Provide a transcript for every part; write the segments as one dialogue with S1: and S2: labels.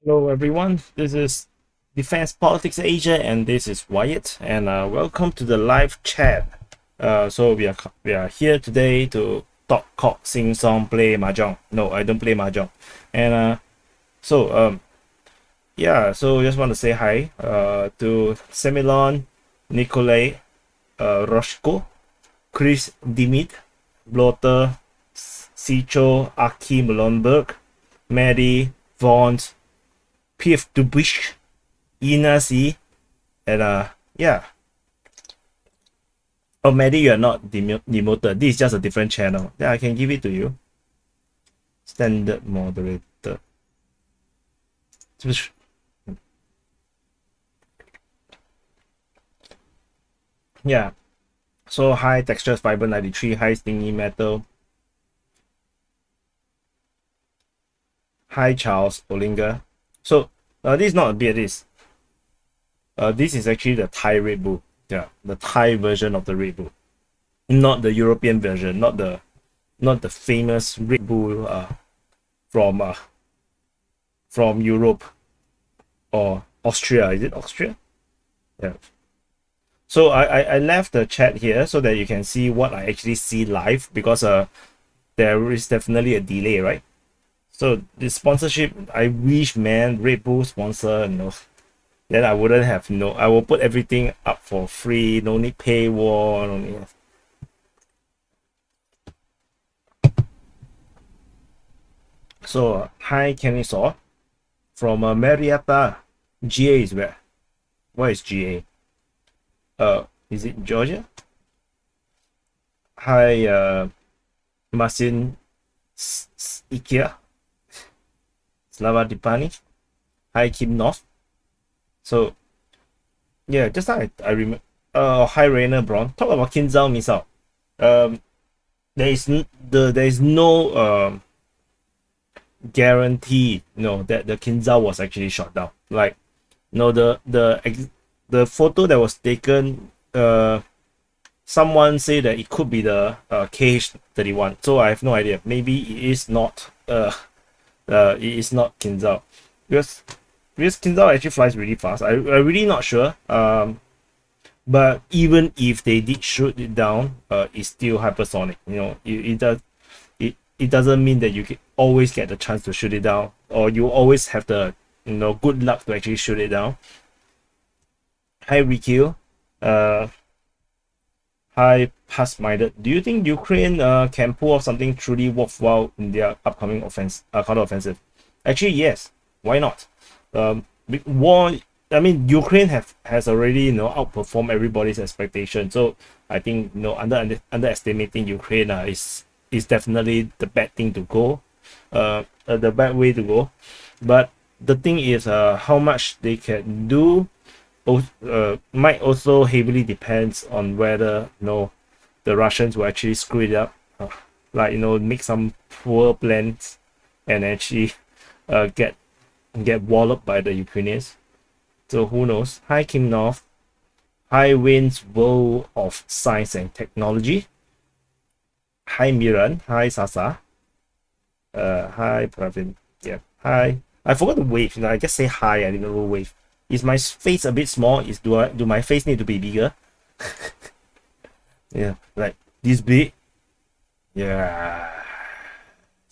S1: Hello everyone, this is Defense Politics Asia and this is Wyatt and welcome to the live chat. So we are here today to talk cock, sing song, play mahjong. No, I don't play mahjong. And so just want to say hi to Semilon, Nikolai, Roshko, Chris Dimit, Blotter, Sicho, Aki Malonberg, Maddie, Vaughn, PF Dubish, Inasi, and yeah. Oh, Maddie, you are not demoted. This is just a different channel. Yeah, I can give it to you. Standard moderator. Yeah. So hi Textures Fiber 93, hi Stingy Metal. Hi Charles Olinga. So this is not a beer, this is actually the Thai Red Bull. Yeah, the Thai version of the Red Bull. Not the European version, not the famous Red Bull from Europe or Austria. Is it Austria? Yeah. So I left the chat here so that you can see what I actually see live, because there is definitely a delay, right? So the sponsorship, I wish, man, Red Bull sponsor, then I wouldn't have, I will put everything up for free, no need paywall, no need. So hi Kenny Saw from Marietta. GA is where? What is GA? Is it Georgia? Hi Masin Ikea. Slava Dipani. Hi Kim North. So yeah, just now I remember. Hi Rainer Braun. Talk about Kinzhao Misao. There is no guarantee, that the Kinzhao was actually shot down. Like, the photo that was taken, someone say that it could be the KH-31. So I have no idea. Maybe it is not Kinzhao, because Kinzhao actually flies really fast. I really not sure. But even if they did shoot it down, it's still hypersonic. It doesn't mean that you can always get the chance to shoot it down, or you always have the good luck to actually shoot it down. Hi Rikyu. Hi Past-Minded. Do you think Ukraine can pull off something truly worthwhile in their upcoming counter-offensive? Actually, yes. Why not? War. I mean, Ukraine has already outperformed everybody's expectation. So I think underestimating Ukraine is definitely the bad thing to go, the bad way to go. But the thing is, how much they can do might also heavily depends on whether the Russians will actually screw it up, like make some poor plans and actually get walloped by the Ukrainians. So who knows? Hi Kim North. Hi Winds World of Science and Technology. Hi Miran. Hi Sasa. Hi Pravin. Yeah. Hi. I forgot to wave. I just say hi. I didn't know wave. Is my face a bit small? Do my face need to be bigger? Yeah, like this big. Yeah,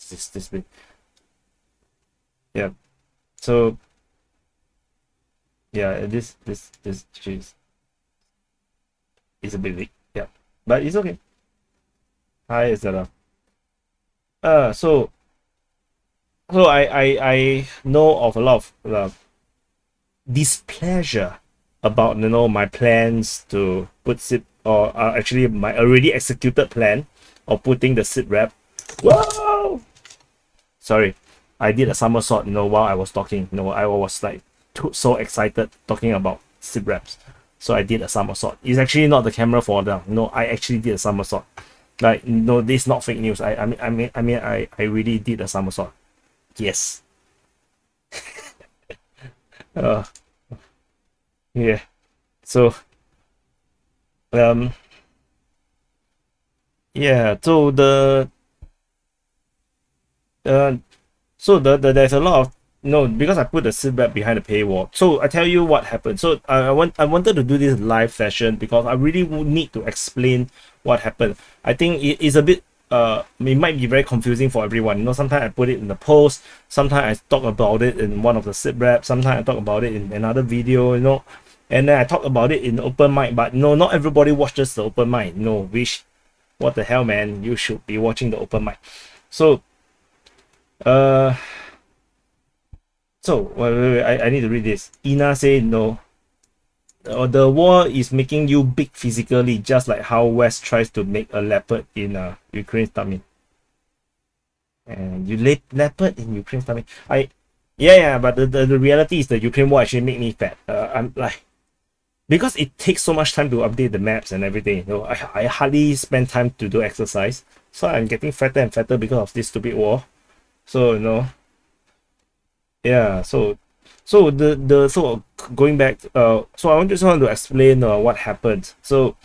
S1: this big. Yeah. So yeah, this cheese is a bit big. Yeah, but it's okay. Hi, etc. So I know of a lot of displeasure about my plans to put SIP, or actually my already executed plan of putting the SITREP. Whoa! Sorry, I did a somersault while I was talking. I was like so excited talking about SITREPs, so I did a somersault. It's actually not the camera fall down. I actually did a somersault. Like, this is not fake news. I really did a somersault. Yes. Yeah. So yeah, so the there's a lot of no, because I put the SITREP behind the paywall. So I tell you what happened. So I wanted to do this live session because I really would need to explain what happened. I think it is a bit it might be very confusing for everyone. You know, sometimes I put it in the post, sometimes I talk about it in one of the SITREP, sometimes I talk about it in another video, you know, and then I talk about it in the open mic. But no, not everybody watches the open mic. No, which what the hell, man? You should be watching the open mic. So wait, I need to read this. Ina say no. The war is making you big physically, just like how West tries to make a leopard in Ukraine's tummy. And you leopard in Ukraine's tummy. Yeah, but the reality is the Ukraine war actually made me fat. I'm like, because it takes so much time to update the maps and everything. You know, I hardly spend time to do exercise, so I'm getting fatter and fatter because of this stupid war. So you know, yeah. So going back, so I just want to explain what happened. So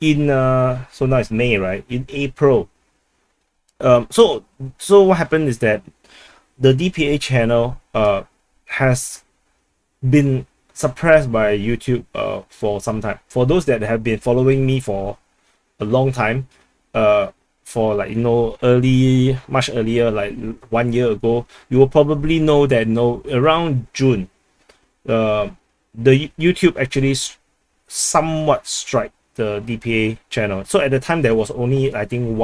S1: in so now it's May, right? In April, so what happened is that the DPA channel has been suppressed by YouTube for some time. For those that have been following me for a long time, for like, you know, much earlier, like 1 year ago, you will probably know that, you know, around June, the YouTube actually somewhat strike the DPA channel. So at the time there was only, I think,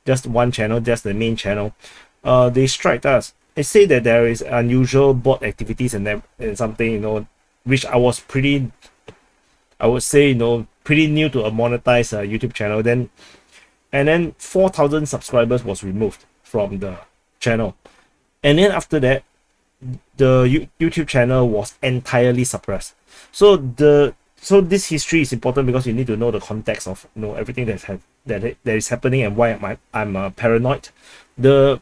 S1: just one channel, just the main channel. They strike us. They say that there is unusual bot activities and something, you know, which I would say, you know, pretty new to a monetized YouTube channel. And then 4,000 subscribers was removed from the channel, and then after that the YouTube channel was entirely suppressed. So this history is important because you need to know the context of, you know, everything that is happening and why I'm paranoid. Wait,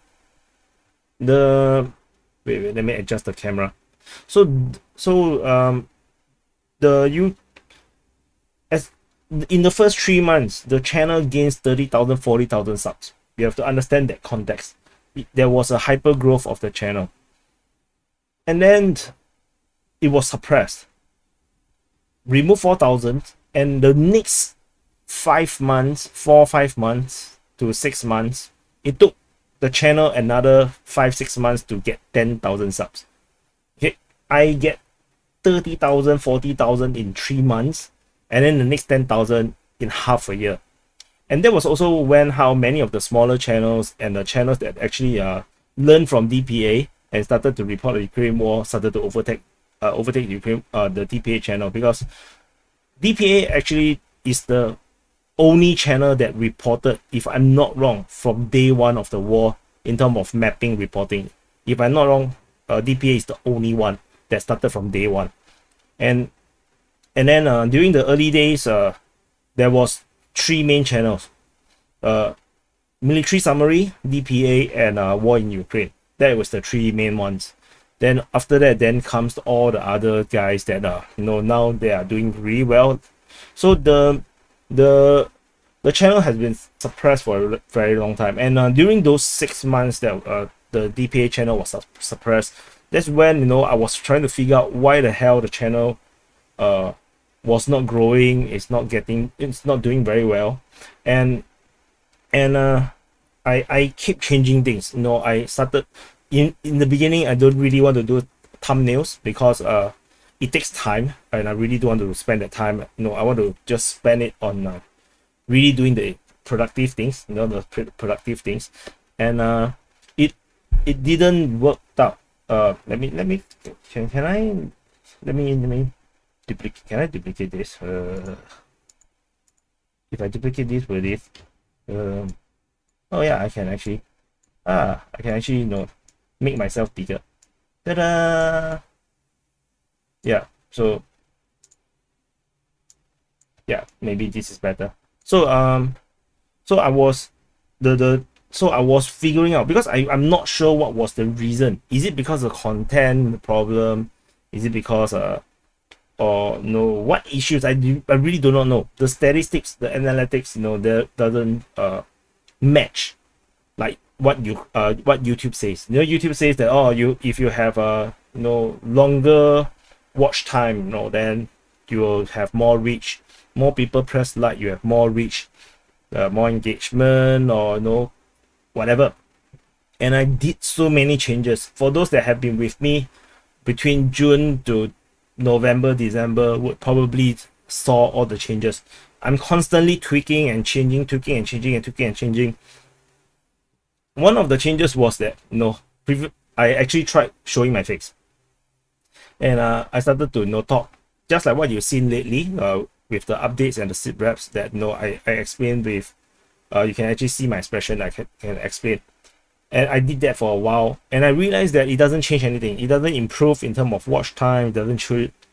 S1: let me adjust the camera. In the first 3 months, the channel gains 30,000, 40,000 subs. You have to understand that context. There was a hyper growth of the channel, and then it was suppressed. Remove 4,000, and the next 5 months, 5 months to 6 months, it took the channel another 5-6 months to get 10,000 subs. Okay, I get 30,000, 40,000 in 3 months, and then the next 10,000 in half a year. And that was also when how many of the smaller channels and the channels that actually learned from DPA and started to report the Ukraine war started to overtake Ukraine, the DPA channel, because DPA actually is the only channel that reported, if I'm not wrong, from day one of the war in terms of mapping reporting. If I'm not wrong, DPA is the only one that started from day one. And then during the early days, there was 3 main channels: military summary, DPA, and war in Ukraine. That was the 3 main ones. Then after that, then comes all the other guys that you know, now they are doing really well. So the channel has been suppressed for a very long time, and during those 6 months that the DPA channel was suppressed, that's when, you know, I was trying to figure out why the hell the channel was not growing, it's not doing very well. And I keep changing things. You know, I started in the beginning, I don't really want to do thumbnails because it takes time, and I really don't want to spend that time. You know, I want to just spend it on really doing the productive things, you know, the productive things. And it didn't work out. Let me duplicate. Can I duplicate this? If I duplicate this with this, oh yeah, I can actually you know, make myself bigger. Ta-da! Yeah, so yeah, maybe this is better. So I was figuring out, because I'm not sure what was the reason. Is it because of content problem? Is it because or no, what issues? I really do not know. The statistics, the analytics, you know, there doesn't match. Like what YouTube says. You know, YouTube says that, oh, if you have a longer watch time, then you will have more reach, more people press like, you have more reach, more engagement, or whatever. And I did so many changes. For those that have been with me between June to November, December, would probably saw all the changes. I'm constantly tweaking and changing, tweaking and changing, and tweaking and changing. One of the changes was that I actually tried showing my face, and I started to talk just like what you've seen lately with the updates and the SITREPs that I explained with. You can actually see my expression. I can explain. And I did that for a while, and I realized that it doesn't change anything. It doesn't improve in terms of watch time. It doesn't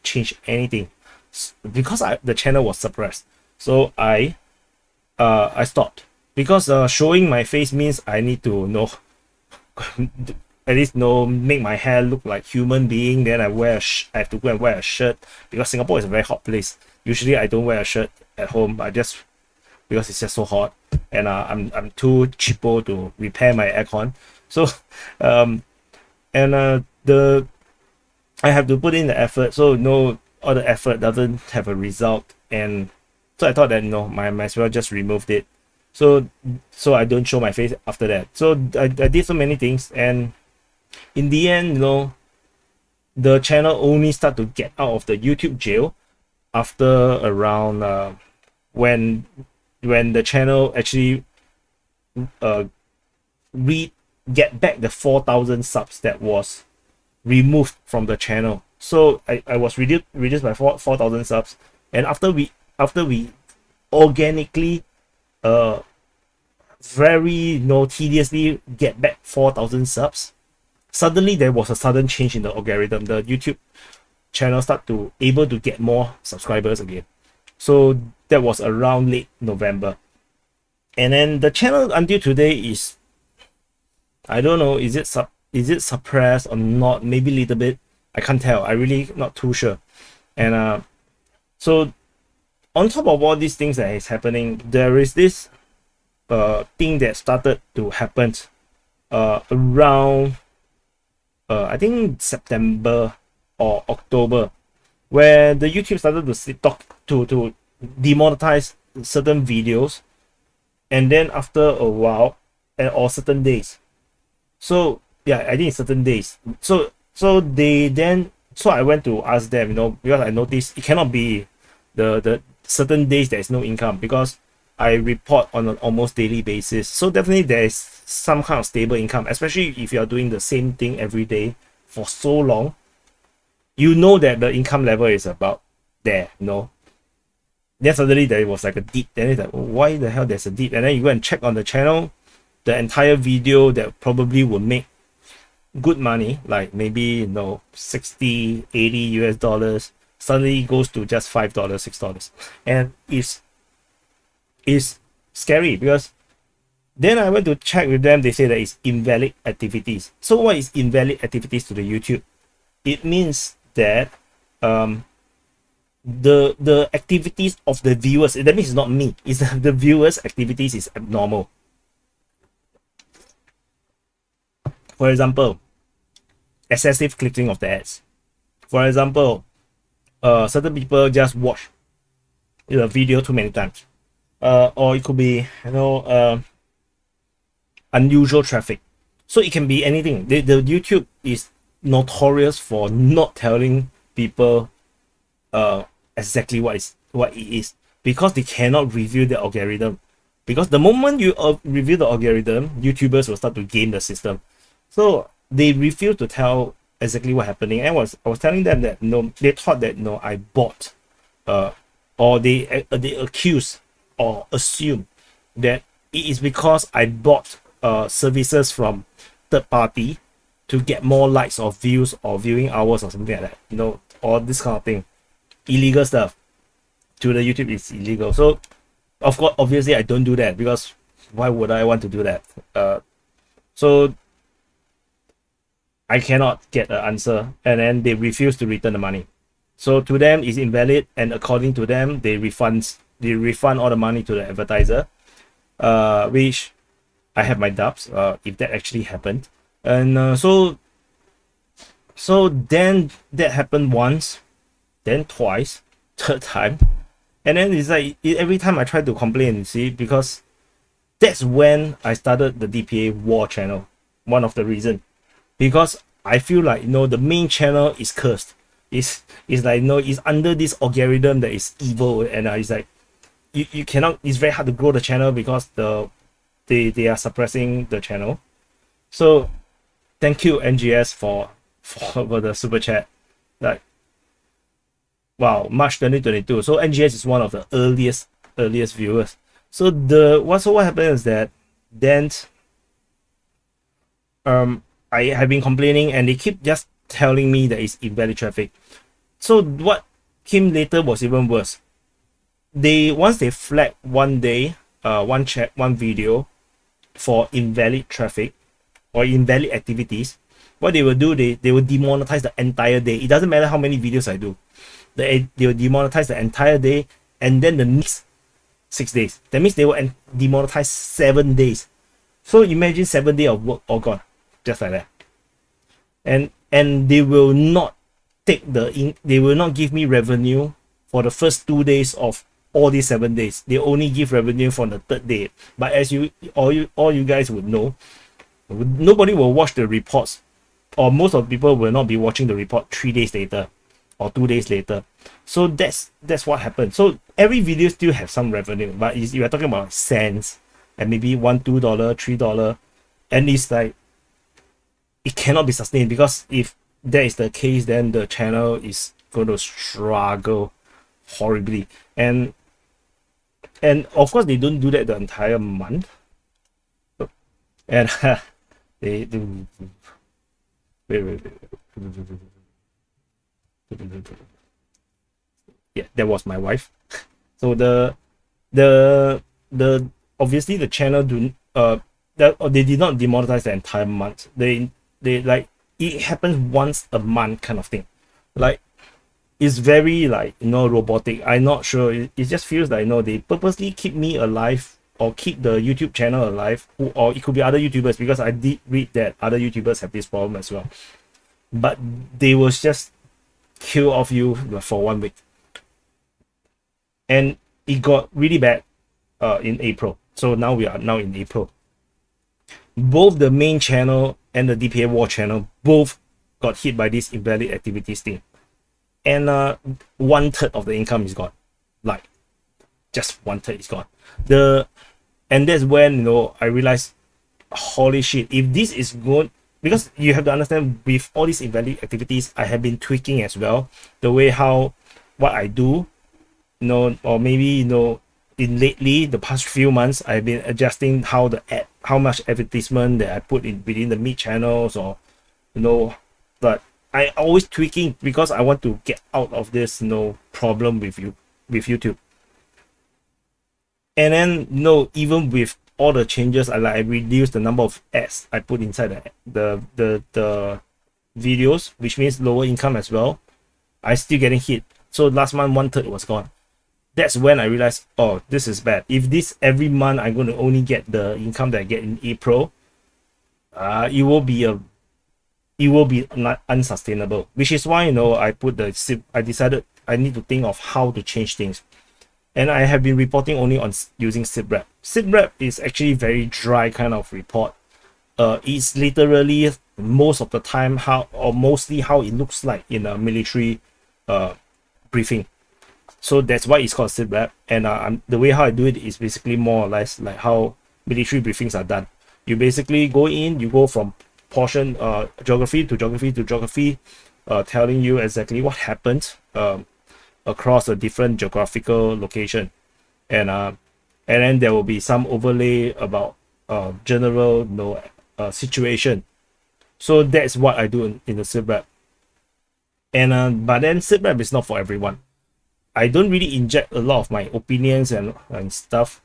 S1: change anything because the channel was suppressed. So I stopped, because showing my face means I need to at least make my hair look like human being. Then I have to go and wear a shirt, because Singapore is a very hot place. Usually I don't wear a shirt at home, because it's just so hot, and I'm too cheapo to repair my aircon. So I have to put in the effort. So all the effort doesn't have a result, and so I thought that might as well just removed it, so I don't show my face after that. So I did so many things, and in the end, the channel only start to get out of the YouTube jail after around when the channel actually get back the 4,000 subs that was removed from the channel. So I was reduced by 4,000 subs, and after we organically very tediously get back 4,000 subs, suddenly there was a sudden change in the algorithm. The YouTube channel start to able to get more subscribers again. So that was around late November, and then the channel until today is, I don't know, is it suppressed or not? Maybe a little bit. I can't tell. I really not too sure. And so on top of all these things that is happening, there is this thing that started to happen around I think September or October, where the YouTube started to demonetize certain videos, and then after a while, or certain days. So yeah, I think it's certain days. So I went to ask them, because I noticed it cannot be the certain days there is no income, because I report on an almost daily basis. So definitely there is some kind of stable income, especially if you are doing the same thing every day for so long. That the income level is about there. Then suddenly there was like a dip. Then it's like, why the hell there's a dip? And then you go and check on the channel, the entire video that probably would make good money, like maybe 60, 80 US dollars, suddenly goes to just $5, $6. And it's scary, because then I went to check with them. They say that it's invalid activities. So what is invalid activities to the YouTube? It means that the activities of the viewers, that means it's not me, it's the viewers' activities is abnormal. For example, excessive clicking of the ads. For example, certain people just watch the video too many times, or it could be unusual traffic. So it can be anything. The YouTube is notorious for not telling people exactly what it is, because they cannot review the algorithm. Because the moment you review the algorithm, YouTubers will start to game the system. So they refuse to tell exactly what happening. And I was telling them that they thought that I bought, or they accuse or assume that it is because I bought services from third party to get more likes or views or viewing hours or something like that, or this kind of thing. Illegal stuff to the YouTube is illegal. So of course, obviously I don't do that, because why would I want to do that? So I cannot get an answer, and then they refuse to return the money. So to them it's invalid, and according to them they refund all the money to the advertiser, which I have my doubts if that actually happened. And so then that happened once, then twice, third time, and then it's like every time I try to complain, you see, because that's when I started the DPA War channel. One of the reason, because I feel like, you know, the main channel is cursed. It's like, you know, it's under this algorithm that is evil, and it's like you cannot. It's very hard to grow the channel because they are suppressing the channel. So thank you NGS for the super chat. Like, wow, March 2022. So NGS is one of the earliest viewers. So what happened is that then I have been complaining, and they keep just telling me that it's invalid traffic. So what came later was even worse. Once they flagged one day, one video for invalid traffic or invalid activities, what they will do, they will demonetize the entire day. It doesn't matter how many videos I do. They will demonetize the entire day, and then the next 6 days. That means they will demonetize 7 days. So imagine 7 days of work all gone, just like that. And they will not they will not give me revenue for the first 2 days of all these 7 days. They only give revenue for the third day. But as all you guys would know, nobody will watch the reports, or most of the people will not be watching the report 3 days later or 2 days later. So that's what happened. So every video still have some revenue, but you are talking about cents and maybe $1, $2, $3, and it's like it cannot be sustained, because if that is the case, then the channel is going to struggle horribly. And of course they don't do that the entire month, and they do. Wait. Yeah, that was my wife. So the obviously the channel they did not demonetize the entire month. They like, it happens once a month kind of thing. Like, it's very, like, you know, robotic. I'm not sure. It just feels like, you know, they purposely keep me alive, or keep the YouTube channel alive, or it could be other YouTubers, because I did read that other YouTubers have this problem as well. But they will just kill off you for 1 week. And it got really bad in April. So now we are in April. Both the main channel and the DPA War channel both got hit by this invalid activities thing. And 1/3 of the income is gone. Like, just 1/3 is gone. And that's when, you know, I realized, holy shit, if this is good, because you have to understand, with all these invalid activities, I have been tweaking as well the way what I do, you know, or maybe, you know, in lately the past few months, I've been adjusting how much advertisement that I put in within the mid channels, or, you know, but I always tweaking, because I want to get out of this, you know, problem with YouTube. And then, you know, even with all the changes, I reduced the number of ads I put inside the videos, which means lower income as well. I still getting hit. So last month 1/3 was gone. That's when I realized, oh, this is bad. If this every month I'm going to only get the income that I get in April, it will be not unsustainable. Which is why, you know, I decided I need to think of how to change things. And I have been reporting only on using SITREP. SITREP is actually very dry kind of report. It's literally most of the time mostly how it looks like in a military briefing. So that's why it's called SITREP. And the way how I do it is basically more or less like how military briefings are done. You basically go in, you go from portion geography to geography to geography, telling you exactly what happened across a different geographical location, and then there will be some overlay about general, you know, situation. So that's what I do in the SITREP. And but then SITREP is not for everyone. I don't really inject a lot of my opinions and stuff,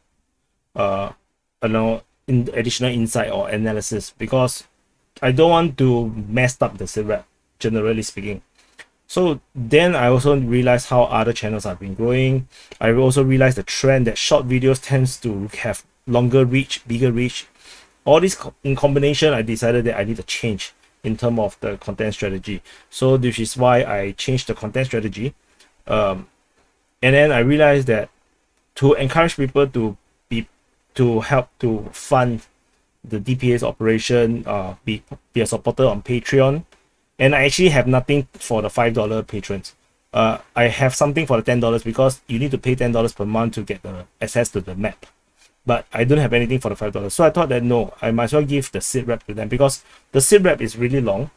S1: you know, in additional insight or analysis, because I don't want to mess up the SITREP, generally speaking. So then I also realized how other channels have been growing. I also realized the trend that short videos tends to have longer reach, bigger reach. all this in combination, I decided that I need to change in terms of the content strategy. So this is why I changed the content strategy. And then I realized that to encourage people to help to fund the DPA's operation, be a supporter on Patreon, and I actually have nothing for the $5 patrons. I have something for the $10 because you need to pay $10 per month to get the access to the map, but I don't have anything for the $5. So I thought that no, I might as well give the SITREP to them, because the SITREP is really long,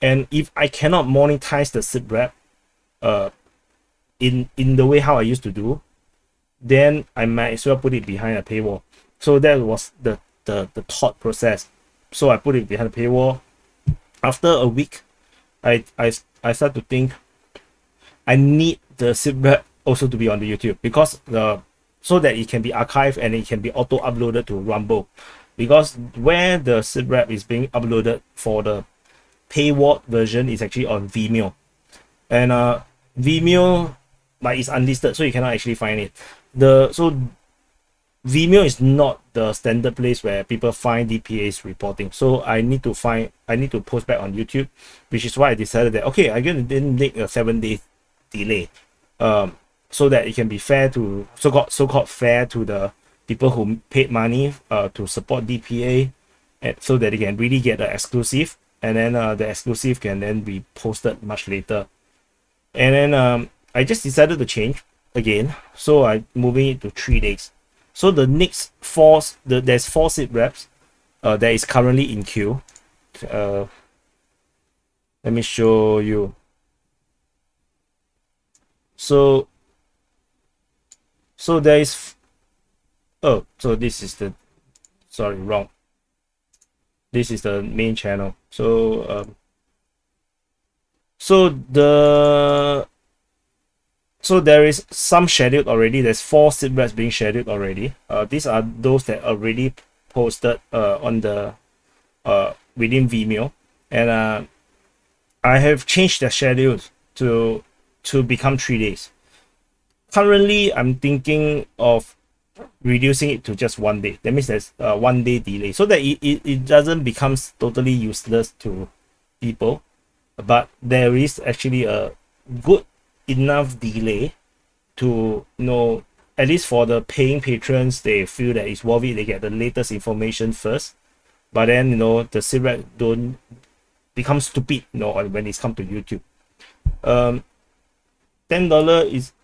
S1: and if I cannot monetize the SITREP in the way how I used to do, then I might as well put it behind a paywall. So that was the thought process. So I put it behind the paywall. After a week, I start to think I need the SITREP also to be on the YouTube, because so that it can be archived and it can be auto uploaded to Rumble, because where the SITREP is being uploaded for the paywall version is actually on Vimeo, and Vimeo, but it's unlisted, so you cannot actually find it. So Vimeo is not the standard place where people find DPA's reporting. So I need to post back on YouTube, which is why I decided that okay, I'm gonna then make a 7-day delay, so that it can be fair to so-called fair to the people who paid money to support DPA, and so that they can really get the exclusive, and then the exclusive can then be posted much later. And then I just decided to change again, so I'm moving it to 3 days. So the next there's 4 SITREPs that is currently in queue. Let me show you. So there is, oh, so this is the, sorry, wrong. This is the main channel. So so there is some scheduled already. There's 4 SITREPs being scheduled already. These are those that are already posted on the within Vimeo, and I have changed the schedules to become 3 days. Currently, I'm thinking of reducing it to just 1 day. That means there's a 1 day delay, so that it doesn't become totally useless to people, but there is actually a good enough delay to know, at least for the paying patrons, they feel that it's worth it. They get the latest information first, but then the SITREP don't become stupid when it's come to YouTube. $10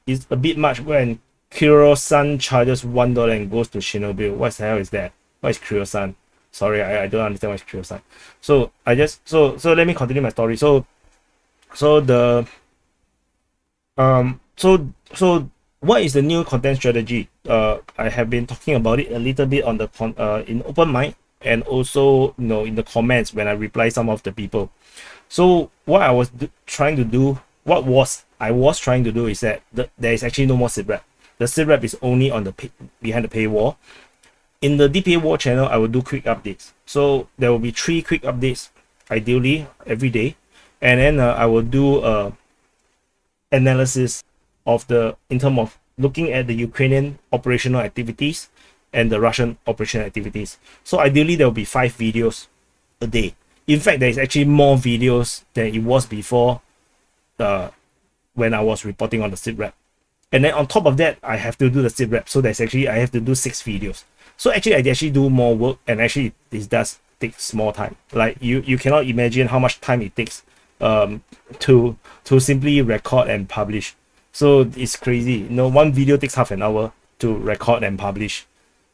S1: is a bit much when Kiro-san charges $1 and goes to Shinobi. What the hell is that? What is Kiro-san? Sorry, I don't understand what is Kiro-san. So I just so let me continue my story. So what is the new content strategy? I have been talking about it a little bit on the in open mic, and also in the comments when I reply some of the people. So what I was trying to do is that there is actually no more SITREP. The SITREP is only on the behind the paywall. In the DPA War channel, I will do quick updates. So there will be 3 quick updates, ideally every day, and then I will do analysis of in terms of looking at the Ukrainian operational activities and the Russian operational activities. So ideally there will be 5 videos a day. In fact, there is actually more videos than it was before when I was reporting on the SITREP. And then on top of that, I have to do the SITREP. So I have to do 6 videos. So actually I actually do more work, and actually this does take more time. Like you cannot imagine how much time it takes to simply record and publish. So it's crazy. One video takes half an hour to record and publish.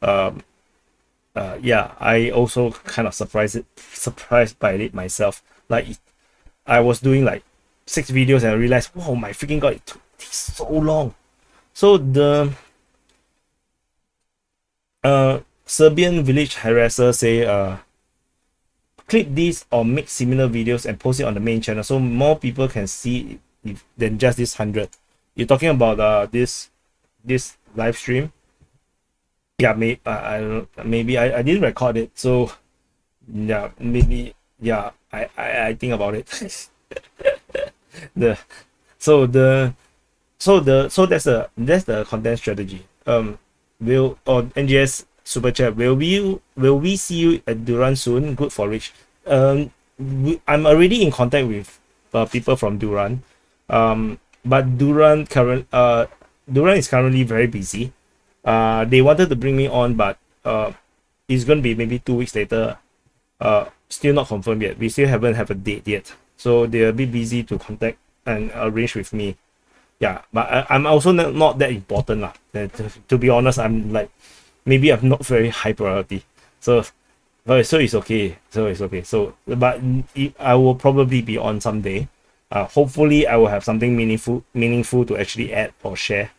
S1: Yeah, I also kind of surprised by it myself. Like I was doing like 6 videos and I realized, whoa, my freaking god, it takes so long. So the Serbian village harasser say clip this or make similar videos and post it on the main channel so more people can see it than just this 100. You're talking about this live stream? Yeah, maybe I didn't record it, so yeah, maybe, yeah, I think about it. So that's the content strategy. NGS super chat. Will we see you at Duran soon? Good for Rich. I'm already in contact with people from Duran. But Duran is currently very busy. They wanted to bring me on, but it's gonna be maybe 2 weeks later. Still not confirmed yet. We still haven't have a date yet, so they're a bit busy to contact and arrange with me. Yeah, but I'm also not that important lah. To be honest, I'm like, maybe I'm not very high priority. So it's okay. So but I will probably be on someday. Hopefully I will have something meaningful to actually add or share.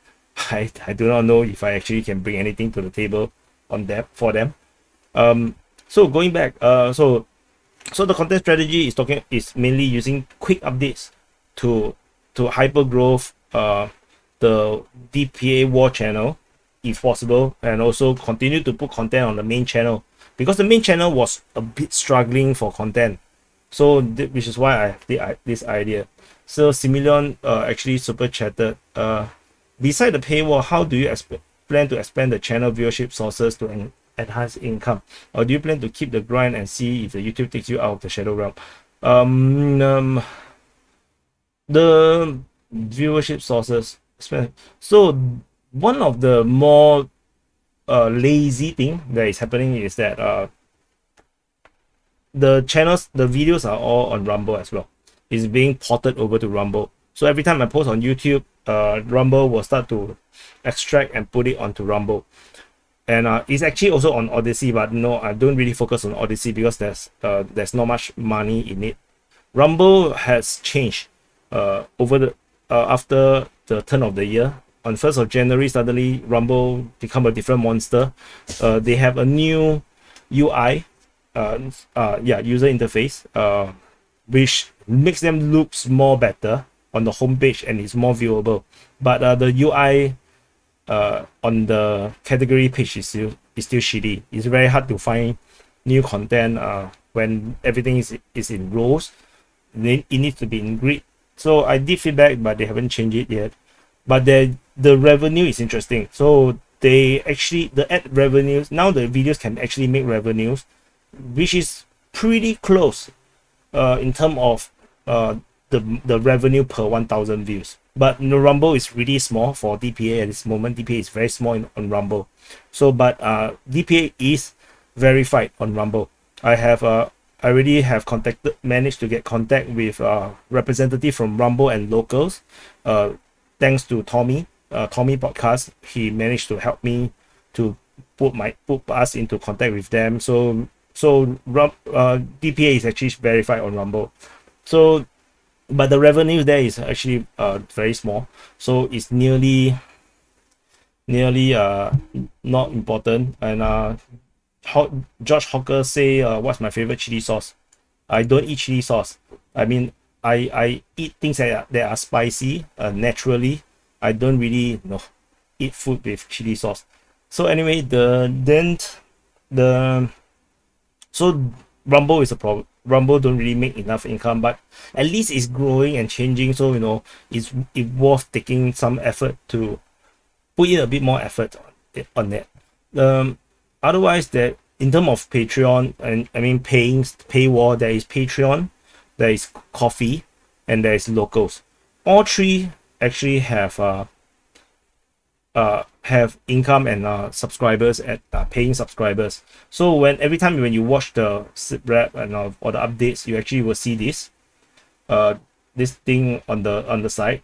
S1: I do not know if I actually can bring anything to the table on that for them. So going back, so the content strategy is mainly using quick updates to hyper growth the DPA war channel if possible, and also continue to put content on the main channel, because the main channel was a bit struggling for content. So which is why I have this idea. So Similion actually super chatted, beside the paywall, how do you plan to expand the channel viewership sources to enhance income, or do you plan to keep the grind and see if the YouTube takes you out of the shadow realm? The viewership sources, so one of the more lazy thing that is happening is that the videos are all on Rumble as well. It's being ported over to Rumble. So every time I post on YouTube, Rumble will start to extract and put it onto Rumble. And it's actually also on Odyssey, but no, I don't really focus on Odyssey because there's not much money in it. Rumble has changed over the after the turn of the year. On 1st of January, suddenly Rumble become a different monster. They have a new UI, user interface, which makes them look more better on the homepage and it's more viewable. But the UI on the category page is still shitty. It's very hard to find new content when everything is in rows. It needs to be in grid. So I did feedback, but they haven't changed it yet. But the revenue is interesting. So they actually, the ad revenues, now the videos can actually make revenues, which is pretty close in terms of the revenue per 1,000 views. But the Rumble is really small for DPA at this moment. DPA is very small on Rumble. So, but DPA is verified on Rumble. I already have managed to get contact with representative from Rumble and locals. Thanks to Tommy podcast, he managed to help me to put us into contact with them. So DPA is actually verified on Rumble. So, but the revenue there is actually very small. So it's nearly not important. And George Hawker say, what's my favorite chili sauce? I don't eat chili sauce. I mean, I eat things that are spicy naturally. I don't really eat food with chili sauce. So anyway, so Rumble is a problem. Rumble don't really make enough income, but at least it's growing and changing. So it's worth taking some effort to put in a bit more effort on that. Otherwise, that in terms of Patreon, and I mean paywall, there is Patreon, there is Coffee, and there is locals. All three actually have income and subscribers at paying subscribers. So every time when you watch the SITREP and or the updates, you actually will see this thing on the side,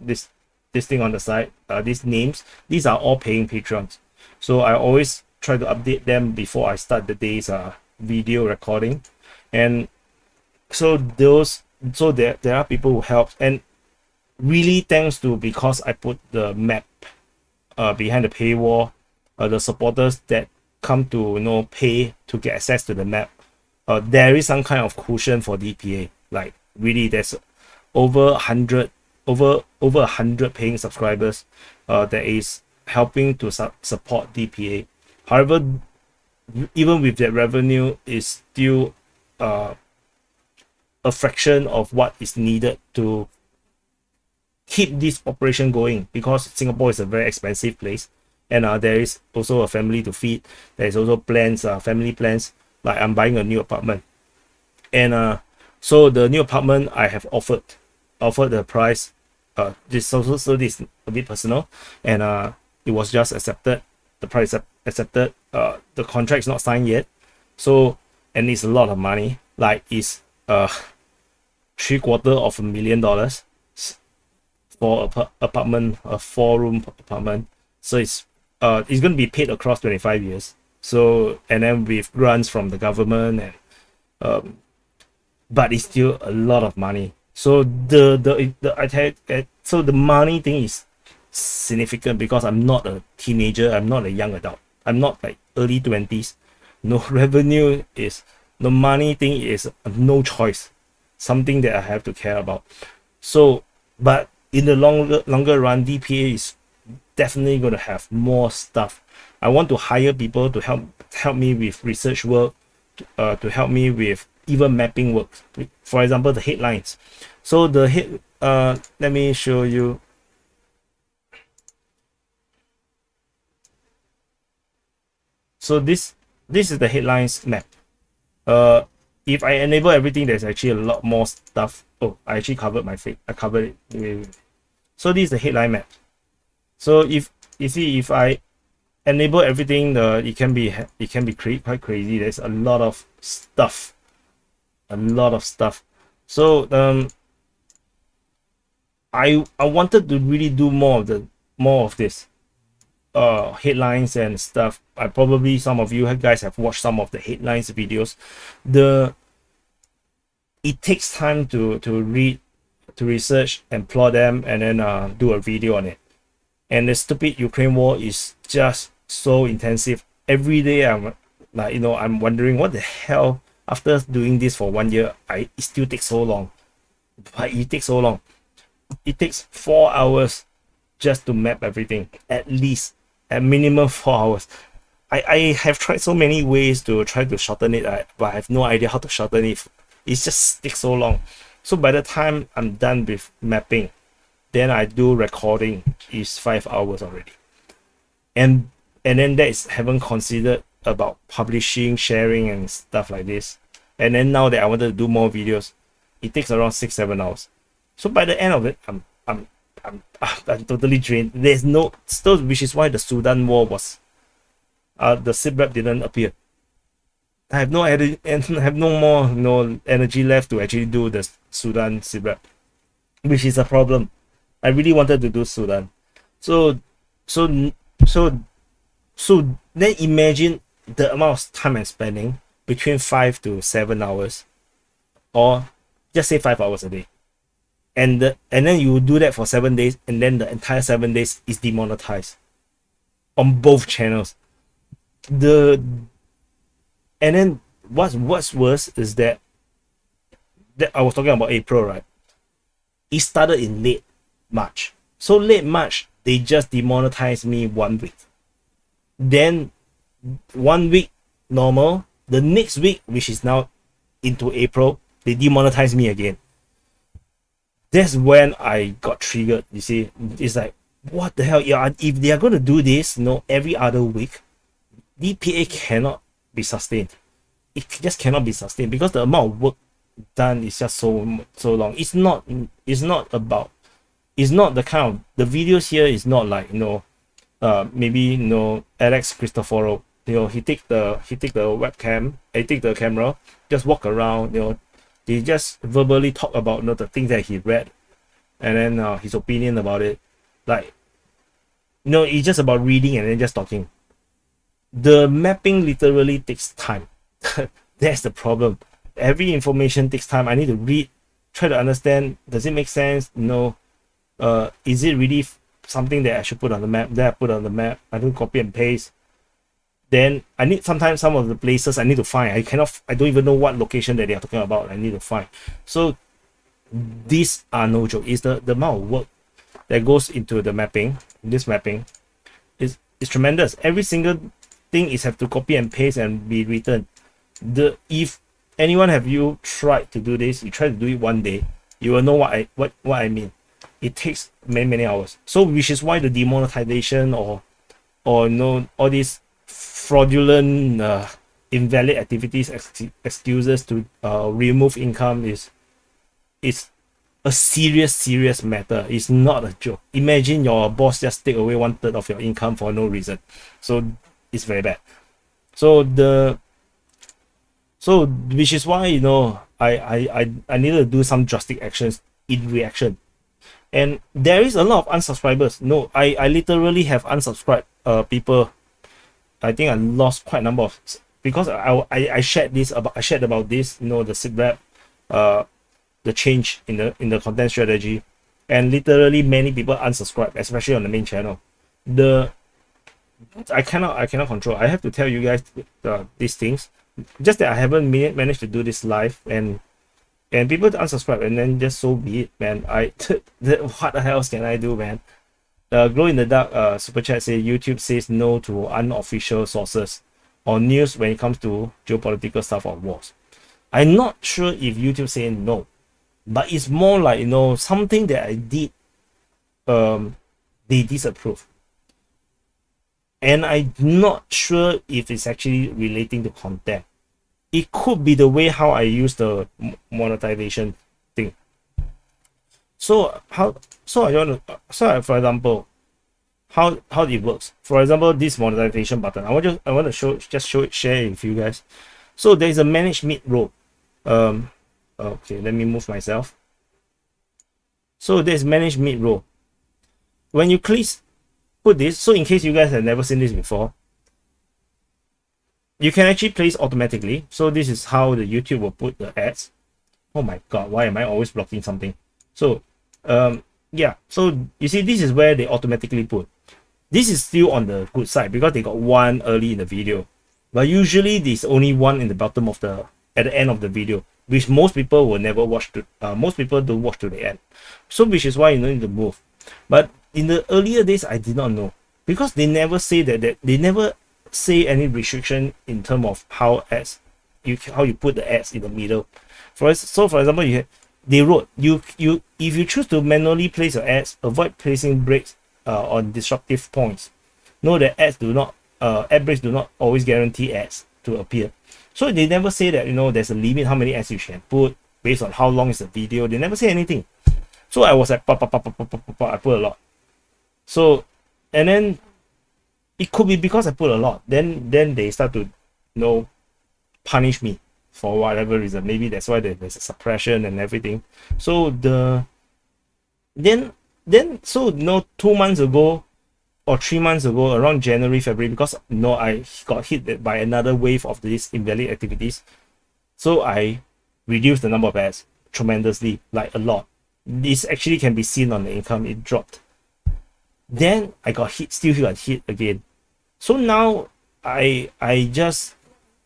S1: this thing on the side, these names. These are all paying patrons. So I always try to update them before I start the day's video recording. And so there are people who help, and really thanks to, because I put the map behind the paywall, the supporters that come to pay to get access to the map, there is some kind of cushion for DPA. Like really, there's over 100 paying subscribers that is helping to support DPA. However, even with that revenue, is still a fraction of what is needed to keep this operation going, because Singapore is a very expensive place. and there is also a family to feed. There is also plans, family plans, like I'm buying a new apartment, and so the new apartment I have offered the price. This also, so this is a bit personal, and it was just accepted. The price accepted. The contract is not signed yet, so, and it's a lot of money, like it's $750,000 for a apartment, a 4-room apartment. So it's going to be paid across 25 years. So, and then with grants from the government, and but it's still a lot of money. So so the money thing is significant because I'm not a teenager, I'm not a young adult, I'm not like early 20s. No, revenue is, the money thing is no choice, something that I have to care about. So, but in the longer run, DPA is definitely going to have more stuff. I want to hire people to help me with research work, to help me with even mapping work. For example, the headlines. So the let me show you. So this is the headlines map. If I enable everything, there's actually a lot more stuff. Oh, I actually covered my face. I covered it. So this is the headline map. So if you see, if I enable everything, it can be quite crazy. There's a lot of stuff. So I wanted to really do more of this headlines and stuff. Probably some of you guys have watched some of the headlines videos. It takes time to read, to research and plot them, and then do a video on it. And the stupid Ukraine war is just so intensive. Every day I'm like, I'm wondering what the hell, after doing this for 1 year, it still takes so long. But it takes so long. It takes 4 hours just to map everything, at minimum 4 hours. I have tried so many ways to try to shorten it, but I have no idea how to shorten it. It just takes so long. So by the time I'm done with mapping, then I do recording, is 5 hours already. And then that is haven't considered about publishing, sharing and stuff like this. And then now that I wanted to do more videos, it takes around 6-7 hours. So by the end of it, I'm totally drained. There's no still, which is why the Sudan war was the SITREP didn't appear. I have no more energy left to actually do the Sudan SITREP, which is a problem. I really wanted to do Sudan. So then imagine the amount of time I'm spending, between 5 to 7 hours, or just say 5 hours a day. And then you do that for 7 days, and then the entire 7 days is demonetized on both channels. And then what's worse is that I was talking about April, right? It started in late March. So late March, they just demonetized me 1 week. Then 1 week normal. The next week, which is now into April, they demonetized me again. That's when I got triggered. You see, it's like, what the hell? Yeah, if they are going to do this, every other week, DPA cannot be sustained. It just cannot be sustained because the amount of work done is just so long. It's not the kind of, the videos here is not like, maybe Alex Cristoforo, he take the webcam, he take the camera, just walk around, they just verbally talk about the things that he read, and then his opinion about it. Like, it's just about reading and then just talking. The mapping literally takes time. That's the problem. Every information takes time. I need to read, try to understand, does it make sense? Is it really something that I should put on the map? Then I put on the map, I do copy and paste. Then I need, sometimes some of the places I need to find, I don't even know what location that they are talking about. I need to find. So these are no joke. It's the amount of work that goes into the mapping. This mapping is tremendous. Every single thing is have to copy and paste and be written. If anyone have you tried to do this, you try to do it 1 day, you will know what I mean. It takes many hours. So which is why the demonetization or or all these fraudulent invalid activities excuses to remove income is a serious matter. It's not a joke. Imagine your boss just take away 1/3 of your income for no reason. So it's very bad. So which is why I need to do some drastic actions in reaction. And there is a lot of unsubscribers. No, I literally have unsubscribed people. I think I lost quite a number of, because I shared about this, the SITREP, the change in the content strategy, and literally many people unsubscribe, especially on the main channel. I cannot control. I have to tell you guys these things. Just that I haven't managed to do this live, and people unsubscribe, and then just so be it, man. What the hell else can I do, man? Glow in the Dark super chat say YouTube says no to unofficial sources or news when it comes to geopolitical stuff or wars. I'm not sure if YouTube saying no, but it's more like something that I did they disapprove, and I'm not sure if it's actually relating to content. It could be the way how I use the monetization thing. So for example, how it works. For example, this monetization button. I want to share it with you guys. So there is a manage mid row. Okay, let me move myself. So there's manage mid row. When you put this, so in case you guys have never seen this before, you can actually place automatically. So this is how the YouTube will put the ads. Oh my god, why am I always blocking something? So yeah, so you see, this is where they automatically put. This is still on the good side because they got one early in the video, but usually there's only one in the bottom of at the end of the video, which most people will never watch most people don't watch to the end. So which is why you need to move. But in the earlier days, I did not know, because they never say that they never say any restriction in terms of how you put the ads in the middle. For example, they wrote if you choose to manually place your ads, avoid placing breaks on disruptive points. Know that ad breaks do not always guarantee ads to appear. So they never say that there's a limit how many ads you can put based on how long is the video. They never say anything. So I was like I put a lot. So, and then it could be because I put a lot. Then they start to punish me for whatever reason. Maybe that's why there's a suppression and everything. So 2 months ago or 3 months ago, around January, February, because I got hit by another wave of these invalid activities. So I reduced the number of ads tremendously, like a lot. This actually can be seen on the income. It dropped. Then I got hit, still got hit again. So now I just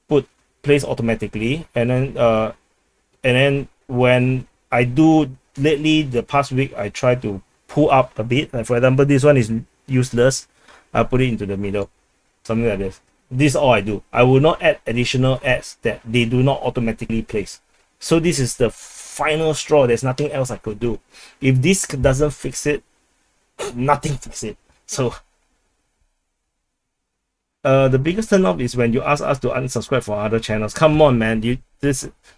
S1: put place automatically, and then when I do lately, the past week, I try to pull up a bit. Like for example, this one is useless. I put it into the middle, something like this. This is all I do. I will not add additional ads that they do not automatically place. So this is the final straw. There's nothing else I could do. If this doesn't fix it, nothing fix it. So the biggest turn off is when you ask us to unsubscribe for other channels. Come on, man.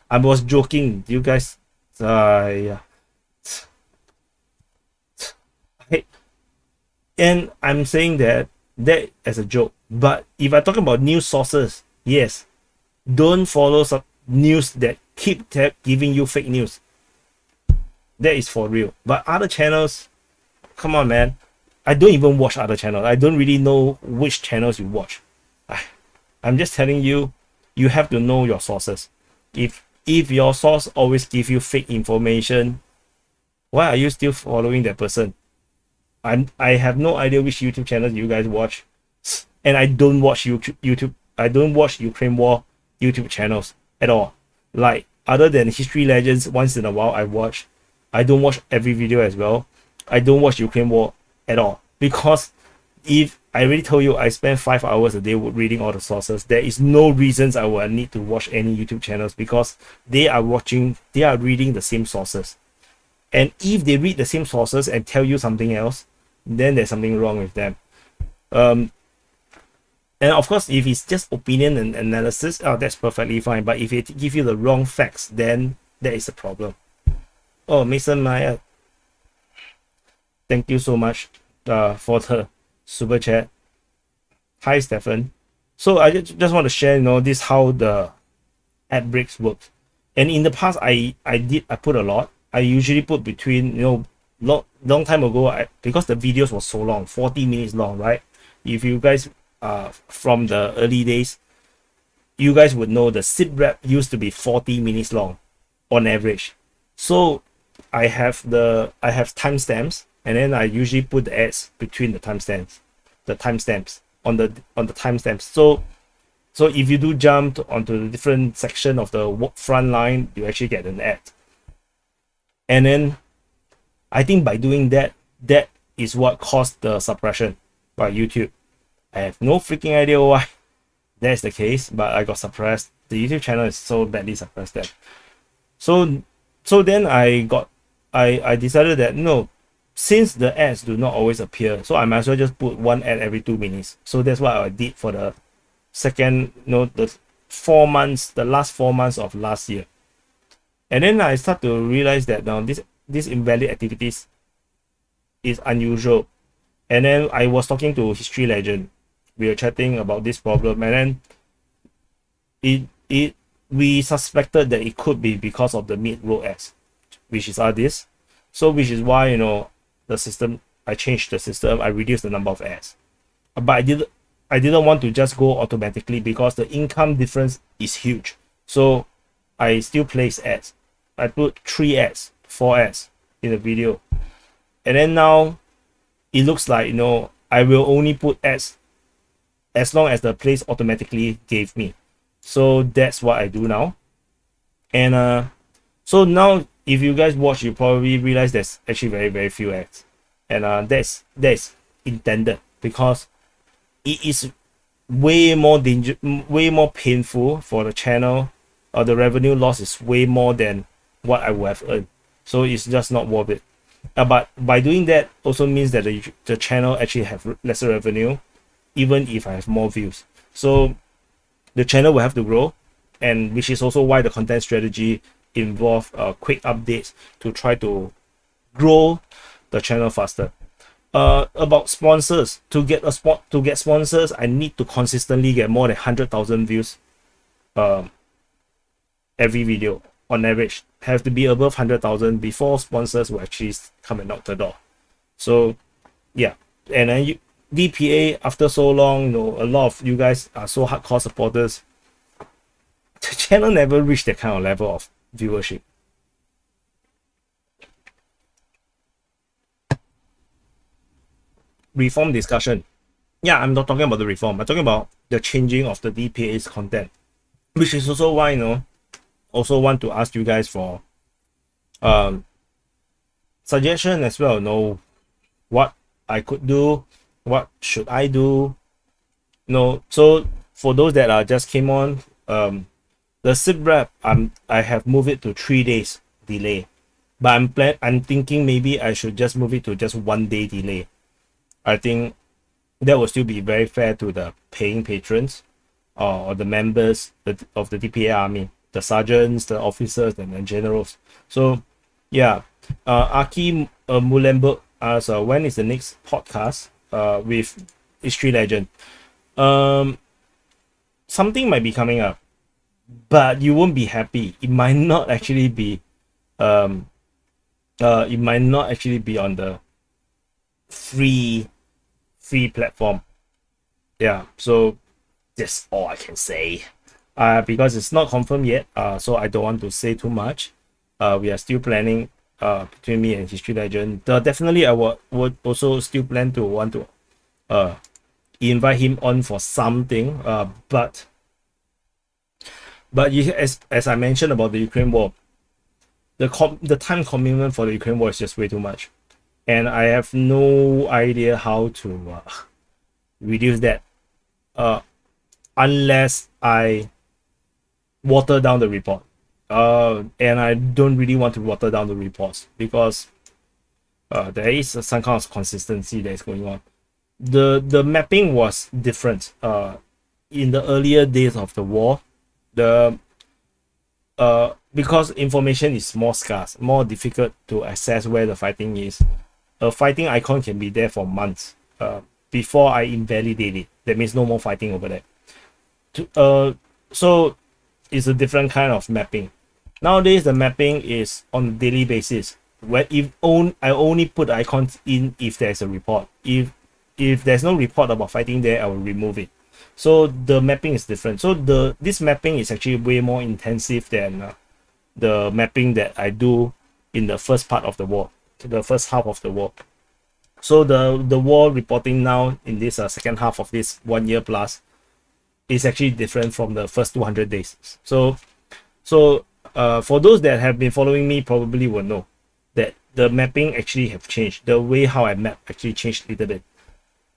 S1: I was joking. You guys, yeah. And I'm saying that as a joke. But if I talk about news sources, yes, don't follow some news that keep giving you fake news. That is for real. But other channels, come on, man. I don't even watch other channels. I don't really know which channels you watch. I'm just telling you, you have to know your sources. If your source always give you fake information, why are you still following that person? I have no idea which YouTube channels you guys watch, and I don't watch YouTube. I don't watch Ukraine War YouTube channels at all. Like, other than History Legends, once in a while I watch. I don't watch every video as well. I don't watch Ukraine War at all, because if I already told you I spend 5 hours a day reading all the sources, there is no reasons I will need to watch any YouTube channels, because they are reading the same sources. And if they read the same sources and tell you something else, then there's something wrong with them. And of course, if it's just opinion and analysis, oh, that's perfectly fine. But if it give you the wrong facts, then that is a problem. Oh, Mason Maya, thank you so much for the super chat. Hi, Stefan. So I just want to share, you know, this how the ad breaks works. And in the past, I put a lot. I usually put between, you know, long time ago, because the videos were so long, 40 minutes long, right? If you guys from the early days, you guys would know the SITREP used to be 40 minutes long on average. So I have timestamps, and then I usually put the ads between the timestamps on the timestamps. So if you do jump onto the different section of the front line, you actually get an ad. And then I think by doing that, that is what caused the suppression by YouTube. I have no freaking idea why that's the case, but I got suppressed. The YouTube channel is so badly suppressed that. So then I decided that no, since the ads do not always appear, so I might as well just put one ad every 2 minutes. So that's what I did for the second, the last 4 months of last year. And then I start to realize that now this invalid activities is unusual. And then I was talking to History Legend. We were chatting about this problem, and then we suspected that it could be because of the mid-row ads, which is this. So which is why, you know, I changed the system. I reduced the number of ads. But I didn't want to just go automatically because the income difference is huge. So I still place ads. I put 3 ads, 4 ads in the video. And then now it looks like, you know, I will only put ads as long as the place automatically gave me. So that's what I do now. And so now if you guys watch, you probably realize there's actually very, very few ads. And that's intended because it is way more painful for the channel. The revenue loss is way more than what I would have earned. So it's just not worth it. But by doing that also means that the channel actually have lesser revenue, even if I have more views. So the channel will have to grow, and which is also why the content strategy involve quick updates to try to grow the channel faster. About sponsors, to get sponsors, I need to consistently get more than 100,000 views every video on average. Have to be above 100,000 before sponsors will actually come and knock the door. So yeah, and then DPA, after so long, you know, a lot of you guys are so hardcore supporters. The channel never reached that kind of level of viewership. Reform discussion. Yeah, I'm not talking about the reform. I'm talking about the changing of the DPA's content, which is also why, you know, also want to ask you guys for suggestion as well. You know, what I could do, what should I do? You know, so for those that just came on, the SITREP, I have moved it to 3 days delay, but I'm thinking maybe I should just move it to just 1 day delay. I think that will still be very fair to the paying patrons or the members of the DPA army, the sergeants, the officers, and the generals. So yeah, Aki Mulemberg asks, when is the next podcast with History Legend? Something might be coming up, but you won't be happy. It might not actually be on the free platform. Yeah, so that's all I can say. Because it's not confirmed yet, so I don't want to say too much. We are still planning between me and History Legend. Definitely I would also still plan to want to invite him on for something, but as I mentioned about the Ukraine war, the time commitment for the Ukraine war is just way too much, and I have no idea how to reduce that unless I water down the report. And I don't really want to water down the reports because there is some kind of consistency that is going on. The mapping was different. in the earlier days of the war, the because information is more scarce, more difficult to access where the fighting is. A fighting icon can be there for months before I invalidate it. That means no more fighting over there. So it's a different kind of mapping. Nowadays the mapping is on a daily basis, where I only put icons in if there's a report. If there's no report about fighting there, I will remove it. So the mapping is different. So this mapping is actually way more intensive than the mapping that I do in the first part of the war, the first half of the war. So the war reporting now in this second half of this 1 year plus is actually different from the first 200 days. So for those that have been following me probably will know that the mapping actually have changed. The way how I map actually changed a little bit.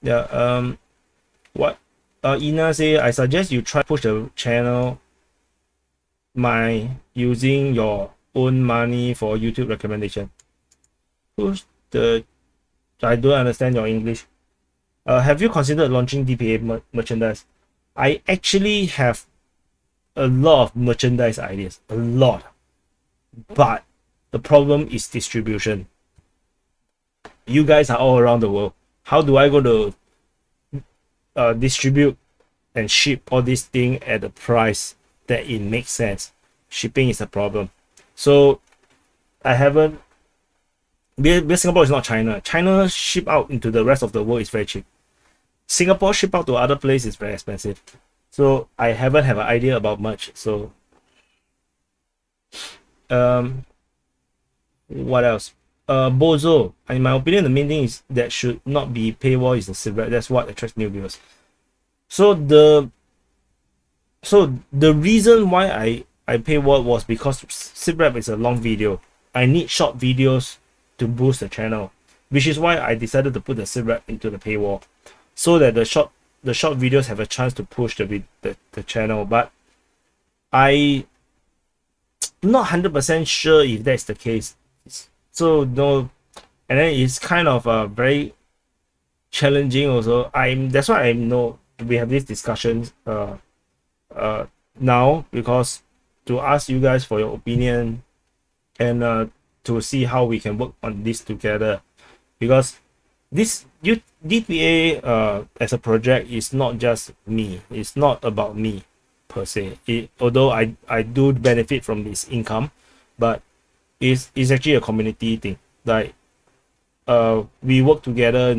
S1: Yeah. What Ina say, I suggest you try push the channel using your own money for YouTube recommendation. Push the I don't understand your English. Have you considered launching DPA merchandise? I actually have a lot of merchandise ideas, a lot, but the problem is distribution. You guys are all around the world. How do I go to distribute and ship all this thing at a price that it makes sense? Shipping is a problem. So I haven't, because Singapore is not China. China ship out into the rest of the world is very cheap. Singapore ship out to other places is very expensive. So I haven't have an idea about much. So what else? Bozo, in my opinion, the main thing is that should not be paywall is the SITREP. That's what attracts new viewers. So the reason why I paywall was because SITREP is a long video. I need short videos to boost the channel, which is why I decided to put the SITREP into the paywall, so that the short videos have a chance to push the channel. But I'm not 100% sure if that's the case. So no, and then it's kind of very challenging also. That's why I know we have this discussion now, because to ask you guys for your opinion and to see how we can work on this together, because this DPA as a project is not just me. It's not about me per se. Although I do benefit from this income, but it's actually a community thing. Like we work together,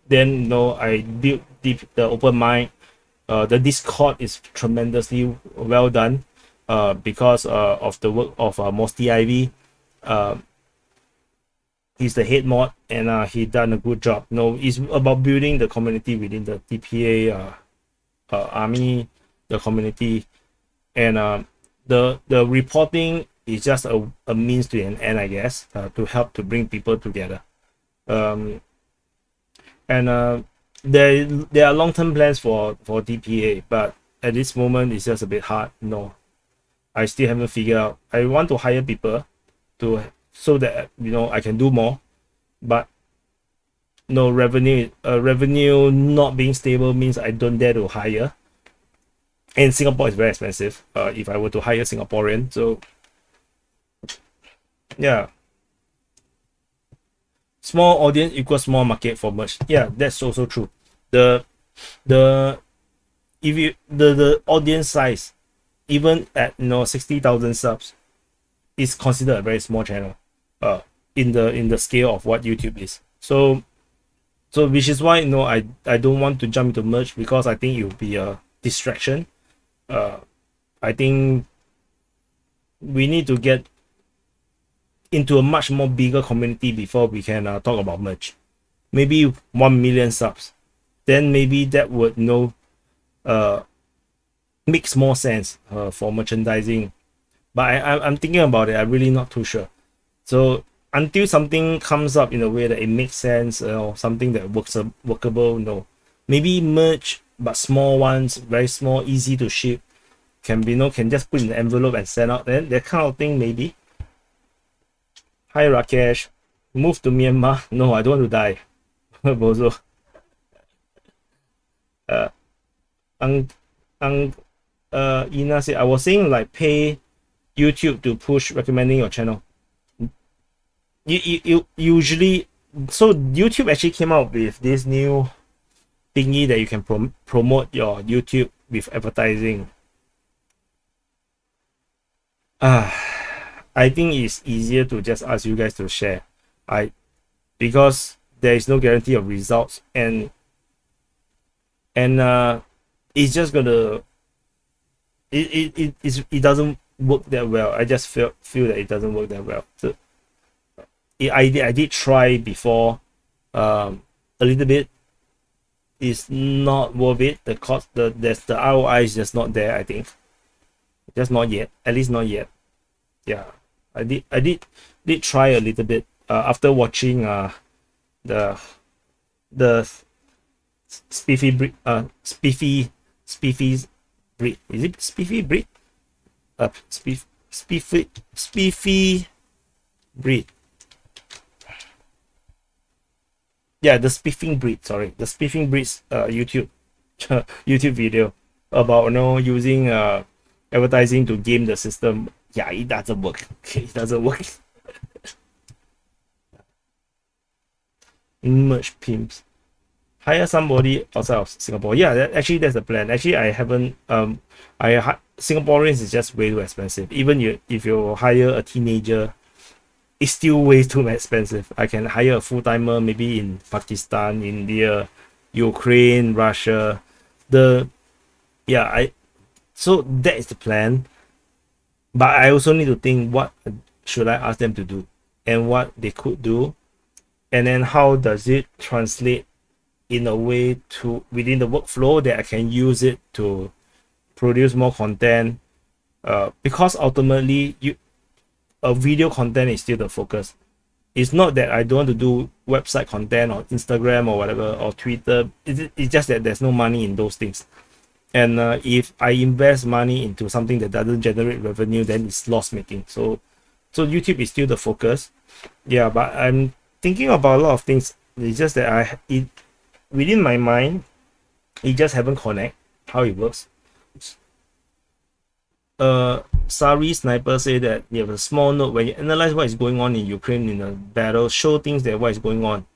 S1: then I build the open mind. The Discord is tremendously well done because of the work of Mosty Ivy. He's the head mod, and he done a good job. It's about building the community within the DPA army, the community, and the reporting is just a means to an end, I guess, to help to bring people together. And there are long-term plans for DPA, but at this moment it's just a bit hard. I still haven't figured out. I want to hire people so that I can do more, but no revenue not being stable means I don't dare to hire, and Singapore is very expensive if I were to hire Singaporean. So yeah, small audience equals small market for merch. Yeah, that's also true. The audience size, even at 60,000 subs, is considered a very small channel in the scale of what YouTube is. So which is why I don't want to jump into merch, because I think it will be a distraction. I think we need to get into a much more bigger community before we can talk about merch. Maybe 1 million subs, then maybe that would makes more sense for merchandising. But I'm thinking about it. I'm really not too sure. So until something comes up in a way that it makes sense, something that workable, maybe merch, but small ones, very small, easy to ship, can just put in the envelope and send out. Then that kind of thing, maybe. Hi Rakesh, move to Myanmar. No, I don't want to die. Bozo. Ina said, I was saying like pay YouTube to push recommending your channel. You usually, so YouTube actually came out with this new thingy that you can promote your YouTube with advertising. I think it's easier to just ask you guys to share. Because there is no guarantee of results, and it's just gonna it doesn't work that well. I just feel that it doesn't work that well. So I did try before, a little bit. It's not worth it. The cost, the ROI is just not there. I think just not yet. At least not yet. Yeah, I did try a little bit after watching the spiffy breed, spiffy's breed. Is it spiffy breed? Spiffy breed. Yeah, the spiffing breed. Sorry, the spiffing breed's YouTube YouTube video about using advertising to game the system. Yeah, it doesn't work. It doesn't work. Merge pimps. Hire somebody outside of Singapore. Yeah, actually that's the plan. Actually, I haven't. Singaporeans is just way too expensive. Even if you hire a teenager, it's still way too expensive. I can hire a full-timer maybe in Pakistan, India, Ukraine, Russia. So that is the plan. But I also need to think, what should I ask them to do and what they could do, and then how does it translate in a way to within the workflow that I can use it to produce more content, because ultimately a video content is still the focus. It's not that I don't want to do website content or Instagram or whatever or Twitter. It's just that there's no money in those things. And if I invest money into something that doesn't generate revenue, then it's loss making. So YouTube is still the focus. Yeah, but I'm thinking about a lot of things. It's just that within my mind, it just haven't connect how it works. Sari Sniper say that you have a small note: when you analyze what is going on in Ukraine in a battle, show things that what is going on.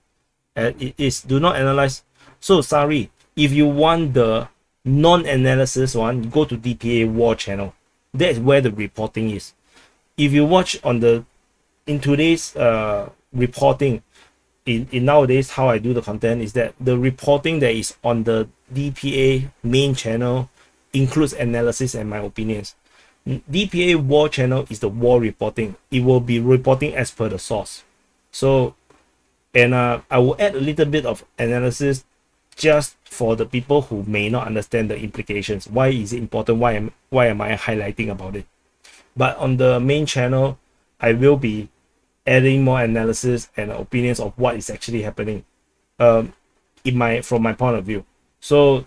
S1: It is do not analyze. So Sari, if you want the non-analysis one, go to DPA War channel. That is where the reporting is. If you watch in today's reporting, in nowadays how I do the content is that the reporting that is on the DPA main channel includes analysis and my opinions. DPA War channel is the war reporting. It will be reporting as per the source. So, and I will add a little bit of analysis just for the people who may not understand the implications. Why is it important? Why am I highlighting about it? But on the main channel, I will be adding more analysis and opinions of what is actually happening, from my point of view. So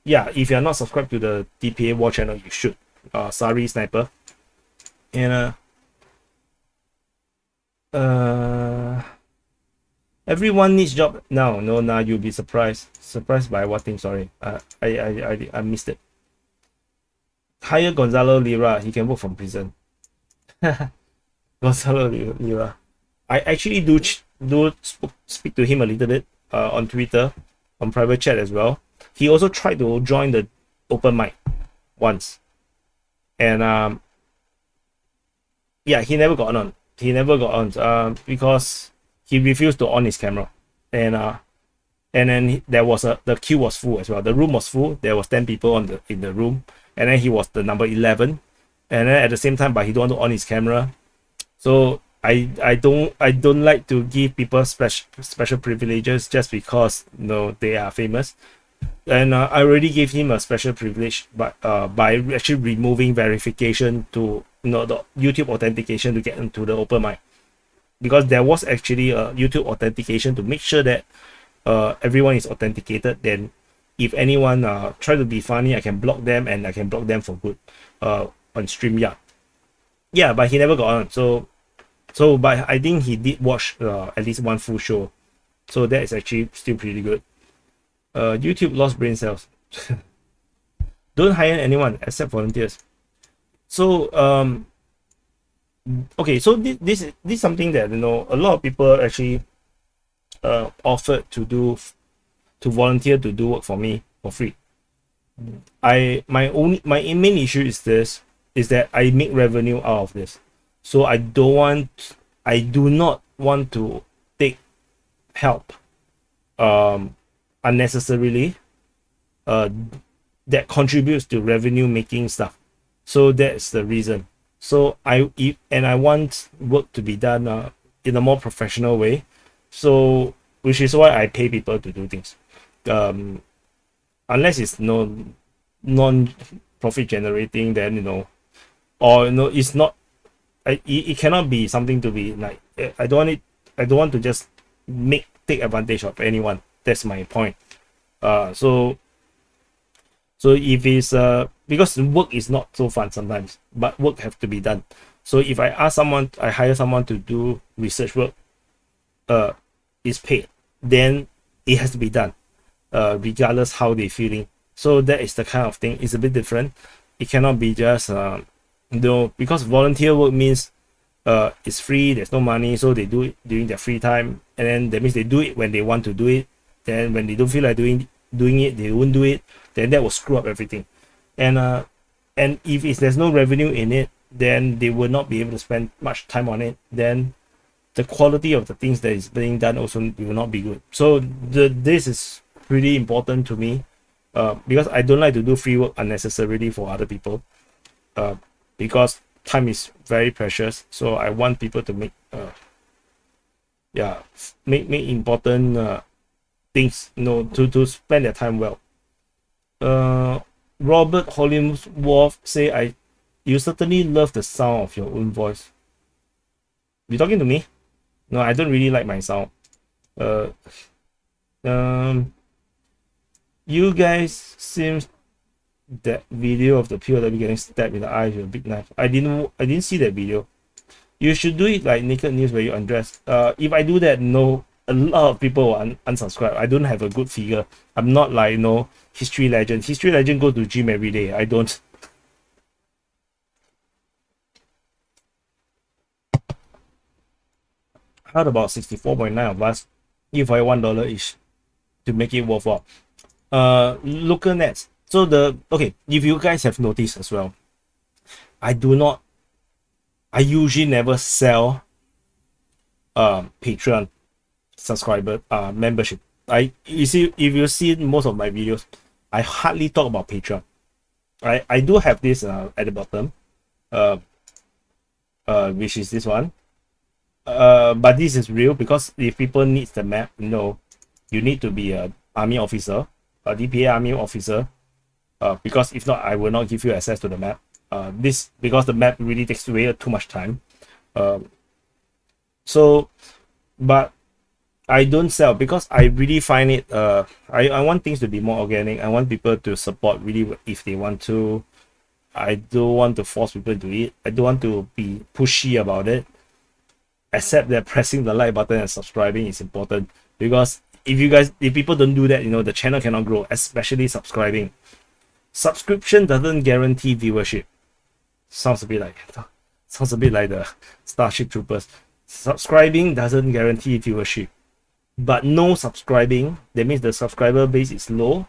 S1: yeah, if you're not subscribed to the DPA War channel, you should. Sari Sniper. And everyone needs job now. No, you'll be surprised by what thing. Sorry, I missed it. Hire Gonzalo Lira, he can work from prison. Gonzalo Lira, I actually do speak to him a little bit on Twitter, on private chat as well. He also tried to join the open mic once, and yeah, he never got on. Because he refused to on his camera, and then the queue was full as well. The room was full. There was 10 people in the room, and then he was the number 11, and then at the same time, but he don't want to on his camera. So I don't like to give people special privileges just because they are famous. And I already gave him a special privilege, but by actually removing verification to the YouTube authentication to get into the open mic, because there was actually a YouTube authentication to make sure that everyone is authenticated. Then if anyone try to be funny, I can block them, and I can block them for good on StreamYard. Yeah, but he never got on. So but I think he did watch at least one full show, so that is actually still pretty good. YouTube lost brain cells. Don't hire anyone except volunteers. So okay, so this is something that, you know, a lot of people actually offered to volunteer to do work for me for free. My main issue is that I make revenue out of this, so I do not want to take help unnecessarily that contributes to revenue making stuff. So that's the reason. So I want work to be done in a more professional way, so which is why I pay people to do things, unless it's non-profit generating, then, you know, or, you know, it's not, it cannot be something to be like, I don't want to just take advantage of anyone. That's my point. So if it's because work is not so fun sometimes, but work have to be done. So if I hire someone to do research work, is paid, then it has to be done, regardless how they feeling. So that is the kind of thing. It's a bit different. It cannot be just because volunteer work means it's free, there's no money, so they do it during their free time, and then that means they do it when they want to do it. Then when they don't feel like doing it, they won't do it. Then that will screw up everything. And if there's no revenue in it, then they will not be able to spend much time on it. Then the quality of the things that is being done also will not be good. So this is pretty important to me, because I don't like to do free work unnecessarily for other people, because time is very precious. So I want people to make important things, you know, to spend their time well. Robert Hollingsworth say, you certainly love the sound of your own voice. You talking to me? No, I don't really like my sound. You guys seems that video of the POW getting stabbed in the eye with a big knife. I didn't see that video. You should do it like Naked News where you undress. If I do that, no, a lot of people will unsubscribe. I don't have a good figure. I'm not like, you know, History Legend. History Legend go to gym every day. I don't. How about 64.9 of us if I $1 each to make it worthwhile? Local nets. So if you guys have noticed as well, I usually never sell Patreon subscriber membership. You see, if you see most of my videos, I hardly talk about Patreon. I do have this at the bottom, which is this one. But this is real, because if people need the map, you know, you need to be a army officer, a DPA army officer, because if not, I will not give you access to the map. Because the map really takes way too much time. But I don't sell because I really find it, I want things to be more organic. I want people to support really if they want to. I don't want to force people to it. I don't want to be pushy about it, except that pressing the like button and subscribing is important, because if people don't do that, you know, the channel cannot grow, especially subscribing. Subscription doesn't guarantee viewership. Sounds a bit like the Starship Troopers. Subscribing doesn't guarantee viewership, but no subscribing, that means the subscriber base is low,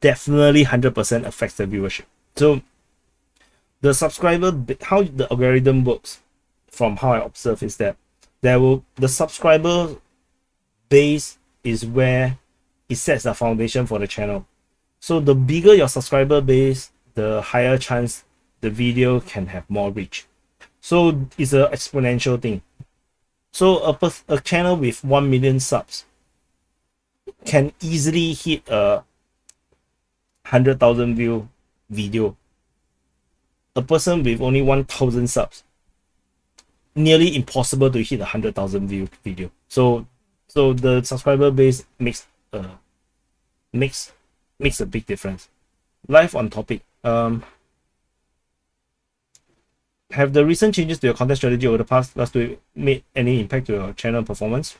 S1: definitely 100% affects the viewership. So the how the algorithm works, from how I observe, is that the subscriber base is where it sets the foundation for the channel. So the bigger your subscriber base, the higher chance the video can have more reach. So it's an exponential thing. So a channel with 1 million subs can easily hit a 100,000 view video. A person with only 1,000 subs, nearly impossible to hit a 100,000 view video. So the subscriber base makes a big difference. Live on topic. Have the recent changes to your content strategy over the past last week made any impact to your channel performance?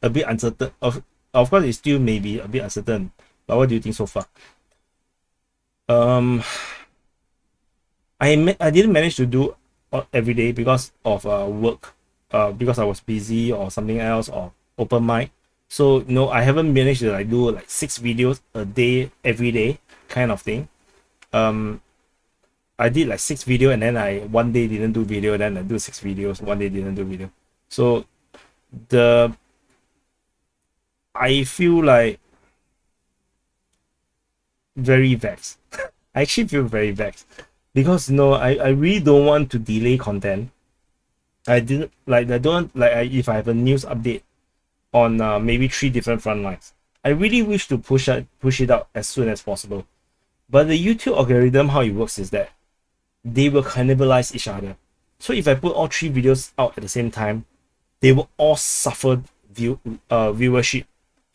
S1: A bit uncertain. Of course, it still may be a bit uncertain. But what do you think so far? Um, I didn't manage to do every day because of work, because I was busy or something else or open mic. So no, I haven't managed to like do like 6 videos a day every day kind of thing. I did like 6 video and then I one day didn't do video, then I do 6 videos, one day didn't do video. So the I feel like very vexed. I actually feel very vexed because no, I really don't want to delay content. I didn't like I don't like if I have a news update on maybe 3 different front lines. I really wish to push it out as soon as possible. But the YouTube algorithm, how it works is that they will cannibalize each other. So if I put all 3 videos out at the same time, they will all suffer viewership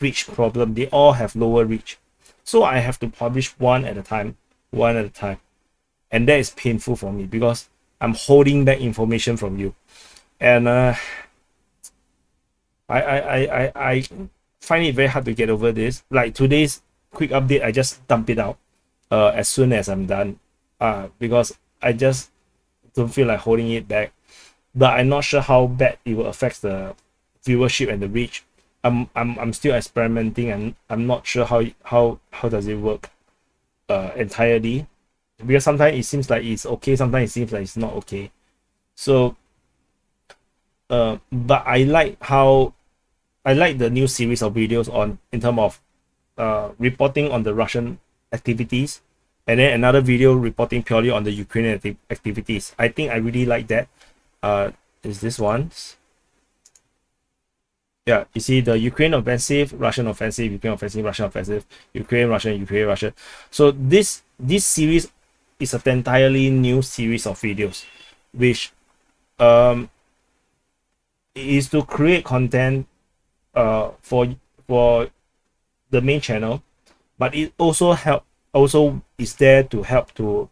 S1: reach problem. They all have lower reach. So I have to publish one at a time. And that is painful for me because I'm holding back information from you. And I find it very hard to get over this. Like today's quick update, I just dump it out as soon as I'm done, because I just don't feel like holding it back. But I'm not sure how bad it will affect the viewership and the reach. I'm still experimenting and I'm not sure how does it work entirely, because sometimes it seems like it's okay, sometimes it seems like it's not okay. So but I like the new series of videos on in terms of reporting on the Russian activities, and then another video reporting purely on the Ukrainian activities. I think I really like that. Is this one? Yeah, you see the Ukraine offensive, Russian offensive, Ukraine offensive, Russian offensive, Ukraine, Russia. So this series is an entirely new series of videos, which is to create content for the main channel, but it also is there to help to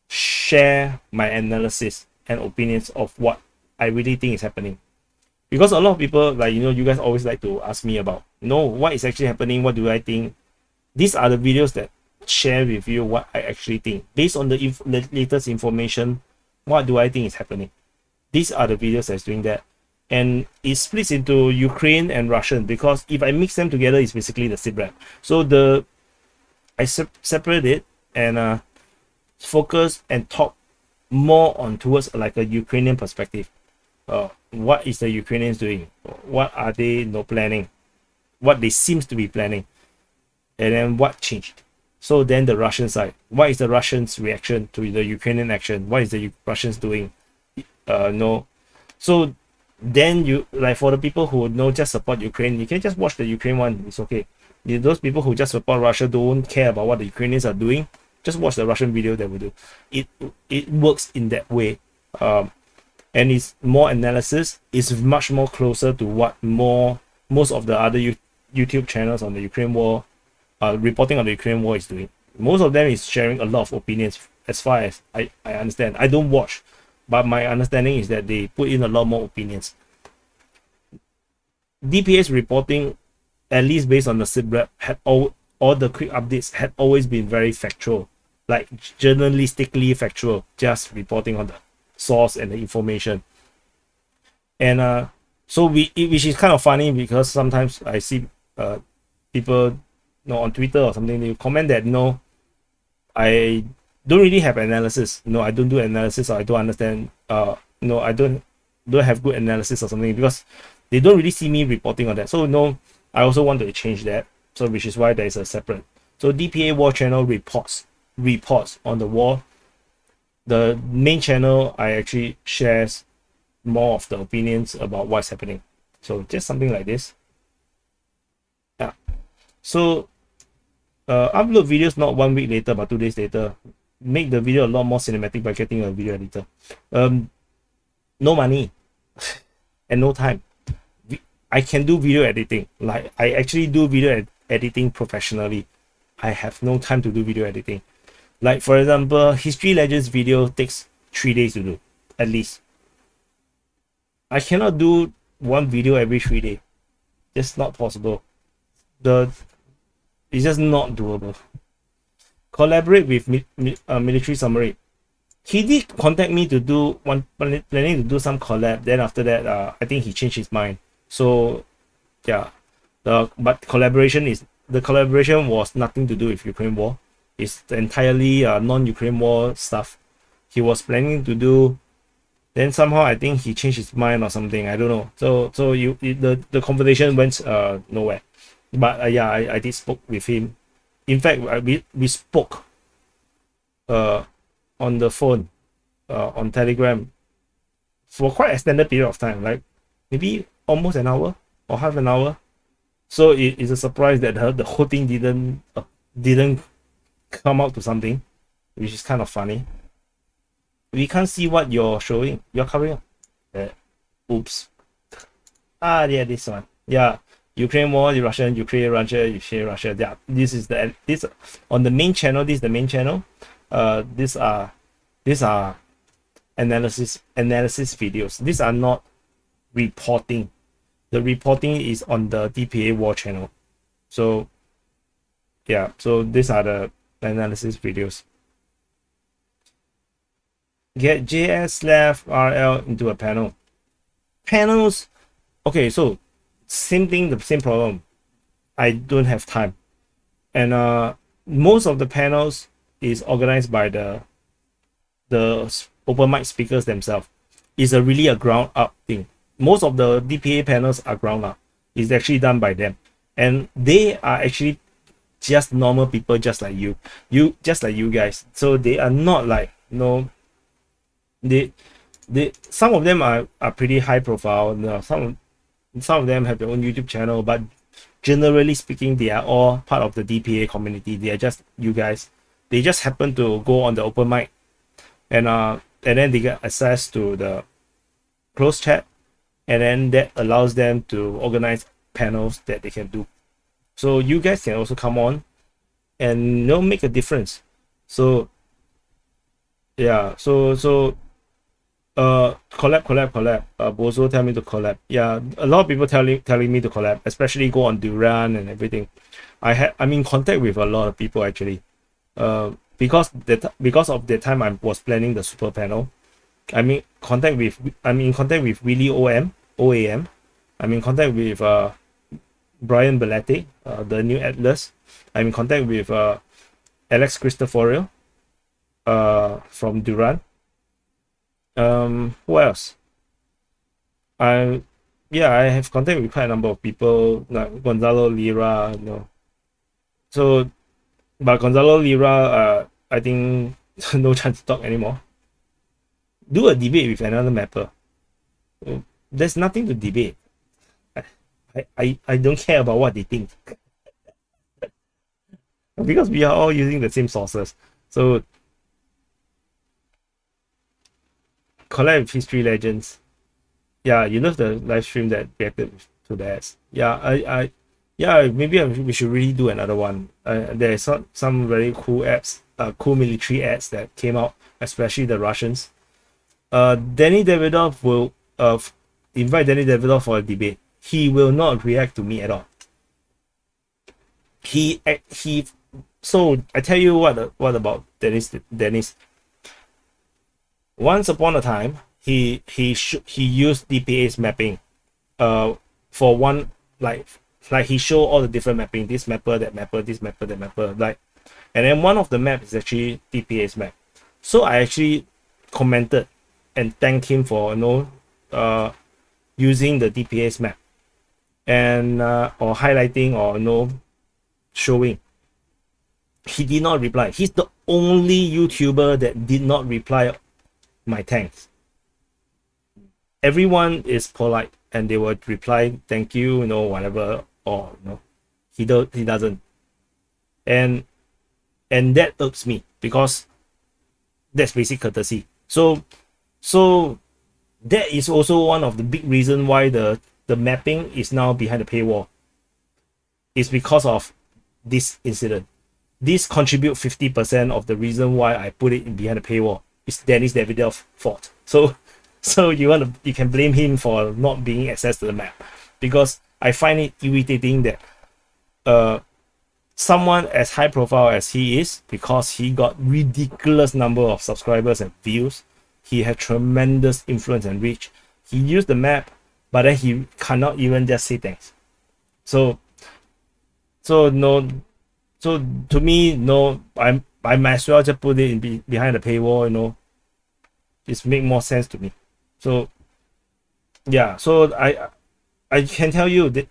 S1: share my analysis and opinions of what I really think is happening. Because a lot of people, like, you guys always like to ask me about, what is actually happening, what do I think. These are the videos that share with you what I actually think based on the latest information. What do I think is happening? These are the videos that's doing that. And it splits into Ukraine and Russian, because if I mix them together, it's basically the SITREP. So I separate it and focus and talk more on towards like a Ukrainian perspective. What is the Ukrainians doing? What are they planning? What they seems to be planning, and then what changed? So then the Russian side, what is the Russians' reaction to the Ukrainian action? What is the Russians doing? So then you, like, for the people who just support Ukraine, you can just watch the Ukraine one. It's okay. Those people who just support Russia don't care about what the Ukrainians are doing. Just watch the Russian video that we do. It works in that way. And it's more analysis. It's much more closer to what most of the other YouTube channels on the Ukraine war, reporting on the Ukraine war, is doing. Most of them is sharing a lot of opinions, as far as I understand. I don't watch, but my understanding is that they put in a lot more opinions. DPA's reporting, at least based on the SITREP, had all the quick updates had always been very factual, like journalistically factual, just reporting on the source and the information. And which is kind of funny, because sometimes I see people on Twitter or something, they comment that I don't really have analysis. I don't do analysis, or I don't understand. I don't have good analysis or something, because they don't really see me reporting on that. So I also want to change that. So which is why there is a separate. So DPA War channel reports on the war. The main channel, I actually shares more of the opinions about what's happening. So just something like this. Yeah. So upload videos not 1 week later, but 2 days later. Make the video a lot more cinematic by getting a video editor. No money and no time. I can do video editing. Like, I actually do video editing professionally. I have no time to do video editing. Like, for example, History Legends video takes 3 days to do, at least. I cannot do one video every 3 days. It's not possible. It's just not doable. collaborate with military summary. He did contact me to do planning to do some collab. Then after that, I think he changed his mind. So yeah, but the collaboration was nothing to do with Ukraine war. It's entirely non-Ukraine war stuff. He was planning to do. Then somehow I think he changed his mind or something. I don't know. So the conversation went nowhere. But yeah, I did spoke with him. In fact, we spoke on the phone, on Telegram, for quite extended period of time, like maybe almost an hour or half an hour. So it's a surprise that the whole thing didn't come out to something, which is kind of funny. We can't see what you're showing. You're covering up. Oops. Yeah, this one. Yeah, Ukraine war, Ukraine, Russia. Yeah, this on the main channel. This is the main channel. These are analysis videos. These are not reporting. The reporting is on the DPA war channel. So yeah, so these are the analysis videos. Get JS/RL into a panel. Panels, okay, so same thing, the same problem. I don't have time, and most of the panels is organized by the open mic speakers themselves. It's really a ground up thing. Most of the DPA panels are ground up. It's actually done by them, and they are actually just normal people, just like you just like you guys. So they are not like, you know, they some of them are pretty high profile. You know, some of them have their own YouTube channel, but generally speaking, they are all part of the DPA community. They are just you guys. They just happen to go on the open mic, and then they get access to the closed chat, and then that allows them to organize panels that they can do. So you guys can also come on and, you know, make a difference. So yeah, so collab. Bozo tell me to collab. Yeah, a lot of people telling me to collab, especially go on Duran and everything. I'm in contact with a lot of people actually. Because of the time I was planning the super panel. I'm in contact with Willie OAM. I'm in contact with Brian Belletti, the new Atlas. I'm in contact with Alex Cristoforio from Duran. Who else? I have contact with quite a number of people, like Gonzalo Lira, you know. So, but Gonzalo Lira, I think no chance to talk anymore. Do a debate with another mapper. There's nothing to debate. I don't care about what they think. Because we are all using the same sources. So collab with History Legends. Yeah, you love the live stream that reacted to the ads. Yeah, maybe we should really do another one. There's some very cool apps, cool military ads that came out, especially the Russians. Danny Davidoff will invite Danny Davidoff for a debate. He will not react to me at all. So I tell you what about Dennis. Once upon a time, he used DPA's mapping for one, like he showed all the different mapping, this mapper, that mapper, this mapper, that mapper, like, and then one of the maps is actually DPA's map. So I actually commented and thanked him for, you know, using the DPA's map, and or highlighting, or, you know, showing. He did not reply. He's the only YouTuber that did not reply my thanks. Everyone is polite and they would reply thank you, you know, whatever, or, you know, he doesn't, and that irks me, because that's basic courtesy. So that is also one of the big reasons why the mapping is now behind the paywall. It's because of this incident. This contribute 50% of the reason why I put it in behind the paywall. It's Dennis Davidoff's fault. So you can blame him for not being access to the map, because I find it irritating that someone as high profile as he is, because he got ridiculous number of subscribers and views, he had tremendous influence and reach. He used the map, but then he cannot even just say thanks. So no, so to me, no, I might as well just put it in behind the paywall, you know. It's make more sense to me. So yeah, so I can tell you that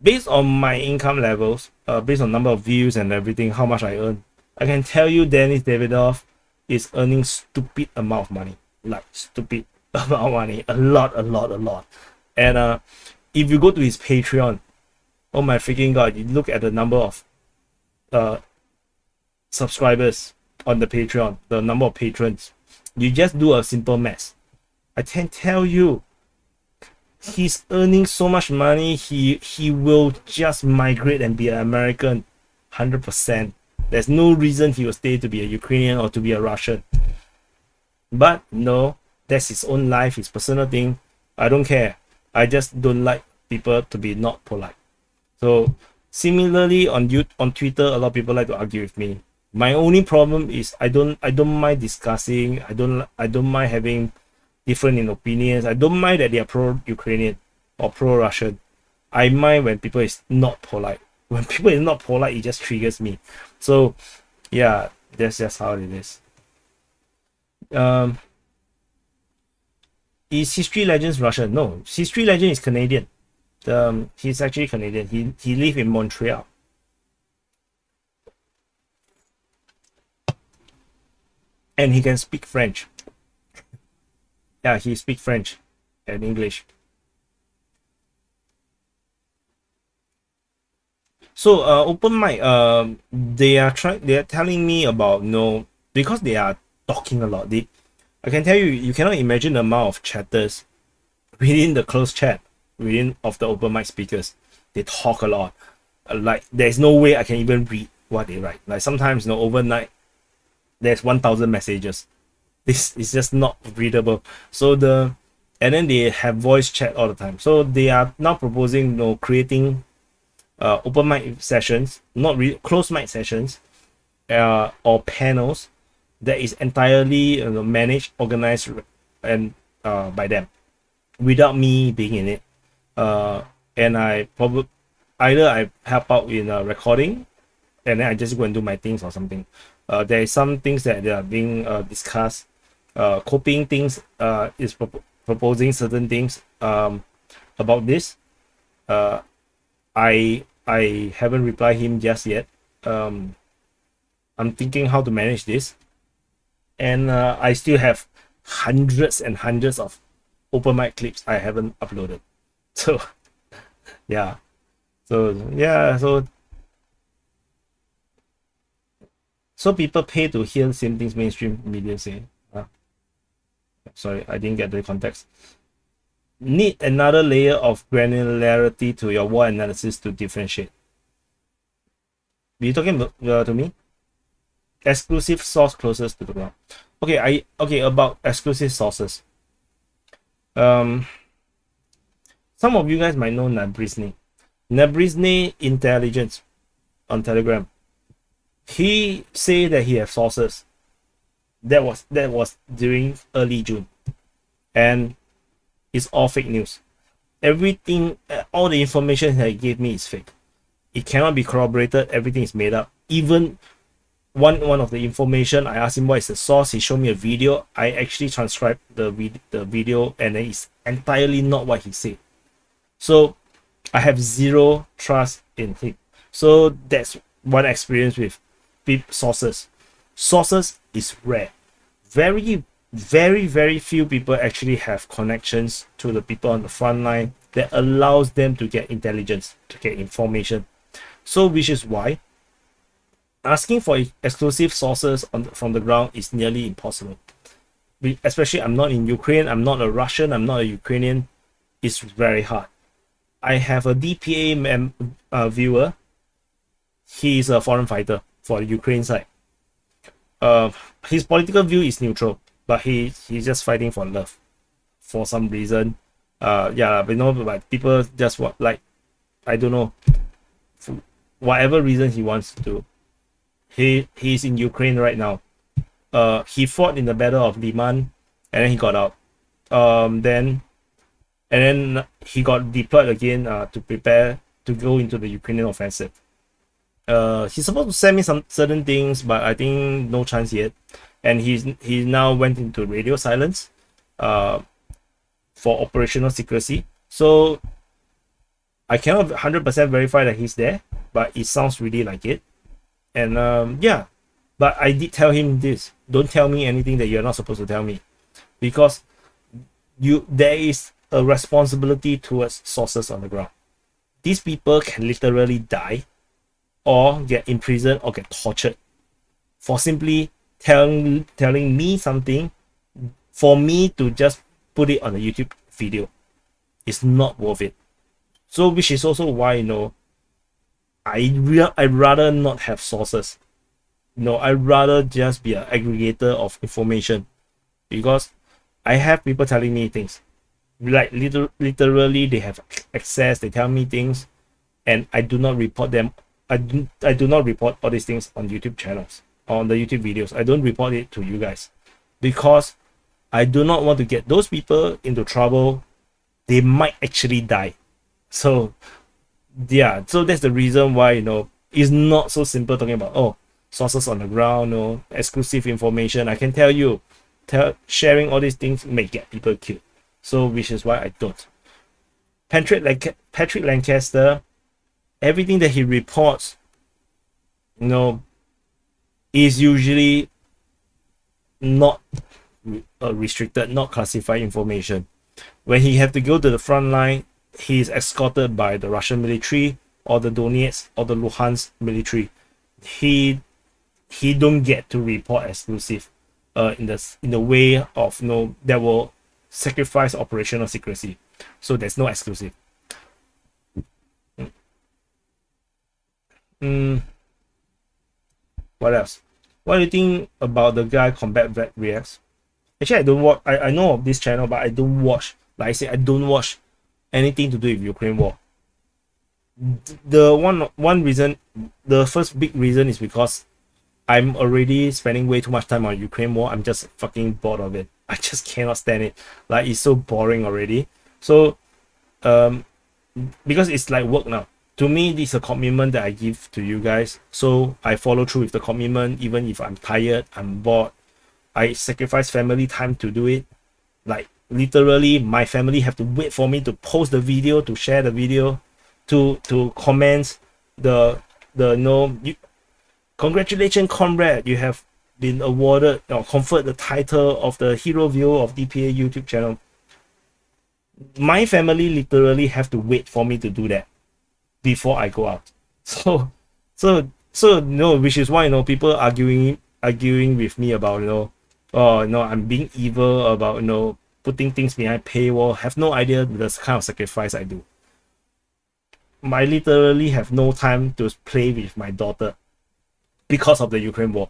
S1: based on my income levels, based on number of views and everything, how much I earn, I can tell you Dennis Davidoff is earning stupid amount of money, like stupid amount of money, a lot. And if you go to his Patreon, oh my freaking god, you look at the number of subscribers on the Patreon, the number of patrons, you just do a simple math. I can tell you, he's earning so much money, he will just migrate and be an American 100%. There's no reason he will stay to be a Ukrainian or to be a Russian. But no, that's his own life, his personal thing. I don't care. I just don't like people to be not polite. So similarly on Twitter, a lot of people like to argue with me. My only problem is I don't mind discussing. I don't mind having different in opinions. I don't mind that they are pro-Ukrainian or pro-Russian. I mind when people is not polite. When people is not polite, it just triggers me. So yeah, that's just how it is. Is History Legends Russian? No, History Legend is Canadian. He's actually Canadian. He lives in Montreal. And he can speak French. Yeah, he speaks French and English. So open mic, they are telling me about, no, because they are talking a lot. I can tell you, you cannot imagine the amount of chatters within the closed chat within of the open mic speakers. They talk a lot. Like there's no way I can even read what they write. Like sometimes, you know, overnight there's 1,000 messages. This is just not readable. So and then they have voice chat all the time. So they are now proposing, you know, creating open mic sessions, not closed mic sessions, or panels that is entirely, you know, managed, organized, and by them, without me being in it. And I probably either I help out in recording, and then I just go and do my things or something. There is some things that they are being discussed. Copying things is proposing certain things about this. I haven't replied him just yet. I'm thinking how to manage this, and I still have hundreds and hundreds of open mic clips I haven't uploaded. So yeah, so people pay to hear the same things mainstream media say. Sorry, I didn't get the context. Need another layer of granularity to your war analysis to differentiate. Are you talking to me? Exclusive source closest to the ground. Okay, about exclusive sources. Some of you guys might know Nabrizny. Nabrizny Intelligence on Telegram. He said that he has sources. That was during early June, and it's all fake news. Everything, all the information that he gave me is fake. It cannot be corroborated. Everything is made up. Even one of the information, I asked him what is the source. He showed me a video. I actually transcribed the video, and it's entirely not what he said. So I have zero trust in him. So that's one experience with sources. Sources is rare. Very, very, very few people actually have connections to the people on the front line that allows them to get intelligence, to get information. So which is why asking for exclusive sources from the ground is nearly impossible. Especially I'm not in Ukraine, I'm not a Russian, I'm not a Ukrainian. It's very hard. I have a DPA viewer. He is a foreign fighter for the Ukraine side. His political view is neutral, but he's just fighting for love for some reason. Yeah, but no, but people just what, like, I don't know. whatever reason he wants to do. He's in Ukraine right now. He fought in the Battle of Liman, and then he got out. Then he got deployed again to prepare to go into the Ukrainian offensive. He's supposed to send me some certain things, but I think no chance yet. And he now went into radio silence for operational secrecy. So I cannot 100% verify that he's there, but it sounds really like it. And yeah, but I did tell him this: don't tell me anything that you're not supposed to tell me, because there is a responsibility towards sources on the ground. These people can literally die or get imprisoned or get tortured for simply telling me something, for me to just put it on a YouTube video. It's not worth it. So which is also why, you know, I'd rather not have sources. No, I'd rather just be an aggregator of information, because I have people telling me things. Like literally they have access, they tell me things, and I do not report them. I do not report all these things on YouTube channels, on the YouTube videos. I don't report it to you guys, because I do not want to get those people into trouble. They might actually die. So yeah, so that's the reason why, you know, it's not so simple talking about, oh, sources on the ground, no exclusive information. I can tell you, sharing all these things may get people killed. So which is why I don't. Patrick Lancaster, everything that he reports, you know, is usually not restricted, not classified information. When he have to go to the front line, he is escorted by the Russian military or the Donetsk or the Luhansk military. He don't get to report exclusive in the way of, you know, that will sacrifice operational secrecy. So there's no exclusive. What else? What do you think about the guy Combat Vet Reacts? Actually, I don't watch. I know of this channel, but I don't watch. Like I said, I don't watch anything to do with Ukraine war. The one reason, the first big reason, is because I'm already spending way too much time on Ukraine war. I'm just fucking bored of it. I just cannot stand it. Like, it's so boring already. So because it's like work now. To me, this is a commitment that I give to you guys. So I follow through with the commitment, even if I'm tired, I'm bored. I sacrifice family time to do it. Like, literally, my family have to wait for me to post the video, to share the video, to comment the no, congratulations, comrade, you have been awarded or conferred the title of the hero viewer of DPA YouTube channel. My family literally have to wait for me to do that before I go out. So no, which is why, you know, people arguing with me about, you know, oh no, I'm being evil about, you know, putting things behind paywall. Have no idea the kind of sacrifice I do. I literally have no time to play with my daughter because of the Ukraine war.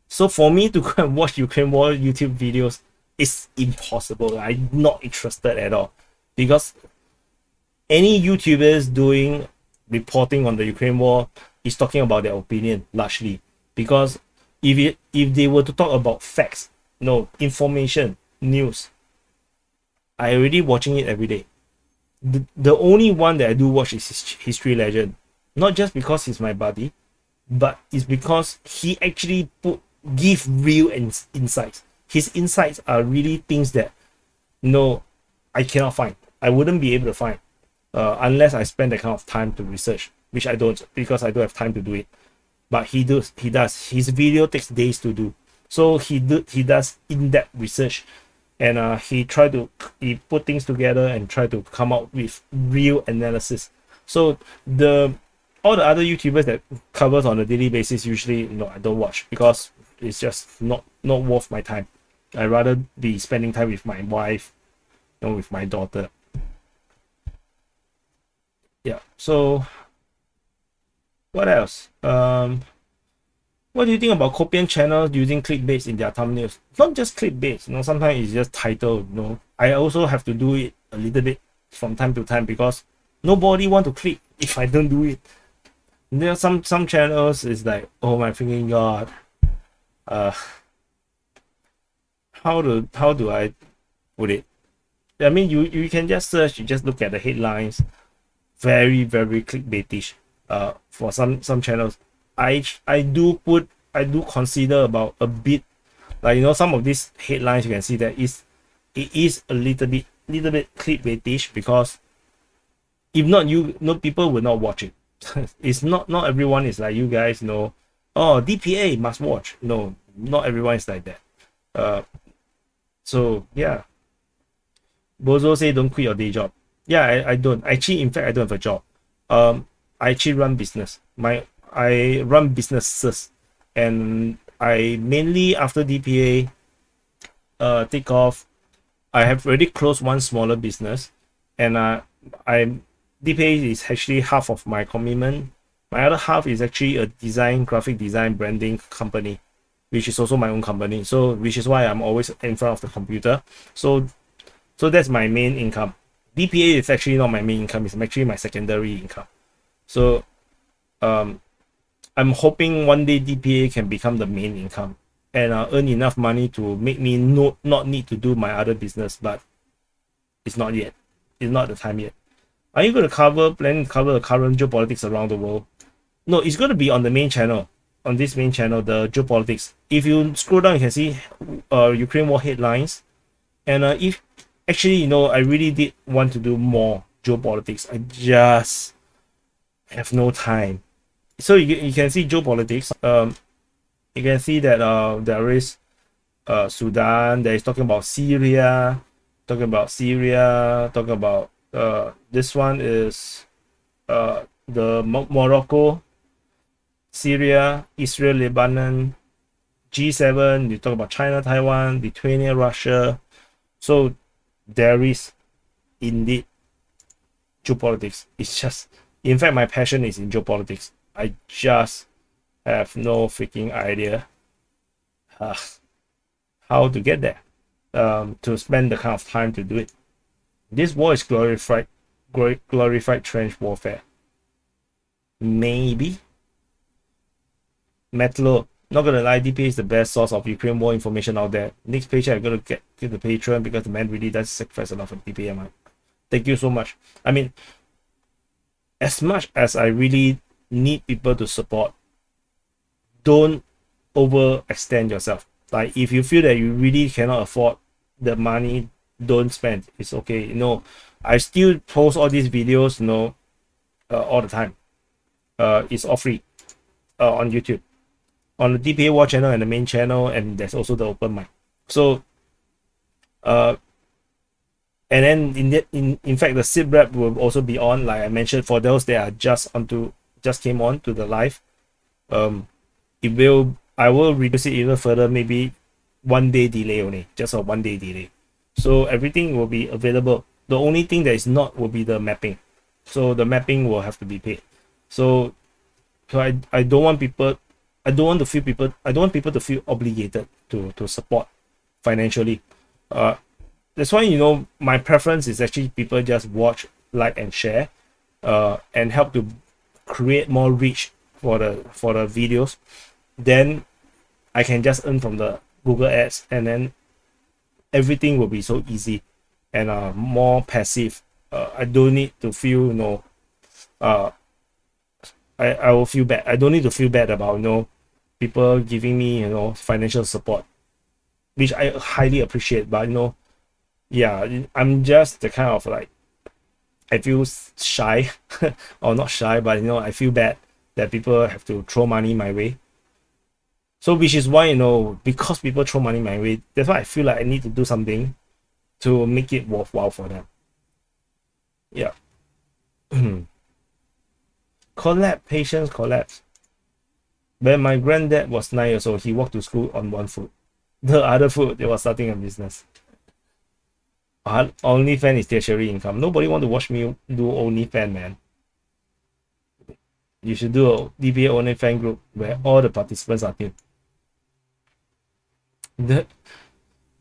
S1: So for me to go and watch Ukraine war YouTube videos is impossible. I'm not interested at all, because any YouTubers doing reporting on the Ukraine war is talking about their opinion largely. Because if they were to talk about facts, no, information, news, I already watching it every day. The only one that I do watch is History Legend, not just because he's my buddy, but it's because he actually give real insights. His insights are really things that, no, I cannot find. I wouldn't be able to find unless I spend that kind of time to research, which I don't, because I don't have time to do it. But he does. His video takes days to do, so he does in-depth research, and he put things together and try to come out with real analysis. So all the other YouTubers that covers on a daily basis, usually, you know, I don't watch, because it's just not worth my time. I'd rather be spending time with my wife, you know, with my daughter. Yeah. So what else? What do you think about Copian channels using clickbaits in their thumbnails? Not just clickbaits, you know, sometimes it's just title, you know. I also have to do it a little bit from time to time, because nobody want to click if I don't do it. There are some channels is like, oh my freaking god, uh how do I put it? I mean, you can just search, you just look at the headlines, very clickbaitish. For some channels, I do consider about a bit, like, you know, some of these headlines you can see that it is a little bit clickbaitish, because if not, people will not watch it. It's not everyone is like you guys, you know, oh, DPA must watch. No, not everyone is like that. So yeah, Bozo say don't quit your day job. Yeah, I don't actually. In fact, I don't have a job. I actually run business. I run businesses, and I mainly, after DPA take off, I have already closed one smaller business, and DPA is actually half of my commitment. My other half is actually a graphic design branding company, which is also my own company. So which is why I'm always in front of the computer. So that's my main income. DPA is actually not my main income, it's actually my secondary income. So I'm hoping one day DPA can become the main income, and earn enough money to make me not need to do my other business, but it's not yet. It's not the time yet. Are you going to plan to cover the current geopolitics around the world? No, it's going to be on the main channel. On this main channel, the geopolitics. If you scroll down, you can see Ukraine war headlines. And if actually, you know, I really did want to do more geopolitics. I just have no time. So you can see geopolitics. You can see that there is Sudan. There is talking about Syria. Talking about this one is the Morocco, Syria, Israel, Lebanon, G7. You talk about China, Taiwan, Lithuania, Russia. So there is indeed geopolitics. It's just, in fact, my passion is in geopolitics. I just have no freaking idea how to get there, to spend the kind of time to do it. This war is glorified trench warfare. Maybe. Metlo, not gonna lie, DPA is the best source of Ukraine war information out there. Next paycheck, I'm gonna get the Patreon, because the man really does sacrifice a lot for DPA. Thank you so much. I mean, as much as I really need people to support, don't overextend yourself. Like, if you feel that you really cannot afford the money, don't spend. It's okay. You know, I still post all these videos, you know, all the time. It's all free on YouTube, on the DPA War channel and the main channel, and there's also the open mic. So and then in fact, the SITREP will also be on, like I mentioned, for those that are just came on to the live. I will reduce it even further, maybe 1 day delay only, just a 1 day delay. So everything will be available. The only thing that is not will be the mapping. So the mapping will have to be paid. So I don't want people to feel obligated to support financially. That's why, you know, my preference is actually people just watch, like, and share, and help to create more reach for the videos. Then I can just earn from the Google ads, and then everything will be so easy and more passive. I don't need to feel, you know, I will feel bad. I don't need to feel bad about, you know, people giving me, you know, financial support, which I highly appreciate. But, you know, yeah, I'm just the kind of, like, I feel shy or not shy, but, you know, I feel bad that people have to throw money my way. So which is why, you know, because people throw money my way, that's why I feel like I need to do something to make it worthwhile for them. Yeah. Patience collapse. When my granddad was 9 years old, he walked to school on one foot. The other foot, they were starting a business. OnlyFans is tertiary income. Nobody want to watch me do OnlyFans, man. You should do a DPA OnlyFans group where all the participants are new.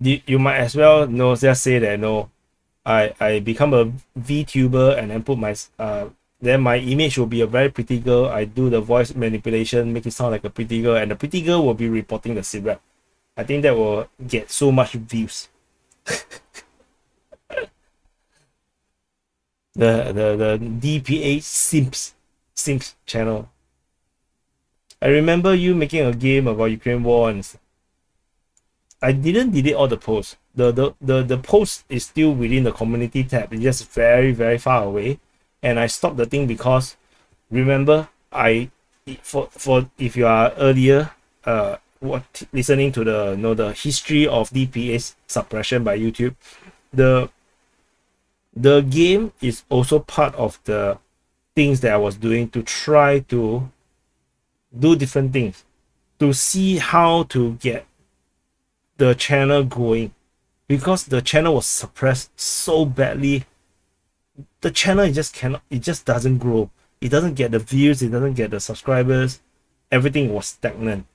S1: You might as well, you know, just say that, no, I become a VTuber and then put my then my image will be a very pretty girl. I do the voice manipulation, make it sound like a pretty girl, and the pretty girl will be reporting the SITREP. I think that will get so much views. the DPA Simps channel. I remember you making a game about Ukraine war, and I didn't delete all the posts. The post is still within the community tab. It's just very far away, and I stopped the thing because, remember, for if you are earlier listening to the history of DPA's suppression by YouTube, the game is also part of the things that I was doing to try to do different things to see how to get the channel going, because the channel was suppressed so badly. The channel it just doesn't grow. It doesn't get the views, it doesn't get the subscribers. Everything was stagnant.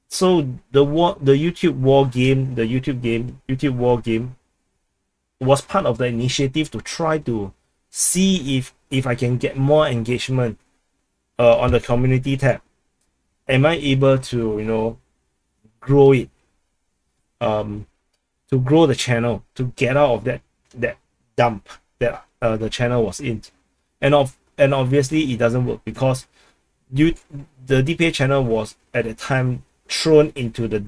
S1: So the YouTube war game was part of the initiative to try to see if I can get more engagement on the community tab. Am I able to grow it, to grow the channel, to get out of that dump that the channel was in, and obviously it doesn't work because the DPA channel was at the time thrown into the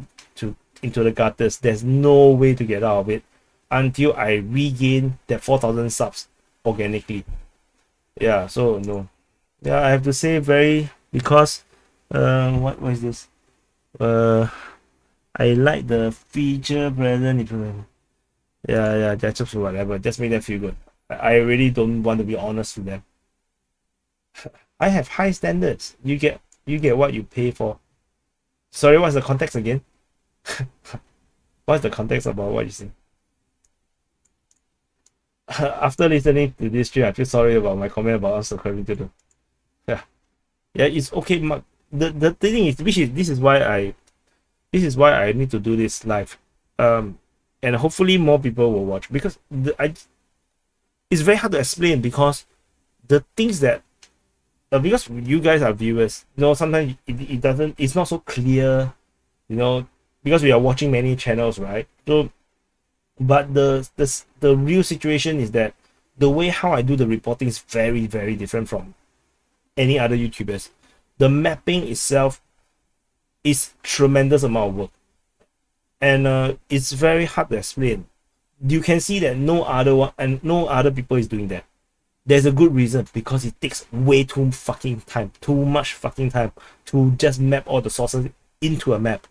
S1: gutters. There's no way to get out of it until I regain that 4,000 subs organically. Yeah, so no. Yeah, I have to say because what is this? I like the feature present improvement. Yeah, that's just whatever. Just make them feel good. I really don't want to be honest with them. I have high standards. You get what you pay for. Sorry, what's the context again? What's the context about what you say? After listening to this stream, I feel sorry about my comment about unsubscribing to do. Yeah, it's okay. The thing is, this is why I need to do this live, and hopefully more people will watch, because it's very hard to explain, because the things that because you guys are viewers, sometimes it's not so clear, because we are watching many channels, right? So, but the real situation is that the way how I do the reporting is very different from any other YouTubers. The mapping itself is tremendous amount of work, and it's very hard to explain. You can see that no other people is doing that. There's a good reason, because it takes way too much fucking time to just map all the sources into a map,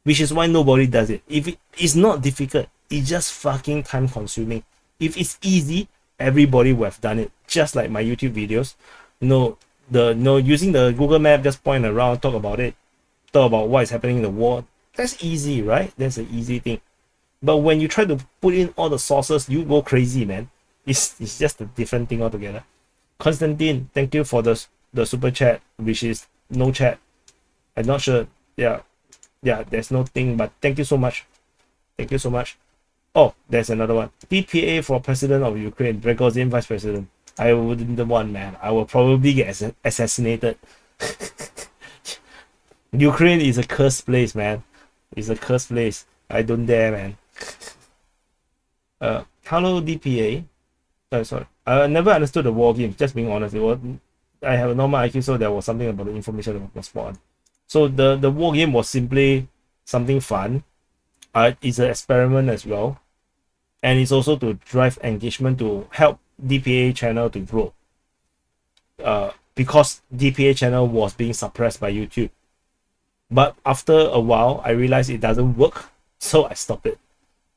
S1: which is why nobody does it. If it's not difficult, it's just fucking time consuming. If it's easy, everybody would have done it, just like my YouTube videos. Using the Google map, just point around, talk about what is happening in the world. That's easy, right? That's an easy thing. But when you try to put in all the sources, you go crazy, man. It's just a different thing altogether. Constantine, thank you for the super chat, which is no chat. I'm not sure. Yeah, there's no thing, but thank you so much. Oh, there's another one. DPA for president of Ukraine, Dragozin vice president. I wouldn't want, man. I will probably get assassinated. Ukraine is a cursed place, man. It's a cursed place. I don't dare, man. Hello, DPA. Sorry. I never understood the war game, just being honest. I have a normal IQ, so there was something about the information that was spot on. So the war game was simply something fun. It's an experiment as well. And it's also to drive engagement, to help DPA channel to grow. Because DPA channel was being suppressed by YouTube. But after a while, I realized it doesn't work, so I stopped it.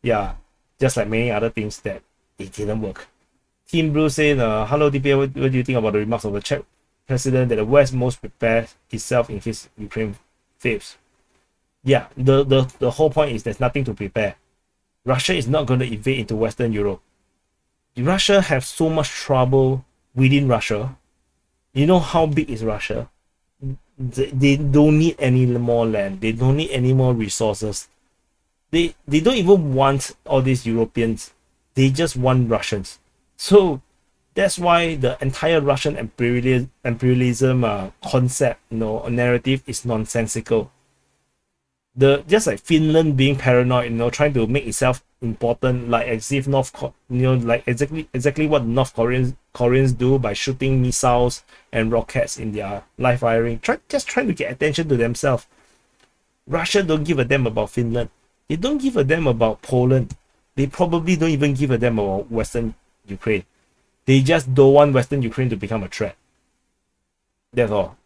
S1: Yeah, just like many other things that it didn't work. Team Blue said, hello DPA, what do you think about the remarks of the Czech president that the West most prepared itself in case Ukraine fails? Yeah, the whole point is there's nothing to prepare. Russia is not going to invade into Western Europe. Russia has so much trouble within Russia. You know how big is Russia? They don't need any more land. They don't need any more resources. They don't even want all these Europeans. They just want Russians. So That's why the entire Russian imperialism concept, narrative is nonsensical. Just like Finland being paranoid, trying to make itself important, like as if like exactly what North Koreans do by shooting missiles and rockets in their live firing, just trying to get attention to themselves. Russia don't give a damn about Finland. They don't give a damn about Poland. They probably don't even give a damn about Western Ukraine. They just don't want Western Ukraine to become a threat. That's all.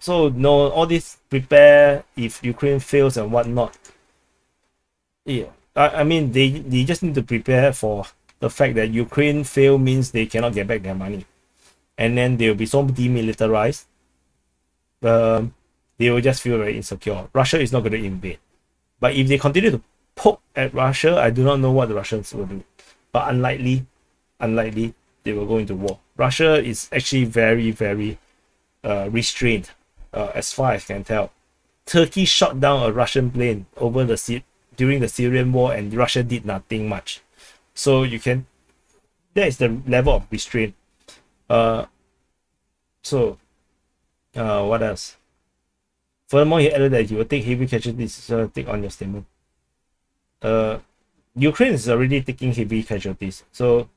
S1: So no, all this prepare if Ukraine fails and whatnot. Yeah, I mean they just need to prepare for the fact that Ukraine fail means they cannot get back their money, and then they'll be so demilitarized. They will just feel very insecure. Russia is not going to invade, but if they continue to poke at Russia, I do not know what the Russians will do. But unlikely they will go into war. Russia is actually very, very restrained, as far as I can tell. Turkey shot down a Russian plane over during the Syrian war, and Russia did nothing much. So that is the level of restraint. What else? Furthermore, he added that he will take heavy casualties. Take on your statement. Ukraine is already taking heavy casualties. So,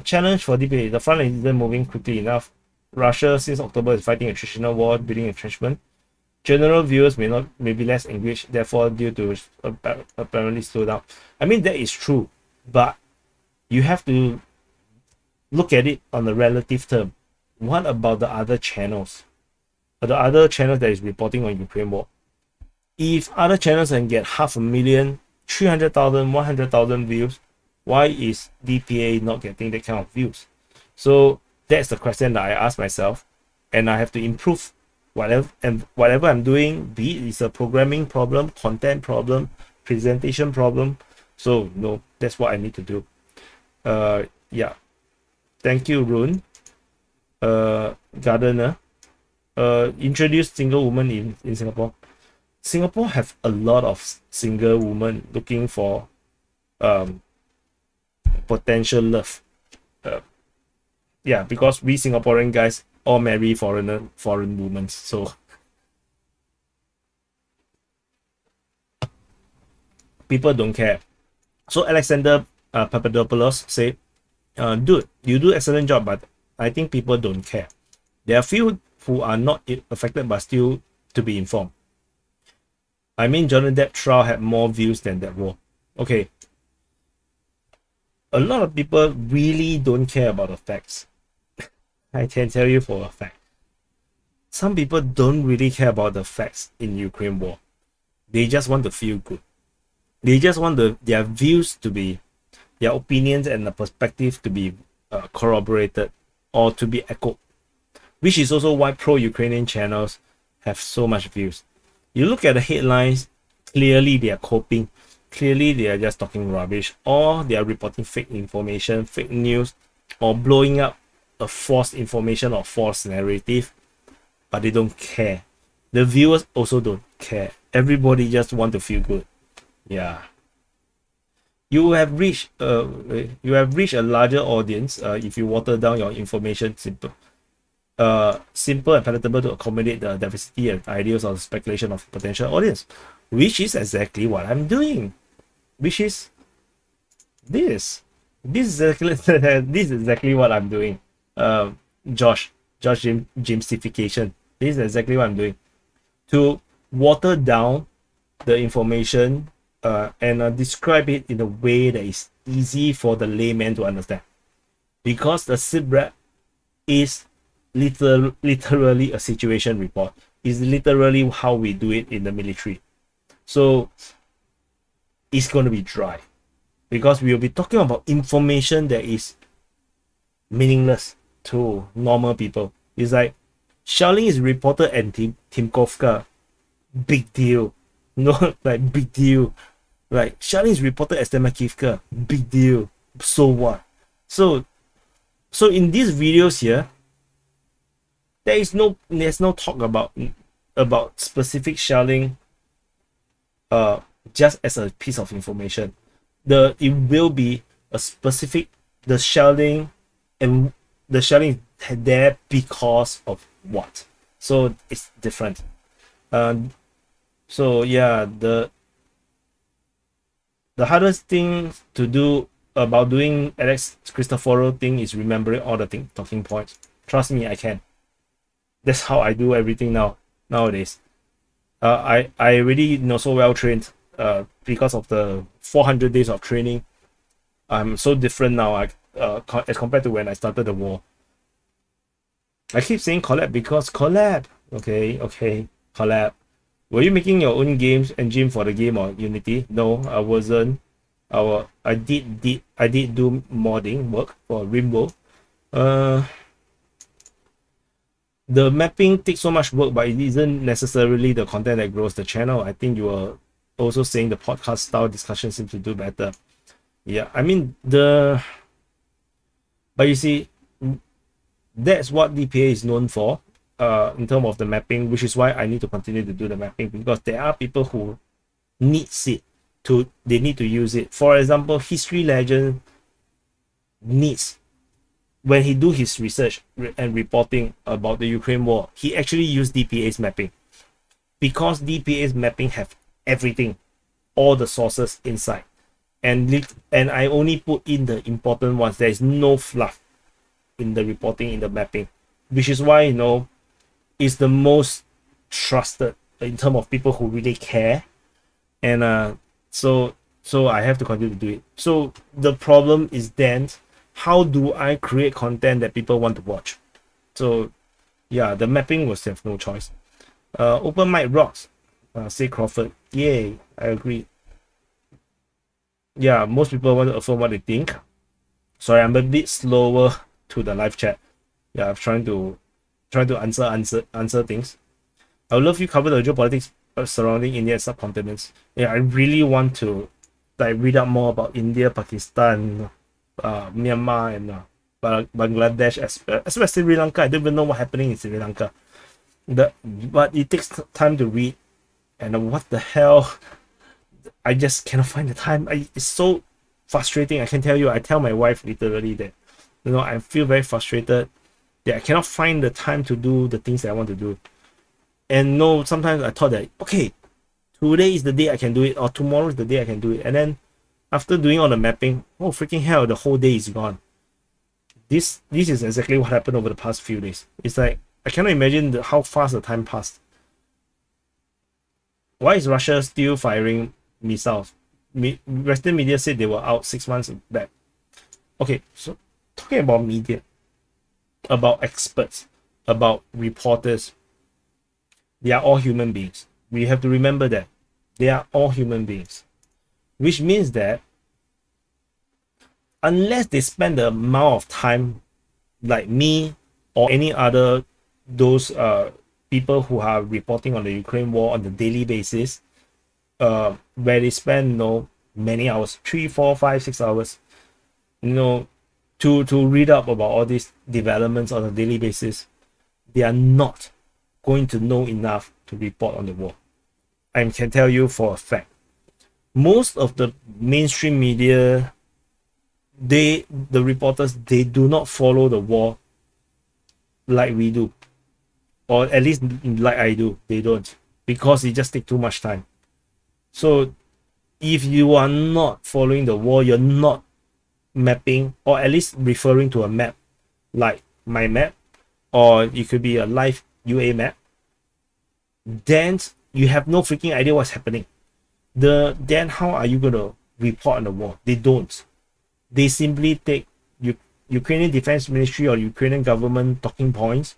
S1: challenge for DPA: the front line isn't moving quickly enough. Russia, since October, is fighting attritional war, building entrenchment. General viewers may be less engaged, therefore due to apparently slow down. I mean, that is true, but you have to look at it on a relative term. What about the other channels? The other channels that is reporting on Ukraine war? If other channels can get 500,000, 300,000, 100,000 views, why is DPA not getting that kind of views? So that's the question that I ask myself, and I have to improve whatever I'm doing, be it is a programming problem, content problem, presentation problem. So no, that's what I need to do. Yeah. Thank you, Rune. Gardener. Introduce single woman in Singapore. Singapore have a lot of single women looking for potential love. Yeah, because we Singaporean guys all marry foreign women, so people don't care. So Alexander Papadopoulos say, dude, you do excellent job, but I think people don't care. There are few who are not affected but still to be informed. I mean, Johnny Depp trial had more views than that war. Okay. A lot of people really don't care about the facts. I can tell you for a fact. Some people don't really care about the facts in Ukraine war. They just want to feel good. They just want their views to be, their opinions and the perspective to be corroborated or to be echoed. Which is also why pro-Ukrainian channels have so much views. You look at the headlines, clearly they are coping. Clearly they are just talking rubbish, or they are reporting fake information, fake news, or blowing up a false information or false narrative, but they don't care. The viewers also don't care. Everybody just want to feel good. Yeah. You have reached a larger audience if you water down your information simple and palatable to accommodate the diversity and ideas or speculation of potential audience, which is exactly what I'm doing. Which is this. This is exactly what I'm doing. Josh Jamesification. This is exactly what I'm doing. To water down the information and describe it in a way that is easy for the layman to understand. Because the SITREP is literally a situation report. Is literally how we do it in the military. So it's going to be dry, because we will be talking about information that is meaningless to normal people. It's like shelling is reported at Timkovka. Big deal. No, like big deal. Like shelling is reported at Stemakivka. Big deal. So what? So in these videos here, there's no talk about specific shelling just as a piece of information. It will be a specific, the shelling and the shelling is there because of what. So it's different. So yeah, the hardest thing to do about doing Alex Cristoforo thing is remembering all the talking points. Trust me, I can. That's how I do everything nowadays. I already so well trained because of the 400 days of training. I'm so different now as compared to when I started the war. I keep saying collab because collab. Okay, collab. Were you making your own games engine for the game or Unity? No, I wasn't. I did do modding work for Rainbow. The mapping takes so much work, but it isn't necessarily the content that grows the channel. I think you were also saying the podcast style discussion seems to do better. Yeah, I mean but you see, that's what DPA is known for in terms of the mapping, which is why I need to continue to do the mapping, because there are people who needs it they need to use it. For example, History Legend needs, when he do his research and reporting about the Ukraine war, he actually used DPA's mapping, because DPA's mapping have everything, all the sources inside, and I only put in the important ones. There is no fluff in the reporting, in the mapping, which is why it's the most trusted in terms of people who really care. And so I have to continue to do it. So the problem is then, how do I create content that people want to watch? So yeah, the mapping was have no choice. Open mic rocks, say Crawford. Yay, I agree. Yeah, most people want to affirm what they think. Sorry, I'm a bit slower to the live chat. Yeah, I'm trying to answer things. I would love you cover the geopolitics surrounding India and subcontinents. Yeah, I really want to read up more about India, Pakistan, Myanmar, and Bangladesh, especially Sri Lanka. I don't even know what's happening in Sri Lanka. But it takes time to read, and what the hell, I just cannot find the time. It's so frustrating. I can tell you, I tell my wife literally that I feel very frustrated that I cannot find the time to do the things that I want to do. And sometimes I thought that, okay, today is the day I can do it, or tomorrow is the day I can do it. And then after doing all the mapping, oh freaking hell, the whole day is gone. This is exactly what happened over the past few days. It's like, I cannot imagine how fast the time passed. Why is Russia still firing missiles? Western media said they were out 6 months back. Okay, so talking about media, about experts, about reporters, they are all human beings. We have to remember that they are all human beings, which means that unless they spend the amount of time like me or any other those people who are reporting on the Ukraine war on the daily basis, where they spend many hours, 3, 4, 5, 6 hours, to read up about all these developments on a daily basis, they are not going to know enough to report on the war. I can tell you for a fact, most of the mainstream media, the reporters, they do not follow the war like we do, or at least like I do. They don't, because it just takes too much time. So if you are not following the war, you're not mapping, or at least referring to a map like my map, or it could be a live UA map, then you have no freaking idea what's happening. Then how are you going to report on the war? They don't. They simply take Ukrainian Defense Ministry or Ukrainian government talking points,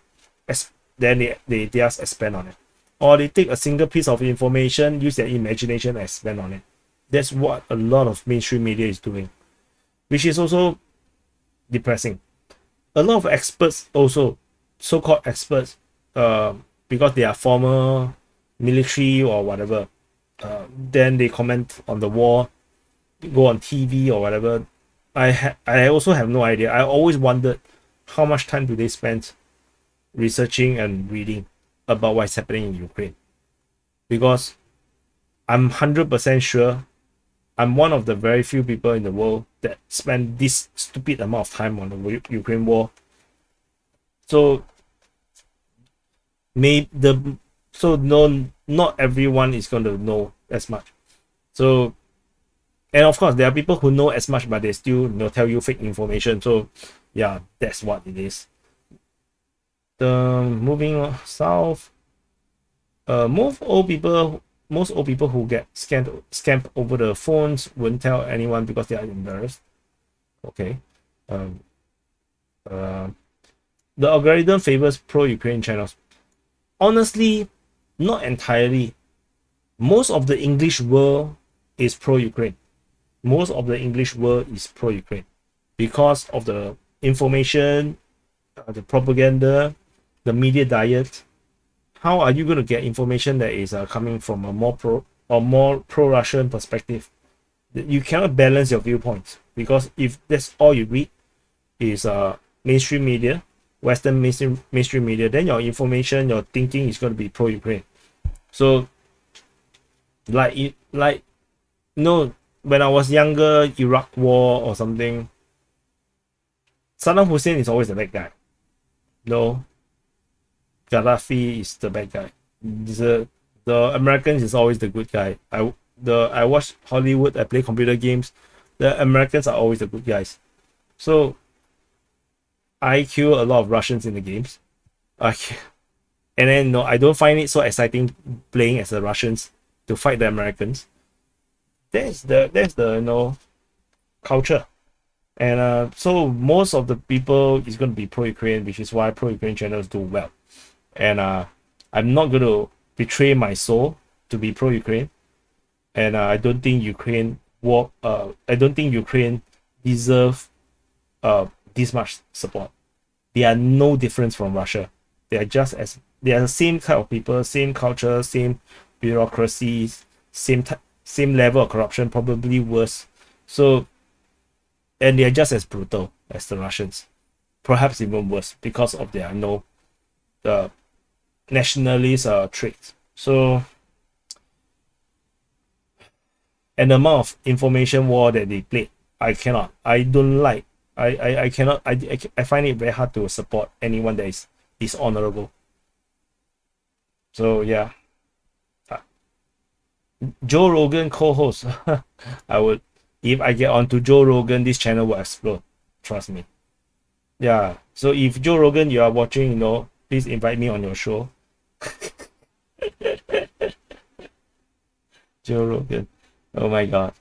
S1: then they just expand on it. Or they take a single piece of information, use their imagination and expand on it. That's what a lot of mainstream media is doing, which is also depressing. A lot of experts also, so-called experts, because they are former military or whatever, then they comment on the war, go on TV or whatever. I also have no idea. I always wondered how much time do they spend researching and reading about what's happening in Ukraine, because I'm 100% sure I'm one of the very few people in the world that spend this stupid amount of time on the Ukraine war So not everyone is going to know as much. So, and of course there are people who know as much but they still tell you fake information. So yeah, that's what it is. Moving south, most old people who get scammed over the phones won't tell anyone because they are embarrassed. Okay. The algorithm favors pro-Ukraine channels. Honestly, not entirely. Most of the English world is pro-Ukraine. Most of the English world is pro-Ukraine because of the information, the propaganda, the media diet. How are you going to get information that is coming from a more pro-Russian perspective? You cannot balance your viewpoints, because if that's all you read is mainstream media, Western mainstream media, then your information, your thinking is going to be pro-Ukraine. So when I was younger, Iraq war or something, Saddam Hussein is always the bad guy. No, Gaddafi is the bad guy. The Americans is always the good guy. I watch Hollywood, I play computer games. The Americans are always the good guys. So I kill a lot of Russians in the games. And then I don't find it so exciting playing as the Russians to fight the Americans. That's the culture. And so most of the people is going to be pro-Ukraine, which is why pro-Ukraine channels do well. And I'm not going to betray my soul to be pro-Ukraine. And I don't think Ukraine deserve this much support. They are no difference from Russia. They are the same type of people, same culture, same bureaucracies, same level of corruption, probably worse. So, and they are just as brutal as the Russians, perhaps even worse because of their the nationalist traits. So, and the amount of information war that they played, I don't like. I cannot. I find it very hard to support anyone that is dishonorable. So yeah, Joe Rogan co-host. I would, if I get onto Joe Rogan, this channel will explode. Trust me. Yeah. So if Joe Rogan, you are watching, please invite me on your show. Joe Rogan. Oh my god.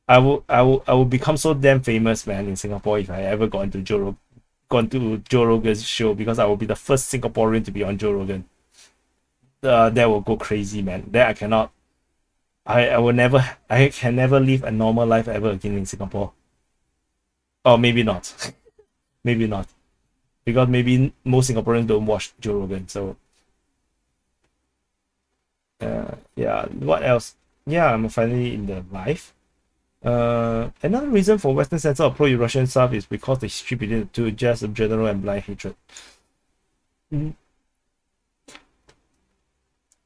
S1: I will become so damn famous, man, in Singapore if I ever gone to Joe Rogan's show, because I will be the first Singaporean to be on Joe Rogan. That will go crazy, man. Then I cannot. I can never live a normal life ever again in Singapore. Or maybe not. Maybe not. Because maybe most Singaporeans don't watch Joe Rogan. So yeah. What else? Yeah, I'm finally in the live. Another reason for Western censor of pro-Russian stuff is because the history between the two is just a general and blind hatred.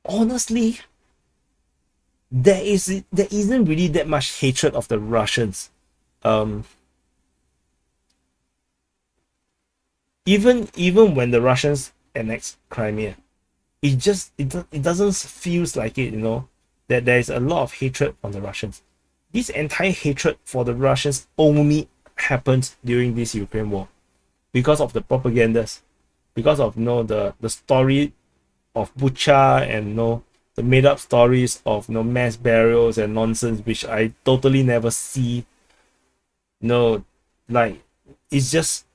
S1: Honestly, there isn't really that much hatred of the Russians. Even when the Russians annexed Crimea, it doesn't feel like it, that there is a lot of hatred on the Russians. This entire hatred for the Russians only happens during this Ukraine war because of the propagandas, because of the story of Bucha and the made up stories of mass burials and nonsense, which I totally never see. Like it's just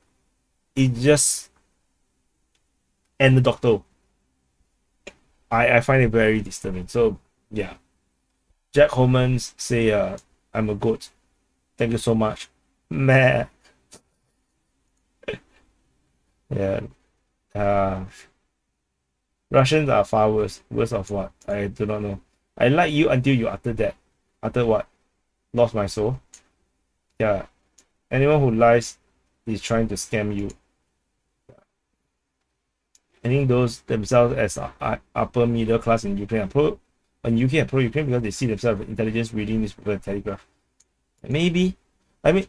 S1: anecdotal. I find it very disturbing. So yeah. Jack Holmans say I'm a goat. Thank you so much. Meh. Yeah. Russians are far worse. Worse of what? I do not know. I like you until you utter that. Utter what? Lost my soul. Yeah. Anyone who lies is trying to scam you. I think those themselves as upper middle class in Ukraine are pro-Ukraine because they see themselves as intelligence reading newspaper and telegraph. Maybe. I mean,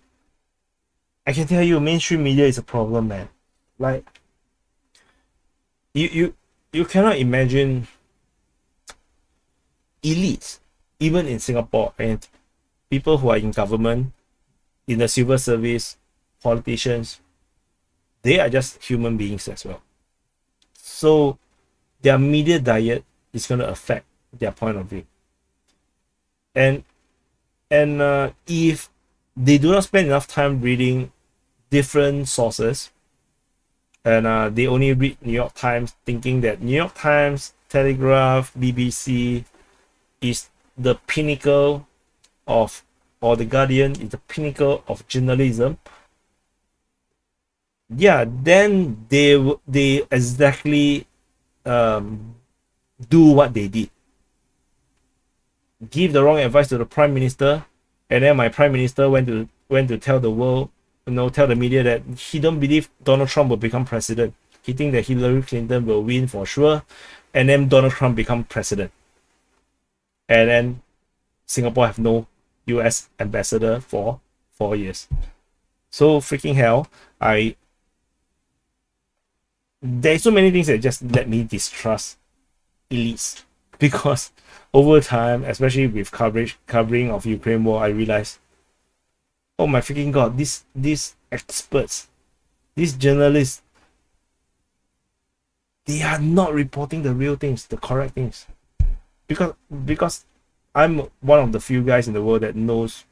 S1: I can tell you mainstream media is a problem, man. Like you cannot imagine elites, even in Singapore, and people who are in government, in the civil service, politicians, they are just human beings as well. So their media diet is going to affect their point of view. And if they do not spend enough time reading different sources, and they only read New York Times, thinking that New York Times, Telegraph, BBC is the pinnacle of, or the Guardian is the pinnacle of journalism, yeah, then they exactly do what they did. Give the wrong advice to the prime minister, and then my prime minister went to tell the world, tell the media that he don't believe Donald Trump will become president. He think that Hillary Clinton will win for sure, and then Donald Trump become president. And then Singapore have no US ambassador for 4 years. So freaking hell, there's so many things that just let me distrust elites, because over time, especially with covering of Ukraine war, I realized, oh my freaking god, these experts, these journalists, they are not reporting the real things, the correct things, because I'm one of the few guys in the world that knows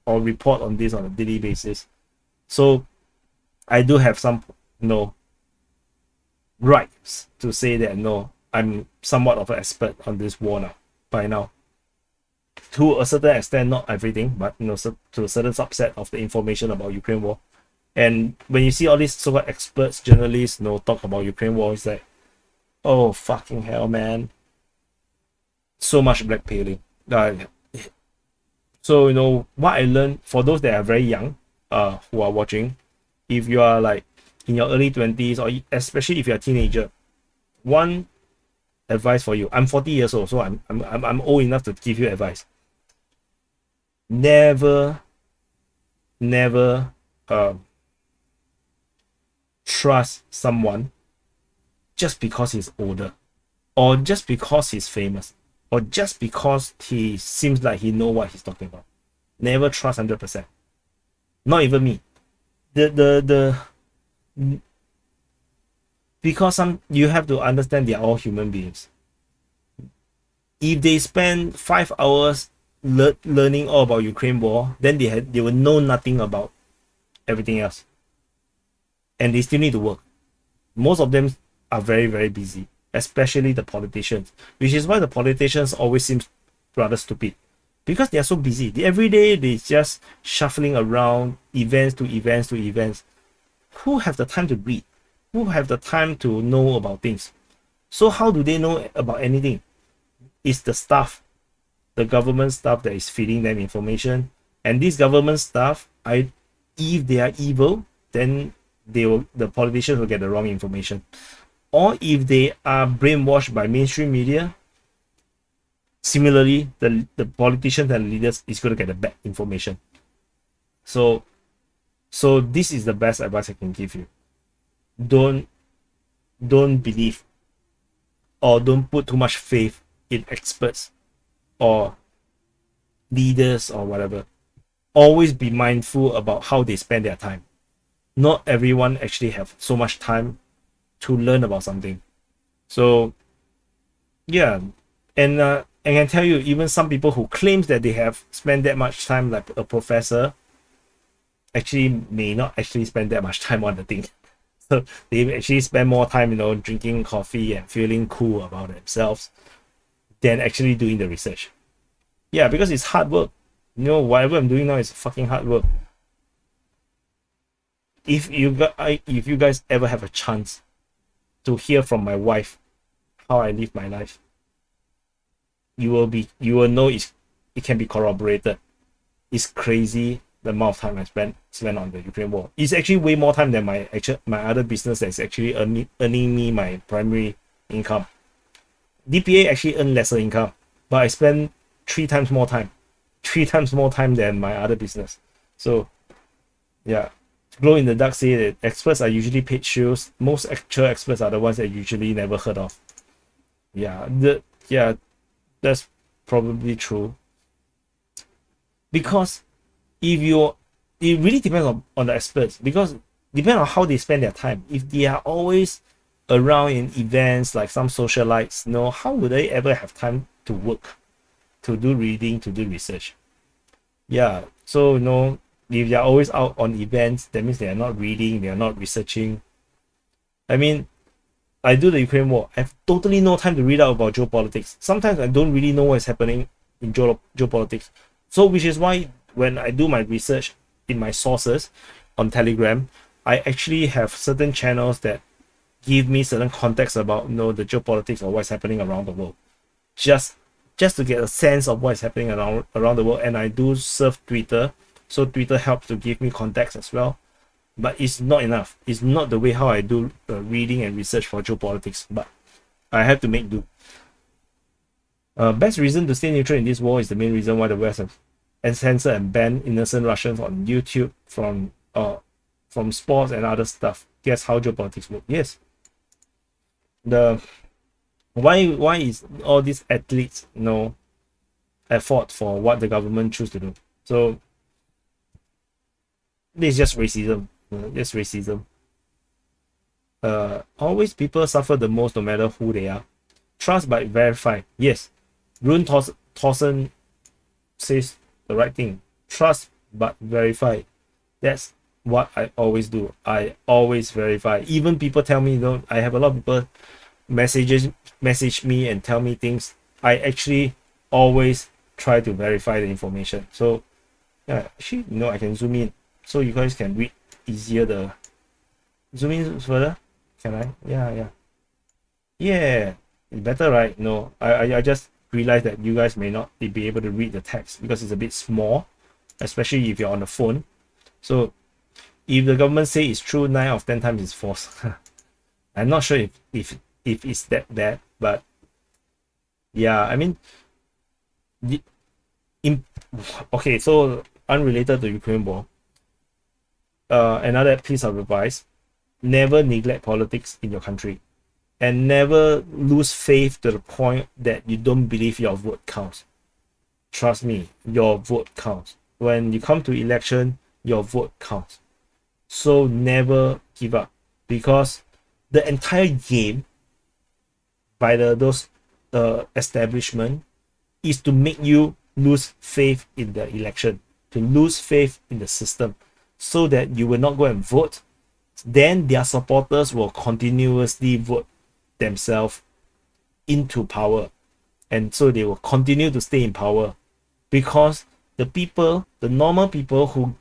S1: or report on this on a daily basis. So I do have some rights to say that I'm somewhat of an expert on this war now, by now. To a certain extent, not everything, but to a certain subset of the information about Ukraine war. And when you see all these so-called experts, journalists, talk about Ukraine war, it's like, oh fucking hell, man. So much blackmailing. So what I learned, for those that are very young, who are watching, if you are like in your early 20s, or especially if you're a teenager, one advice for you. I'm 40 years old, so I'm old enough to give you advice. Never trust someone just because he's older, or just because he's famous, or just because he seems like he knows what he's talking about. Never trust 100%. Not even me. Because you have to understand they are all human beings. If they spend 5 hours learning all about Ukraine war, then they will know nothing about everything else, and they still need to work. Most of them are very, very busy, especially the politicians, which is why the politicians always seem rather stupid, because they are so busy. Every day they just shuffling around events to events to events. Who have the time to read? Who have the time to know about things? So how do they know about anything? It's the staff, the government staff, that is feeding them information. And these government staff, if they are evil, then the politicians will get the wrong information. Or if they are brainwashed by mainstream media, similarly, the politicians and leaders is going to get the bad information. So this is the best advice I can give you. Don't believe, or don't put too much faith in experts or leaders or whatever. Always be mindful about how they spend their time. Not everyone actually have so much time to learn about something. So yeah, and I can tell you, even some people who claims that they have spent that much time, like a professor, actually may not actually spend that much time on the thing. So they actually spend more time, drinking coffee and feeling cool about themselves than actually doing the research. Yeah, because it's hard work. Whatever I'm doing now is fucking hard work. If you guys ever have a chance to hear from my wife how I live my life, you will know it can be corroborated. It's crazy the amount of time I spent on the Ukraine war. It's actually way more time than my other business that's actually earning me my primary income. DPA actually earn lesser income, but I spend 3 times more time than my other business. So yeah, Glow in the Dark say that experts are usually paid shills. Most actual experts are the ones that usually never heard of. Yeah, that's probably true. Because if you, it really depends on the experts, because depends on how they spend their time. If they are always around in events like some socialites, how would they ever have time to work, to do reading, to do research? Yeah, so if they're always out on events, that means they are not reading, they are not researching. I mean, I do the Ukraine war. I have totally no time to read out about geopolitics. Sometimes I don't really know what is happening in geopolitics. So which is why when I do my research in my sources on Telegram, I actually have certain channels that give me certain context about the geopolitics or what's happening around the world. Just to get a sense of what is happening around the world. And I do surf Twitter, so Twitter helps to give me context as well. But it's not enough. It's not the way how I do reading and research for geopolitics. But I have to make do. Best reason to stay neutral in this war is the main reason why the West have censored and banned innocent Russians on YouTube from sports and other stuff. Guess how geopolitics work? Yes. Why is all these athletes at fault for what the government choose to do? So this is just racism. Just racism. Always people suffer the most no matter who they are. Trust but verify. Yes. Rune Thorson says the right thing. Trust but verify. That's what I always do. I always verify. Even people tell me, I have a lot of people message me and tell me things. I actually always try to verify the information. So yeah, actually, I can zoom in so you guys can read easier. The zoom in further. Can I? Yeah, it's better, right? No, I just realized that you guys may not be able to read the text because it's a bit small, especially if you're on the phone. So if the government say it's true, 9 out of 10 times it's false. I'm not sure if it's that bad, but yeah, I mean, okay, so unrelated to Ukraine war, another piece of advice: never neglect politics in your country, and never lose faith to the point that you don't believe your vote counts. Trust me, your vote counts. When you come to election, your vote counts. So never give up, because the entire game by those establishment is to make you lose faith in the election, to lose faith in the system, so that you will not go and vote. Then their supporters will continuously vote themselves into power, and so they will continue to stay in power, because the people, the normal people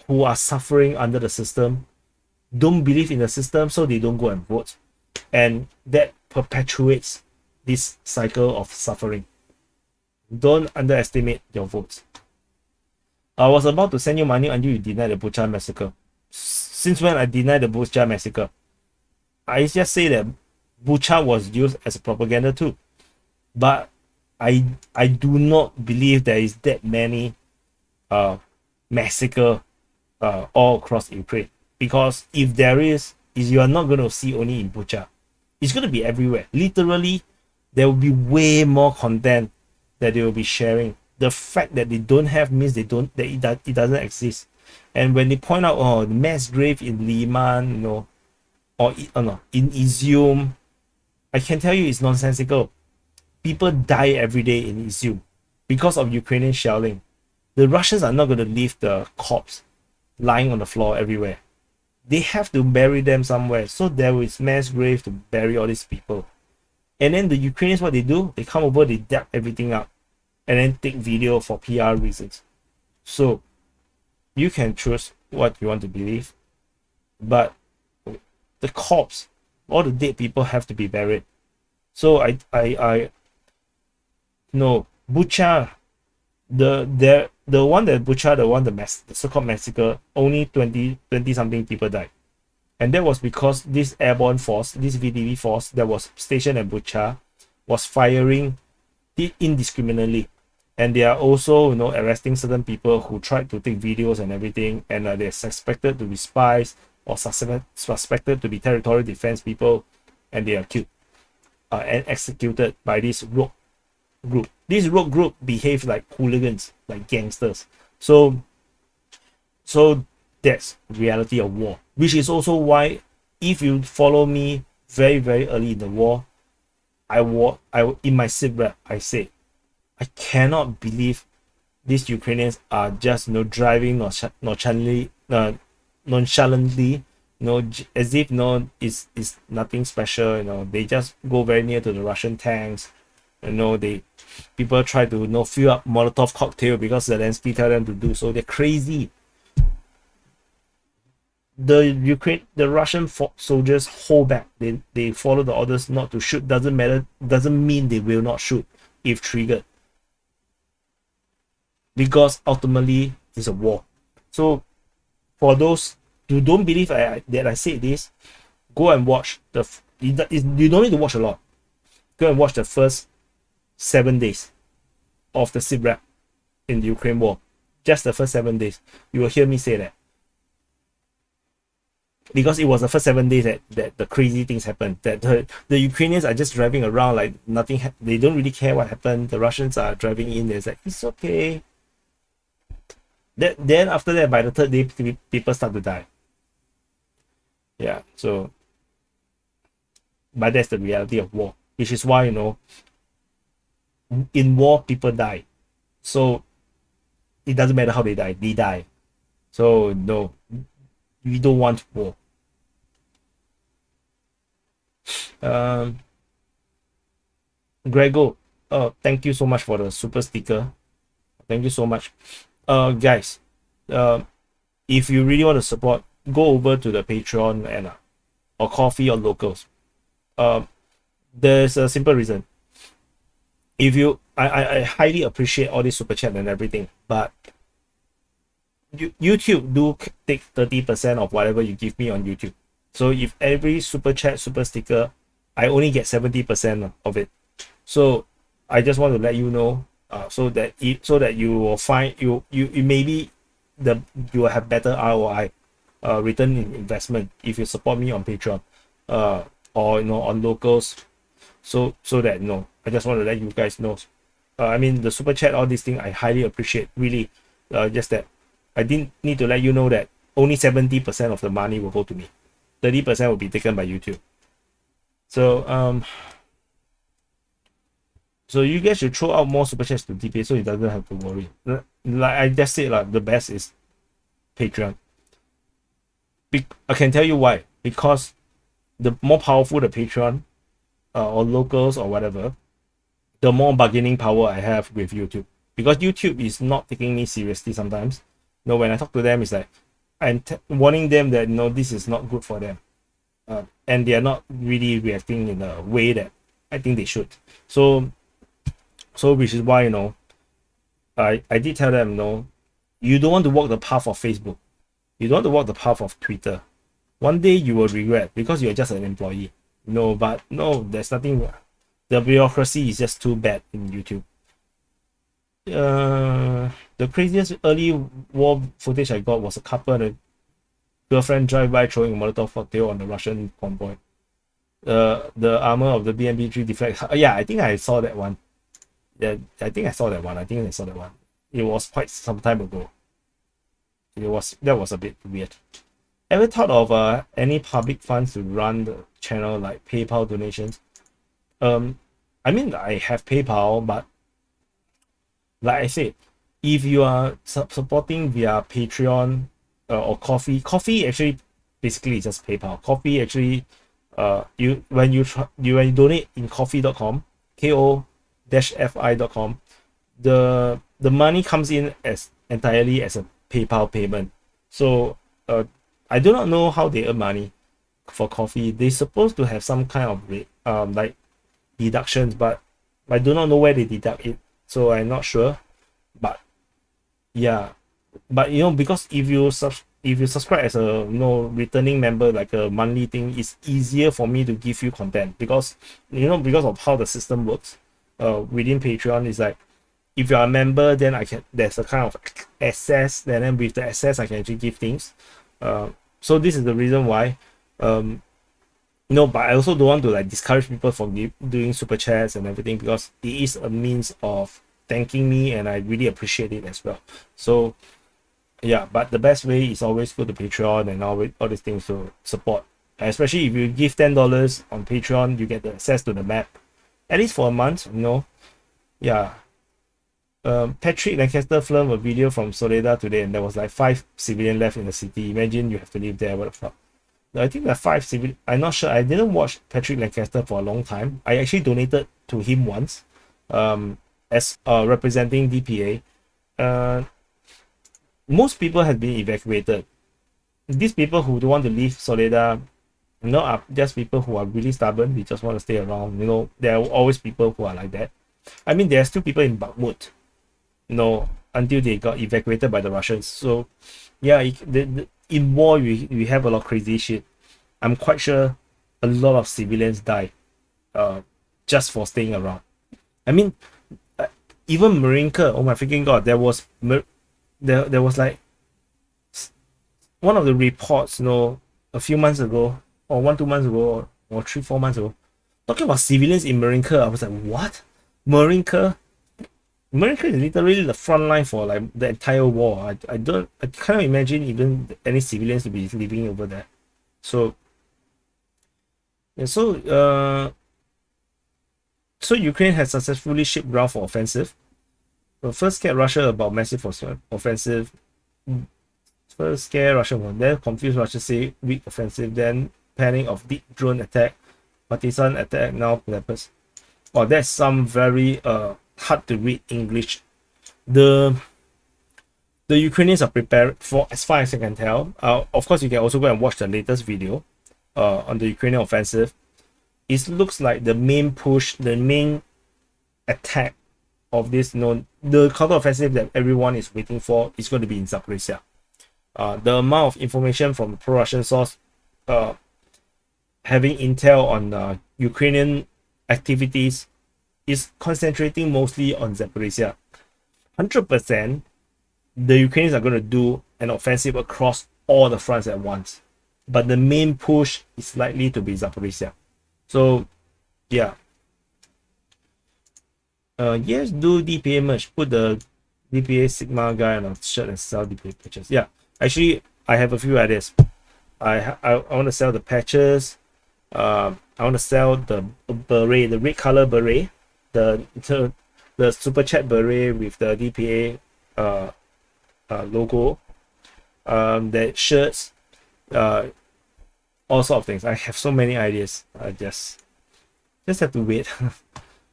S1: who are suffering under the system, don't believe in the system, so they don't go and vote, and that perpetuates this cycle of suffering. Don't underestimate your votes. I was about to send you money until you denied the Bucha massacre. Since when I denied the Bucha massacre? I just say that Bucha was used as a propaganda too, but I do not believe there is that many massacre all across Ukraine, because if there is you are not going to see only in Bucha. It's going to be everywhere. Literally, there will be way more content that they will be sharing. The fact that they don't have means it doesn't exist. And when they point out, the mass grave in Liman, or in Izium, I can tell you it's nonsensical. People die every day in Izium because of Ukrainian shelling. The Russians are not going to leave the corpse lying on the floor everywhere. They have to bury them somewhere. So there is mass grave to bury all these people. And then the Ukrainians, what they do, they come over, they dab everything up, and then take video for PR reasons. So you can choose what you want to believe, but the corpse, all the dead people have to be buried. So Bucha, the one that Bucha, the so-called massacre, only 20 something people died. And that was because this airborne force, this VDV force that was stationed at Bucha, was firing indiscriminately. and they are also, you know, arresting certain people who tried to take videos and everything, and they're suspected to be spies or suspected to be territorial defense people, and they are killed and executed by this rogue group. This rogue group behaves like hooligans, like gangsters. So that's reality of war, which is also why, if you follow me very, very early in the war, I in my SITREP, I say, I cannot believe these Ukrainians are just, you know, driving nonchalantly, you know, as if, you know, it's nothing special. You know, they just go very near to the Russian tanks. You know, people try to, you know, fill up Molotov cocktail because Zelensky tell them to do so. They're crazy. The Russian soldiers hold back. They follow the orders not to shoot. Doesn't matter. Doesn't mean they will not shoot if triggered, because ultimately it's a war. So for those who don't believe that I said this, go and watch you don't need to watch a lot. Go and watch the first 7 days of the SITREP in the Ukraine war. Just the first 7 days. You will hear me say that. Because it was the first 7 days that the crazy things happened. That the Ukrainians are just driving around like nothing. They don't really care what happened. The Russians are driving in. They're like, it's okay. Then after that, by the third day, people start to die. Yeah. So, but that's the reality of war, which is why, you know, in war people die. So it doesn't matter how they die. So no, we don't want war. Grego, thank you so much for the super sticker. Thank you so much. Guys, if you really want to support, go over to the Patreon and or Coffee or Locals. There's a simple reason. If you, I highly appreciate all this super chat and everything, but YouTube do take 30% of whatever you give me on YouTube. So if every super chat, super sticker, I only get 70% of it. So I just want to let you know, so that you will find you maybe you will have better ROI, return in investment, if you support me on Patreon, or, you know, on Locals. So that, you know, I just want to let you guys know. I mean, the super chat, all these things, I highly appreciate, really. Just that I didn't need to let you know that only 70% of the money will go to me. 30% will be taken by YouTube. So so you guys should throw out more super chats to DPA so he doesn't have to worry. Like I just said, like, the best is Patreon. I can tell you why. Because the more powerful the Patreon, or Locals or whatever, the more bargaining power I have with YouTube. Because YouTube is not taking me seriously sometimes. You know, when I talk to them, it's like I'm warning them that, you know, this is not good for them, and they are not really reacting in a way that I think they should. So which is why, you know, I did tell them, no, you don't want to walk the path of Facebook. You don't want to walk the path of Twitter. One day you will regret because you're just an employee. No, but no, there's nothing. The bureaucracy is just too bad in YouTube. The craziest early war footage I got was a couple and a girlfriend drive by throwing a Molotov cocktail on the Russian convoy. The armor of the BMP3 deflects. Yeah, I think I saw that one. Yeah, I think I saw that one. It was quite some time ago. That was a bit weird. Ever thought of any public funds to run the channel, like PayPal donations? I mean, I have PayPal, but like I said, if you are supporting via Patreon or Coffee actually basically is just PayPal. Coffee actually, when you donate in coffee.com, ko-fi.com, the money comes in as entirely as a PayPal payment. So I do not know how they earn money for Coffee. They're supposed to have some kind of rate, like deductions, but I do not know where they deduct it, so I'm not sure. But yeah, but you know, because if you subscribe as a, you know, returning member, like a monthly thing, it's easier for me to give you content, because, you know, because of how the system works within Patreon. Is like if you're a member, then there's a kind of access, and then with the access I can actually give things. So this is the reason why, but I also don't want to like discourage people from doing super chats and everything, because it is a means of thanking me, and I really appreciate it as well. So yeah, but the best way is always go to Patreon and all these things to support. Especially if you give $10 on Patreon, you get the access to the map, at least for a month. Yeah. Patrick Lancaster filmed a video from Soledad today, and there was like 5 civilians left in the city. Imagine you have to live there. What the fuck? I think there are 5 civilians. I'm not sure. I didn't watch Patrick Lancaster for a long time. I actually donated to him once, as representing DPA. Most people have been evacuated. These people who don't want to leave Soledad, are just people who are really stubborn. They just want to stay around. There are always people who are like that. I mean, there are still people in Bakhmut, until they got evacuated by the Russians. So yeah, in war we have a lot of crazy shit. I'm quite sure a lot of civilians die just for staying around. I mean, even Marinka, oh my freaking god, there was like one of the reports, a few months ago, or 1-2 months ago, or 3-4 months ago, talking about civilians in Marinka. I was like, what? Marinka is literally the front line for like the entire war. I cannot imagine even any civilians to be living over there. So yeah, so Ukraine has successfully shipped ground for offensive. First scared Russia about massive offensive. First scare Russia, then confused Russia, say weak offensive, then panic of deep drone attack, partisan attack, now leopards. Oh, that's some very hard to read English. The Ukrainians are prepared for, as far as I can tell. Of course, you can also go and watch the latest video on the Ukrainian offensive. It looks like the main push, the main attack of this, the counter-offensive that everyone is waiting for is going to be in Zaporizhia. The amount of information from pro-Russian source having intel on Ukrainian activities is concentrating mostly on Zaporizhia. 100%, the Ukrainians are going to do an offensive across all the fronts at once, but the main push is likely to be Zaporizhia. So yeah, yes, do DPA merch. Put the DPA Sigma guy on a shirt and sell DPA patches. Yeah, actually, I have a few ideas. I want to sell the patches. I want to sell the beret, the red color beret, the super chat beret with the DPA logo. The shirts, all sort of things. I have so many ideas. I just have to wait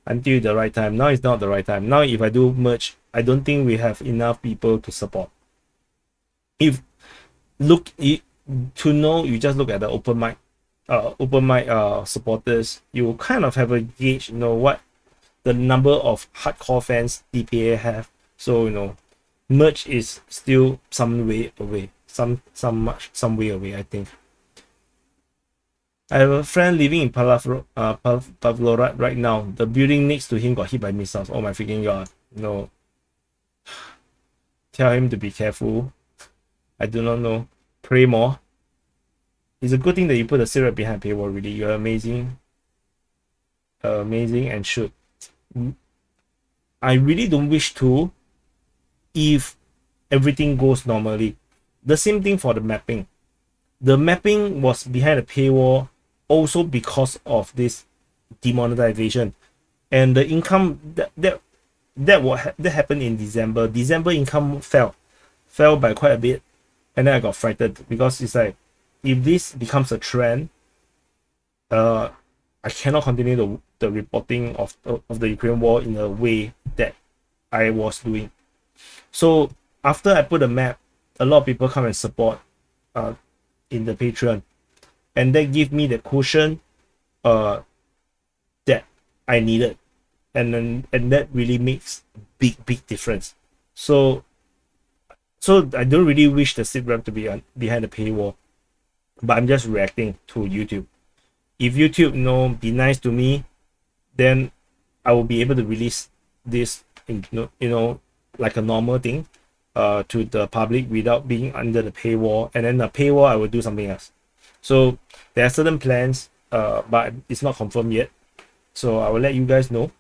S1: until the right time. Now is not the right time. Now, if I do merch, I don't think we have enough people to support. If you just look at the open mic supporters, you kind of have a gauge, what the number of hardcore fans DPA have. So merch is still some way away, some way away, I think. I have a friend living in Pavlorad right now. The building next to him got hit by missiles. Oh my freaking god. Tell him to be careful. I do not know. Pray more. It's a good thing that you put the SITREP behind paywall, really. You're amazing. Amazing, and should. I really don't wish to, if everything goes normally. The same thing for the mapping. The mapping was behind a paywall also because of this demonetization, and the income that happened in December. December income fell by quite a bit, and then I got frightened because it's like, if this becomes a trend, I cannot continue the reporting of the Ukraine war in a way that I was doing. So after I put a map, a lot of people come and support in the Patreon, and that give me the cushion that I needed, and that really makes big difference. So I don't really wish the SITREP to be behind the paywall, but I'm just reacting to YouTube. If YouTube be nice to me, then I will be able to release this like a normal thing to the public without being under the paywall, and then the paywall I will do something else. So there are certain plans, but it's not confirmed yet. So I will let you guys know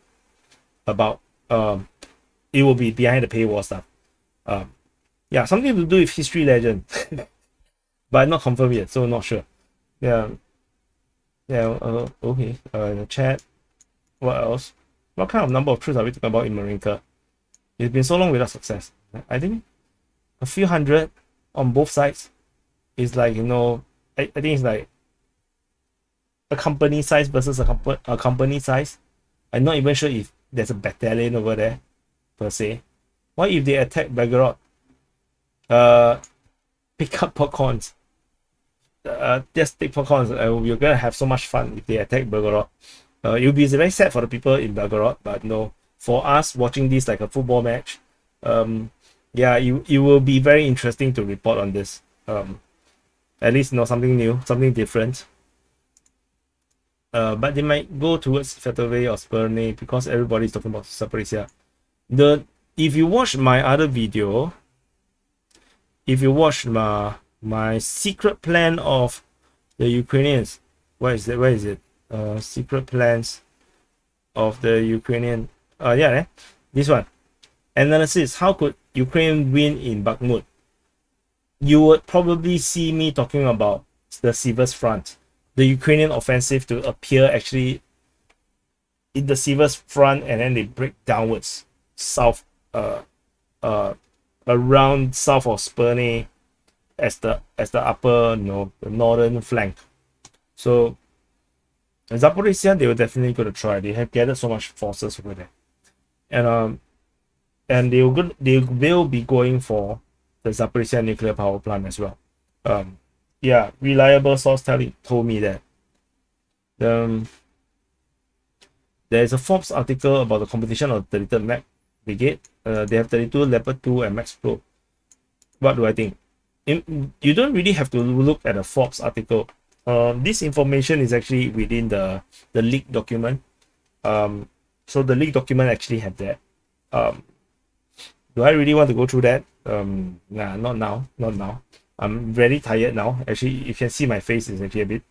S1: about it will be behind the paywall stuff. Yeah, something to do with history legend, but not confirmed yet, so not sure. Yeah. Okay. In the chat, what else? What kind of number of truths are we talking about in Marinka? It's been so long without success. I think a few hundred on both sides is like, I think it's like a company size versus a company size. I'm not even sure if there's a battalion over there per se. What if they attack Belgorod? Pick up popcorns. Just take popcorns. You're gonna have so much fun if they attack Belgorod. It'll be very sad for the people in Belgorod, but for us watching this like a football match, yeah, it will be very interesting to report on this. At least something new, something different. But they might go towards Fetterway or Spurney because everybody's talking about Zaporizhia. If you watch my other video, if you watch my secret plan of the Ukrainians, where is it? Secret plans of the Ukrainian. This one. Analysis: how could Ukraine win in Bakhmut? You would probably see me talking about the Sivers front, the Ukrainian offensive to appear actually in the Sivers front, and then they break downwards south, around south of Spurney as the upper, the northern flank. So Zaporizhia, they were definitely going to try. They have gathered so much forces over there, and they will be going for the Zaporizhia nuclear power plant as well. Yeah, reliable source told me that there is a Forbes article about the competition of the 33rd Mech Brigade. They have 32 Leopard 2 and Max Pro. What do I think? You don't really have to look at a Forbes article. This information is actually within the leaked document. So the leaked document actually had that. Do I really want to go through that? Nah, not now. I'm very tired now. Actually, you can see my face is actually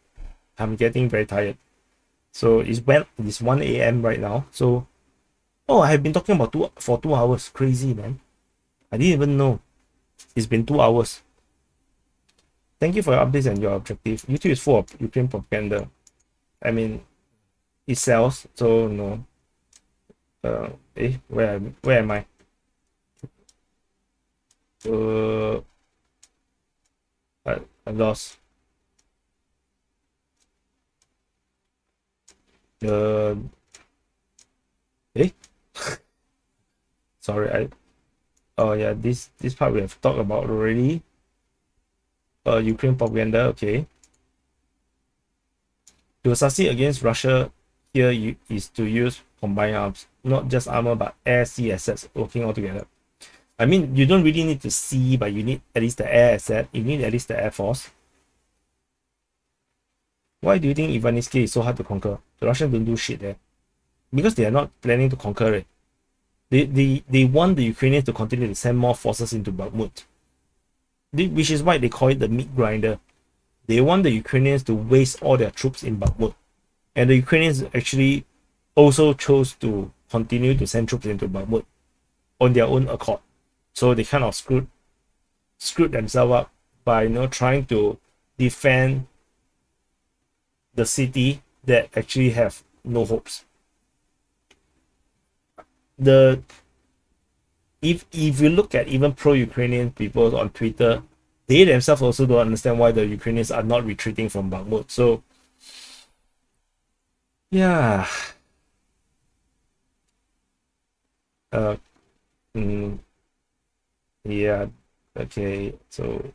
S1: I'm getting very tired. So it's 1 a.m. right now. So, I have been talking about for 2 hours. Crazy, man. I didn't even know. It's been 2 hours. Thank you for your updates and your objective. YouTube is full of Ukraine propaganda. I mean, it sells, so no. Where am I? I lost. Sorry, yeah, this part we have talked about already. Ukraine propaganda, okay. To succeed against Russia here is to use combined arms, not just armor but air, sea assets working all together. I mean, you don't really need to sea, but you need at least the air asset. You need at least the air force. Why do you think Ivaniski is so hard to conquer? The Russians don't do shit there. Because they are not planning to conquer it. They want the Ukrainians to continue to send more forces into Bakhmut. Which is why they call it the meat grinder. They want the Ukrainians to waste all their troops in Bakhmut. And the Ukrainians actually also chose to continue to send troops into Bakhmut on their own accord. So they kind of screwed themselves up by trying to defend the city that actually have no hopes. If you look at even pro-Ukrainian people on Twitter, they themselves also don't understand why the Ukrainians are not retreating from Bakhmut. So yeah. Yeah, okay, so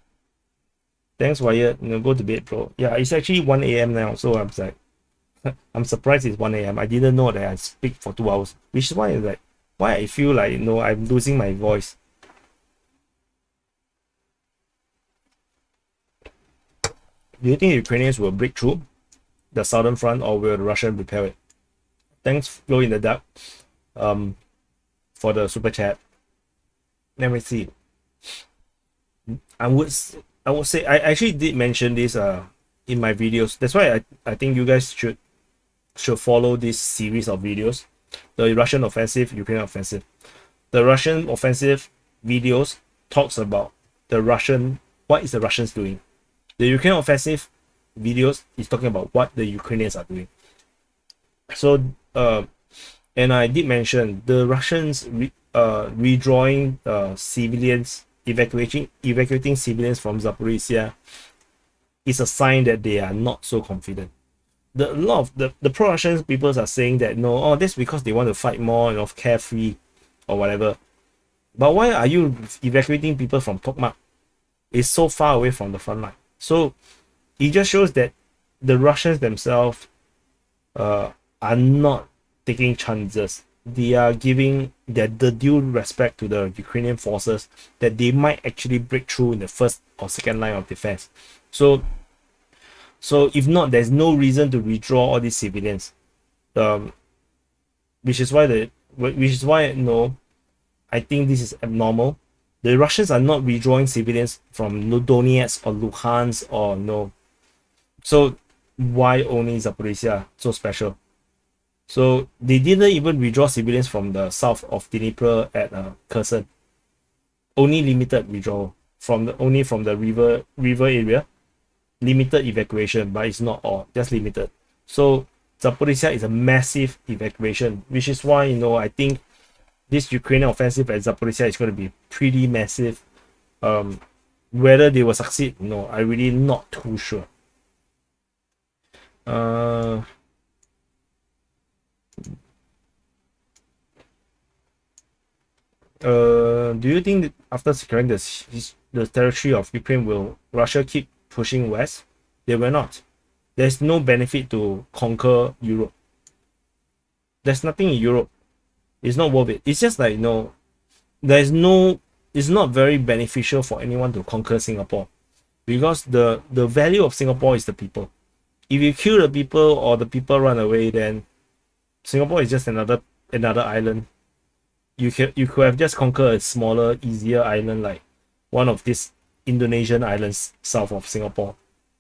S1: thanks, Wyatt. Go to bed, bro. Yeah, it's actually 1 a.m. now, so I'm like, I'm surprised it's 1 a.m. I didn't know that I speak for 2 hours, which is why I feel like I'm losing my voice. Do you think Ukrainians will break through the southern front, or will the Russians repel it? Thanks, Flow in the Dark. for the super chat. Let me see. I would say I actually did mention this in my videos. That's why I think you guys should follow this series of videos. The Russian offensive, Ukraine offensive. The Russian offensive videos talks about what is the Russians doing. The Ukraine offensive videos is talking about what the Ukrainians are doing. So and I did mention the Russians redrawing civilians, evacuating civilians from Zaporizhia is a sign that they are not so confident. A lot of the pro-Russian people are saying that no, that's because they want to fight more, carefree or whatever. But why are you evacuating people from Tokmak? It's so far away from the front line. So it just shows that the Russians themselves are not taking chances. They are giving the due respect to the Ukrainian forces that they might actually break through in the first or second line of defense. So if not, there's no reason to withdraw all these civilians. Which is why I think this is abnormal. The Russians are not withdrawing civilians from Donetsk or Luhansk or no. So why only Zaporizhia so special? So they didn't even withdraw civilians from the south of Dnipro at Kherson. Only limited withdrawal only from the river area. Limited evacuation, but it's not all, just limited. So Zaporizhia is a massive evacuation, which is why I think this Ukrainian offensive at Zaporizhia is going to be pretty massive. Whether they will succeed, no, I really not too sure. Do you think that after securing the territory of Ukraine, will Russia keep pushing west? They will not. There's no benefit to conquer Europe. There's nothing in Europe. It's not worth it. It's just like it's not very beneficial for anyone to conquer Singapore, because the value of Singapore is the people. If you kill the people or the people run away, then Singapore is just another island. You could have just conquered a smaller, easier island like one of these Indonesian islands south of Singapore.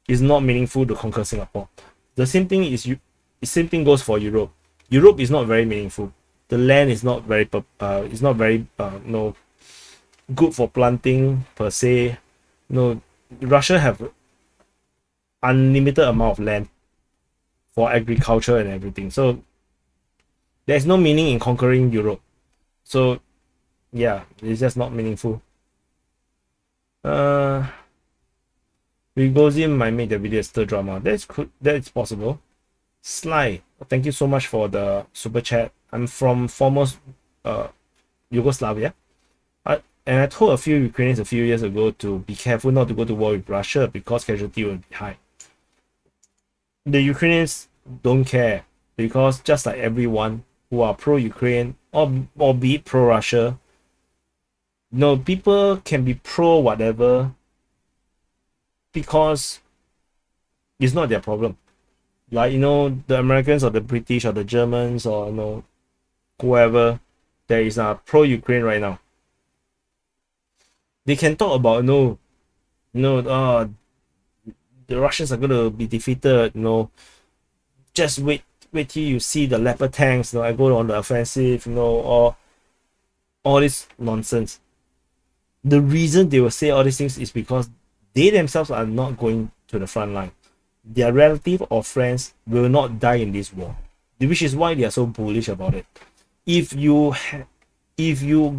S1: It's not meaningful to conquer Singapore. The same thing goes for Europe. Europe is not very meaningful. The land is not very good for planting per se. Russia have unlimited amount of land for agriculture and everything. So there's no meaning in conquering Europe. So yeah, it's just not meaningful. Rigozin might make the video still drama. That is possible. Sly, thank you so much for the super chat. I'm from former Yugoslavia. And I told a few Ukrainians a few years ago to be careful not to go to war with Russia because casualty will be high. The Ukrainians don't care, because just like everyone who are pro-Ukraine or be it pro-Russia, people can be pro whatever because it's not their problem. Like, the Americans or the British or the Germans or whoever that is pro-Ukraine right now, they can talk about the Russians are going to be defeated, just wait till you see the Leopard tanks, I go on the offensive, or all this nonsense. The reason they will say all these things is because they themselves are not going to the front line. Their relative or friends will not die in this war, which is why they are so bullish about it. If you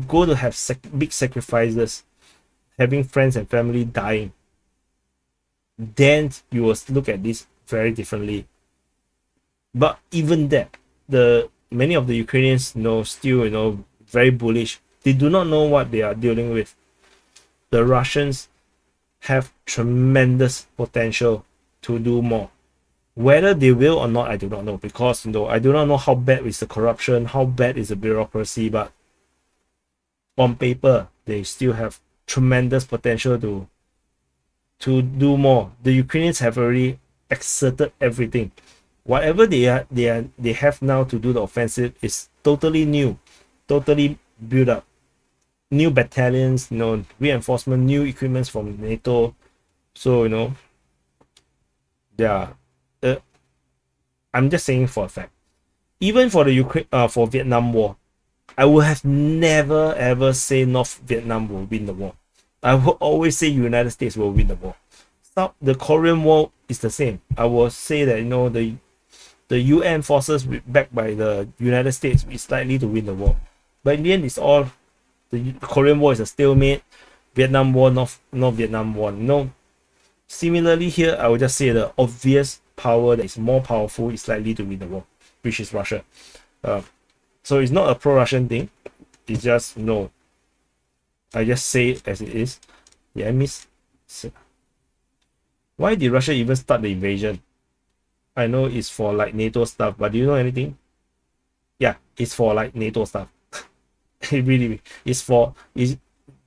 S1: go to have big sacrifices, having friends and family dying, then you will look at this very differently. But even that, many of the Ukrainians still very bullish. They do not know what they are dealing with. The Russians have tremendous potential to do more. Whether they will or not, I do not know, because I do not know how bad is the corruption, how bad is the bureaucracy, but on paper they still have tremendous potential to do more. The Ukrainians have already exerted everything. Whatever they have now to do the offensive is totally new, totally build up new battalions, you know, reinforcement, new equipments from NATO. So, you know, yeah, I'm just saying for a fact. Even for the for Vietnam War, I would have never ever say North Vietnam will win the war. I will always say United States will win the war. Stop. The Korean War is the same. I will say that, you know, the UN forces backed by the United States is likely to win the war. But in the end, it's all the Korean War is a stalemate. Vietnam War, North Vietnam War. No. Similarly here, I would just say the obvious power that is more powerful is likely to win the war, which is Russia. So it's not a pro-Russian thing. It's just, no. I just say it as it is. Yeah, I miss. Why did Russia even start the invasion? I know it's for like NATO stuff, but do you know anything? Yeah, it's for like NATO stuff. It really is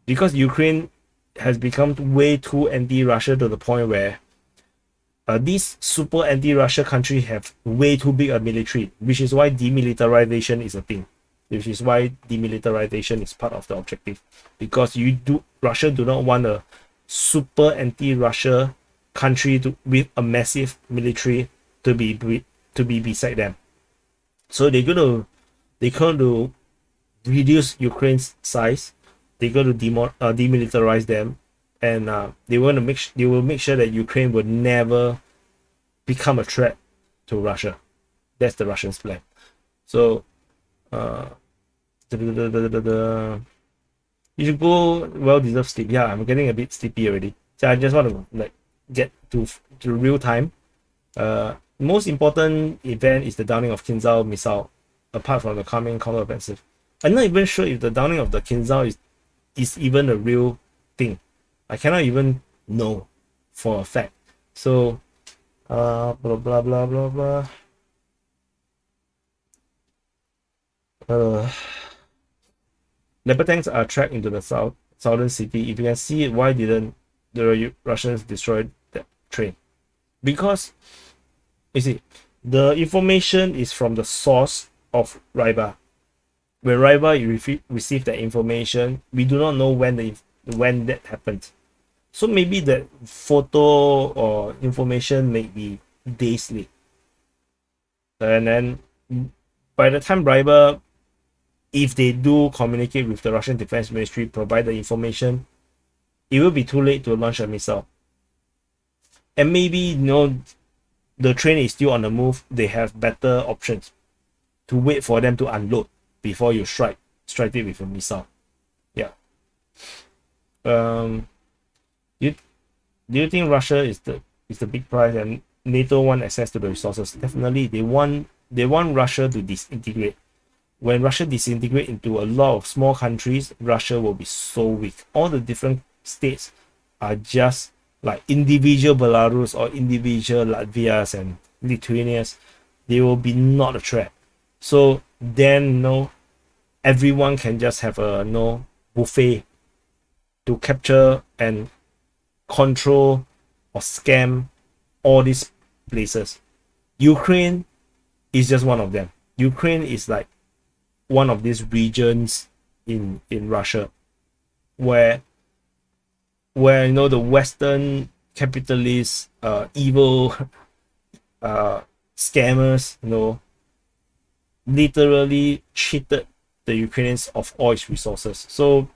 S1: because Ukraine has become way too anti-Russia to the point where these super anti-Russia countries have way too big a military, which is why demilitarization is a thing. Which is why demilitarization is part of the objective, because Russia do not want a super anti-Russia country with a massive military to be beside them. So they're going to reduce Ukraine's size. They're going to demilitarize them, and they will make sure that Ukraine would never become a threat to Russia. That's the Russians' plan. So you should go well-deserved sleep. Yeah, I'm getting a bit sleepy already. So I just want to like get to real time. Most important event is the downing of Kinzhal missile, apart from the coming counteroffensive. I'm not even sure if the downing of the Kinzhal is even a real thing. I cannot even know for a fact. So blah blah blah blah blah. Leopard tanks are tracked into the southern city. If you can see it, why didn't the Russians destroy that train? Because you see, the information is from the source of Ryba. When Ryba received that information, we do not know when that happened. So maybe that photo or information may be days late. And then by the time Ryba, if they do communicate with the Russian Defense Ministry, provide the information, it will be too late to launch a missile. And maybe, you know, the train is still on the move. They have better options to wait for them to unload before you strike it with a missile. Yeah. Do you think Russia is the big prize and NATO want access to the resources? Definitely, they want Russia to disintegrate. When Russia disintegrate into a lot of small countries, Russia will be so weak. All the different states are just like individual Belarus or individual Latvias and Lithuanias. They will be not a threat. So then, no, everyone can just have a buffet to capture and control or scam all these places. Ukraine is just one of them. Ukraine is like one of these regions in Russia where you know, the Western capitalist evil scammers, you know, literally cheated the Ukrainians of all its resources. So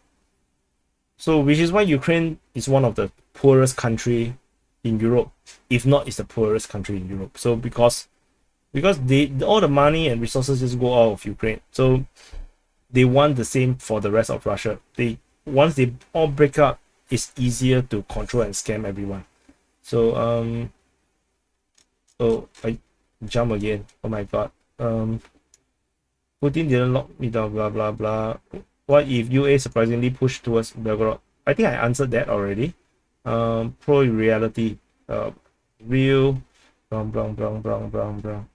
S1: which is why Ukraine is one of the poorest country in Europe, if not is the poorest country in Europe. So because all the money and resources just go out of Ukraine. So they want the same for the rest of Russia. Once they all break up, it's easier to control and scam everyone. So I jump again. Oh my god. Putin didn't lock me down, blah blah blah. What if UA surprisingly pushed towards Belgorod? I think I answered that already. Pro reality. Real brown.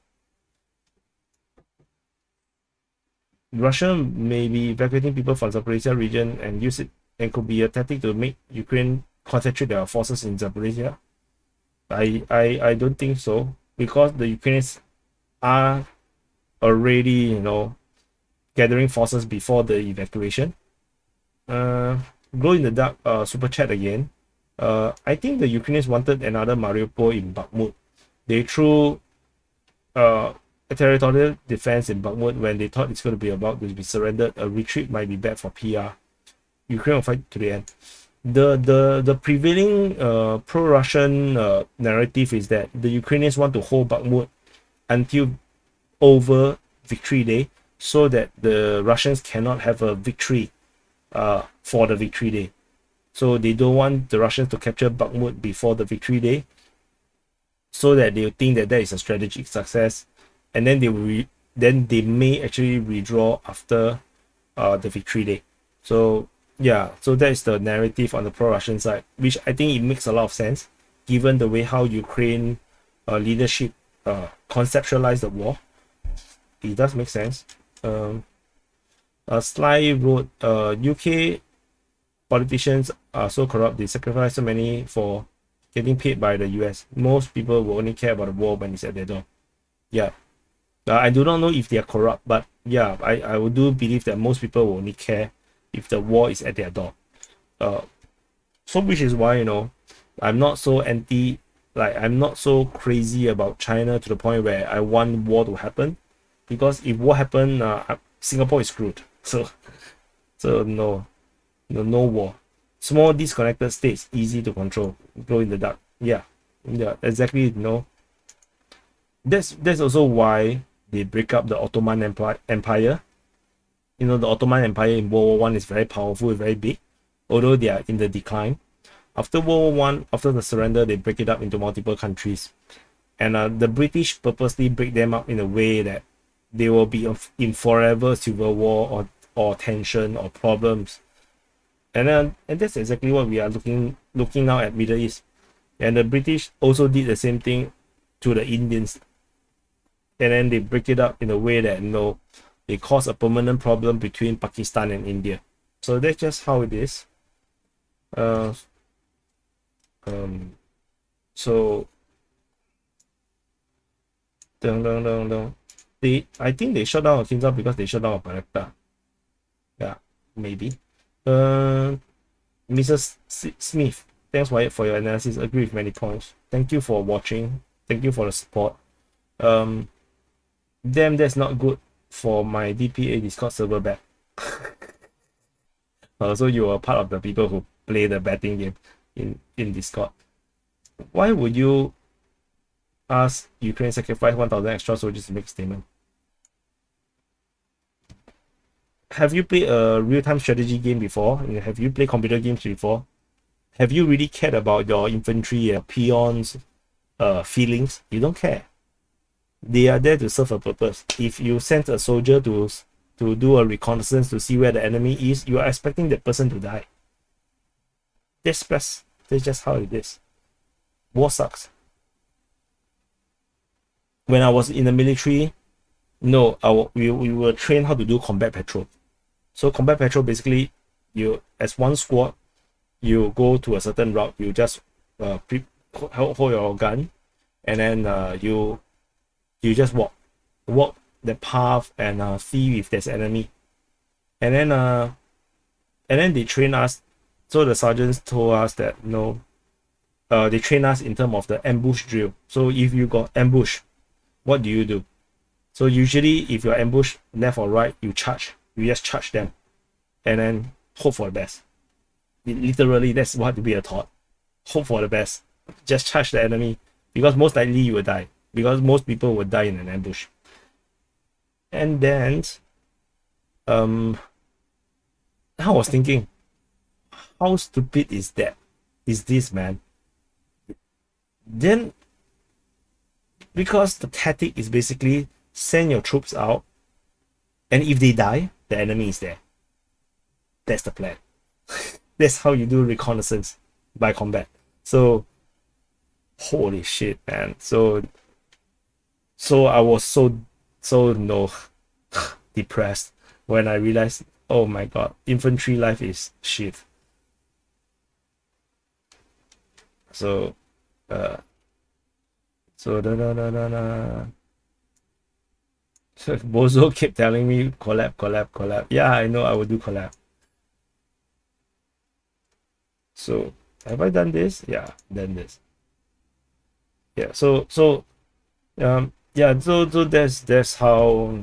S1: Russia may be evacuating people from Zaporizhia region and use it, and could be a tactic to make Ukraine concentrate their forces in Zaporizhia. I don't think so, because the Ukrainians are already, you know, gathering forces before the evacuation. Glow in the dark super chat again. I think the Ukrainians wanted another Mariupol in Bakhmut. They threw a territorial defense in Bakhmut when they thought it's going to be about to be surrendered. A retreat might be bad for PR. Ukraine will fight to the end. The prevailing pro-Russian narrative is that the Ukrainians want to hold Bakhmut until over Victory Day, so that the Russians cannot have a victory for the Victory Day. So they don't want the Russians to capture Bakhmut before the Victory Day, so that they think that is a strategic success, and then they may actually withdraw after the Victory Day. So yeah, so that is the narrative on the pro-Russian side, which I think it makes a lot of sense given the way how Ukraine leadership conceptualize the war. It does make sense. Sly wrote, UK politicians are so corrupt, they sacrifice so many for getting paid by the US. Most people will only care about the war when it's at their door. Yeah. I do not know if they are corrupt, but yeah, I do believe that most people will only care if the war is at their door. So which is why, you know, I'm not so I'm not so crazy about China to the point where I want war to happen, because if war happen, Singapore is screwed. So no war. Small disconnected states, easy to control. Glow in the dark. Yeah, exactly. That's also why they break up the Ottoman Empire. You know, the Ottoman Empire in World War I is very powerful, very big, although they are in the decline. After World War I, after the surrender, they break it up into multiple countries. And the British purposely break them up in a way that they will be in forever civil war or tension or problems. And that's exactly what we are looking now at Middle East. And the British also did the same thing to the Indians. And then they break it up in a way that, you know, they cause a permanent problem between Pakistan and India. So that's just how it is. So I think they shut down a Kinza because they shut down a Bayraktar. Yeah, maybe. Mrs. Smith, thanks Wyatt for your analysis. Agree with many points. Thank you for watching. Thank you for the support. Damn, that's not good for my DPA Discord server back. So you are part of the people who play the betting game in Discord. Why would you ask Ukraine sacrifice 1,000 extra soldiers to make a statement? Have you played a real-time strategy game before? Have you played computer games before? Have you really cared about your infantry, peons, feelings? You don't care. They are there to serve a purpose. If you send a soldier to do a reconnaissance to see where the enemy is, you are expecting that person to die. That's just how it is. War sucks. When I was in the military, no, we were trained how to do combat patrol. So combat patrol, basically, you as one squad, you go to a certain route. You just hold your gun, and then you just walk the path and see if there's enemy. And then they train us. So the sergeants told us that they train us in terms of the ambush drill. So if you got ambush, what do you do? So usually if you're ambushed left or right, you charge. You just charge them and then hope for the best. Literally, that's what we are taught. Hope for the best. Just charge the enemy, because most likely you will die, because most people will die in an ambush. And then I was thinking, how stupid is this, man? Then, because the tactic is basically send your troops out, and if they die, the enemy is there. That's the plan. That's how you do reconnaissance by combat. So holy shit, man. So I was so depressed when I realized, oh my god, infantry life is shit. So Bozo kept telling me collab, collab, collab. Yeah, I know I will do collab. So have I done this? Yeah, done this. Yeah, yeah, so that's how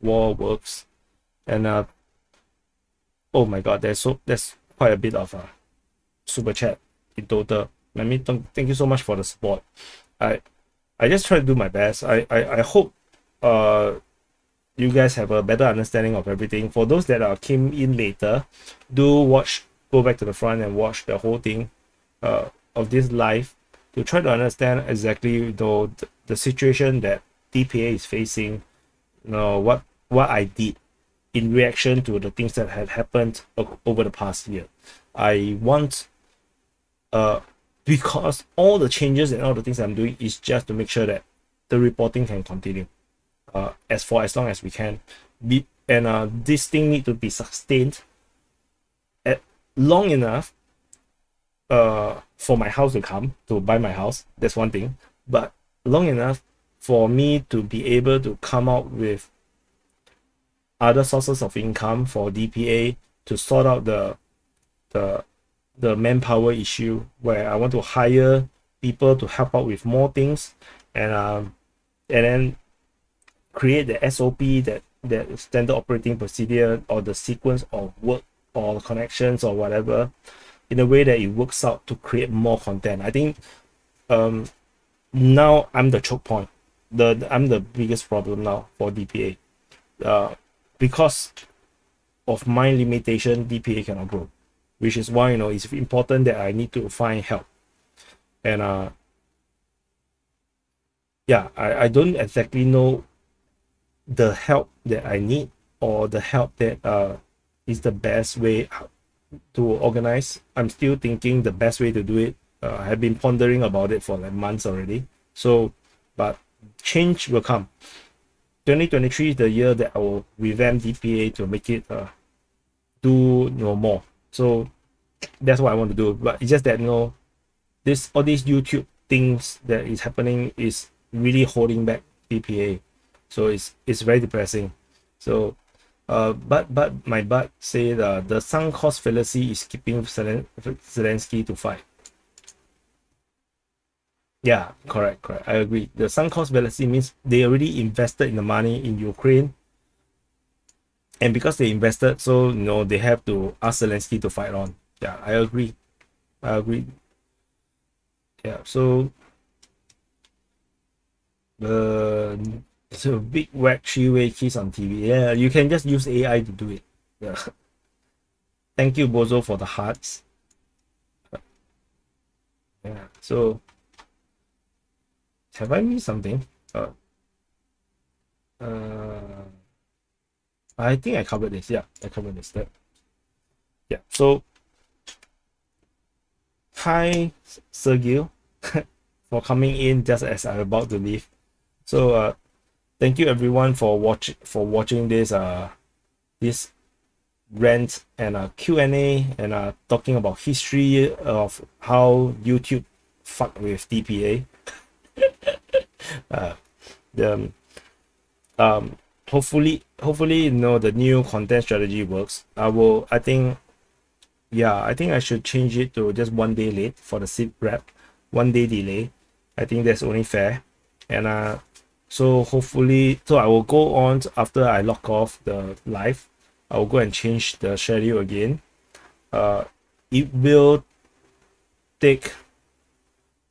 S1: war works. And oh my god, there's quite a bit of super chat in total. Let me thank you so much for the support. I just try to do my best. I hope you guys have a better understanding of everything. For those that came in later, go back to the front and watch the whole thing of this live to try to understand exactly the situation that DPA is facing, what I did in reaction to the things that had happened over the past year. I want because all the changes and all the things I'm doing is just to make sure that the reporting can continue as long as we can and this thing need to be sustained at long enough for my house to buy my house. That's one thing, but long enough for me to be able to come out with other sources of income for DPA to sort out the manpower issue, where I want to hire people to help out with more things, and then create the SOP, that standard operating procedure, or the sequence of work or connections or whatever, in a way that it works out to create more content. I think now I'm the choke point. I'm the biggest problem now for DPA. Because of my limitation, DPA cannot grow, which is why it's important that I need to find help. And yeah, I don't exactly know the help that I need, or the help that is the best way to organize. I'm still thinking the best way to do it. I have been pondering about it for like months already. So, but change will come. 2023 is the year that I will revamp DPA to make it do more. So that's what I want to do. But it's just that all these YouTube things that is happening is really holding back DPA. So it's very depressing. So but my butt say the sunk cost fallacy is keeping Zelensky to fight. Yeah, correct. I agree. The sunk cost fallacy means they already invested in the money in Ukraine, and because they invested, so they have to ask Zelensky to fight on. Yeah, I agree. Yeah, so big whack 3-way kiss on TV. Yeah, you can just use AI to do it. Yeah. Thank you, Bozo, for the hearts. Yeah, so have I missed something? I think I covered this. Yeah, I covered this. Yeah, so hi Sergio for coming in just as I'm about to leave. So thank you everyone for watching this this rant and Q&A and talking about history of how YouTube fucked with DPA. Hopefully the new content strategy works. I think I should change it to just 1 day late for the SITREP, 1 day delay. I think that's only fair. And so hopefully, I will go on after I log off the live. I will go and change the schedule again. It will take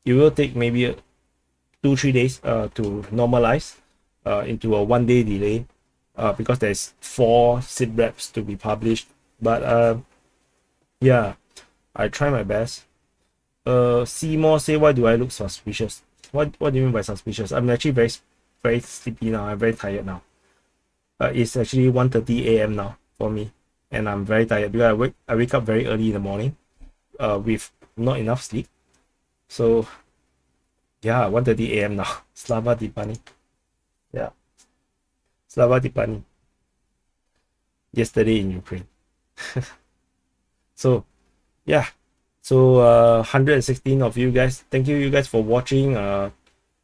S1: maybe 2-3 days to normalize into a 1 day delay, because there's 4 SITREPs to be published. But yeah, I try my best. Seymour say, why do I look suspicious? What do you mean by suspicious? I'm actually very sleepy now. I'm very tired now. It's actually 1:30 a.m. now for me, and I'm very tired because I wake up very early in the morning with not enough sleep. So yeah, 1:30 a.m. now. Slava Dipani. Yeah, Slava Dipani. Yesterday in Ukraine. So yeah, so 116 of you guys, thank you guys for watching.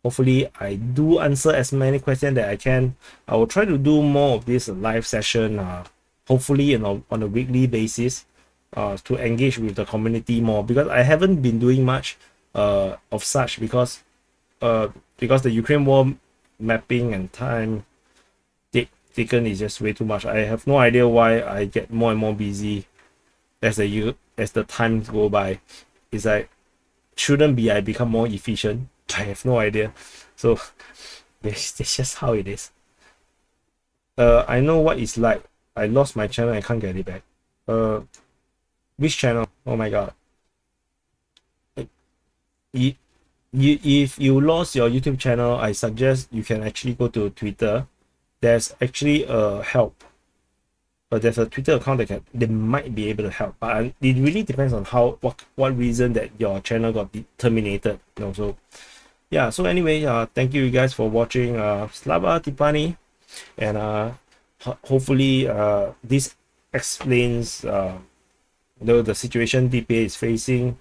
S1: hopefully I do answer as many questions that I can. I will try to do more of this live session, hopefully, you know, on a weekly basis, to engage with the community more, because I haven't been doing much of such, because the Ukraine war mapping and time taken is just way too much. I have no idea why I get more and more busy as the times go by. It's like, shouldn't be I become more efficient? I have no idea. So it's just how it is. I know what it's like. I lost my channel, I can't get it back. Which channel? Oh my god. If you lost your YouTube channel, I suggest you can actually go to Twitter. There's actually a help. There's a Twitter account they might be able to help. But it really depends on what reason that your channel got terminated. You know, so yeah. So anyway, thank you guys for watching. Slava Tipani, and hopefully this explains the situation DPA is facing,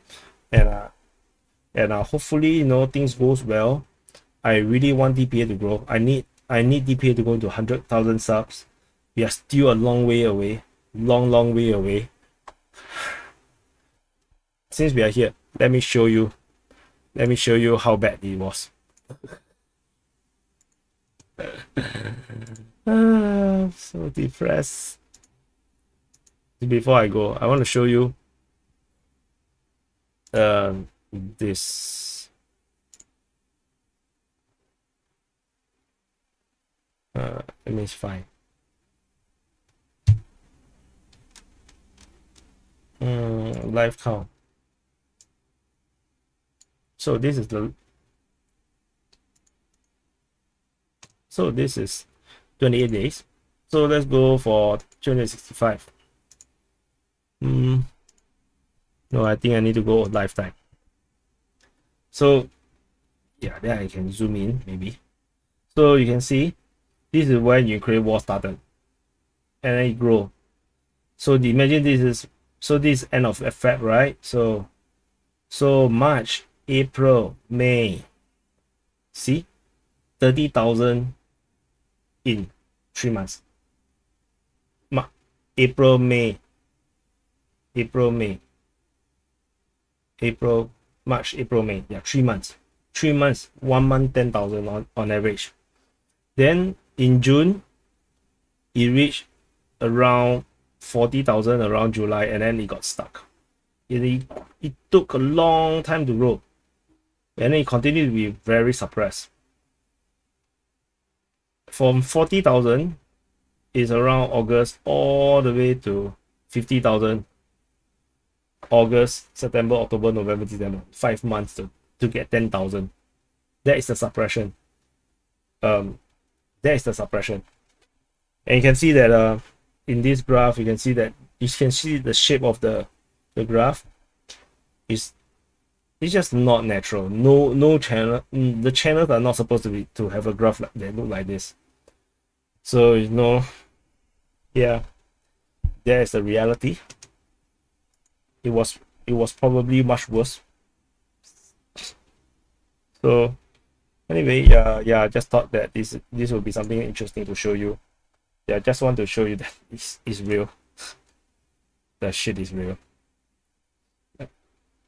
S1: and hopefully, you know, things goes well. I really want DPA to grow. I need DPA to go to 100,000 subs. We are still a long way away, long way away. Since we are here, let me show you how bad it was. So depressed. Before I go, I want to show you this. Let me find. Live count. So this is 28 days. So let's go for 265. No, I think I need to go lifetime. So yeah, then I can zoom in maybe. So you can see this is when Ukraine war started, and then it grow. So imagine this is end of Feb, right? So March, April, May. See, 30,000 in 3 months. April, March, April, May. Yeah, 3 months. 3 months, 1 month, 10,000 on average. Then in June, it reached around 40,000 around July, and then it got stuck. It took a long time to grow, and then it continued to be very suppressed. From 40,000 is around August all the way to 50,000. August, September, October, November, December, 5 months to get 10,000. That is the suppression. And you can see that in this graph, you can see the shape of the graph is just not natural. No channel. The channels are not supposed to have a graph that look like this. So, you know, yeah, there is the reality. It was probably much worse. So anyway, yeah, I just thought that this would be something interesting to show you. Yeah, I just want to show you that it's real. That shit is real.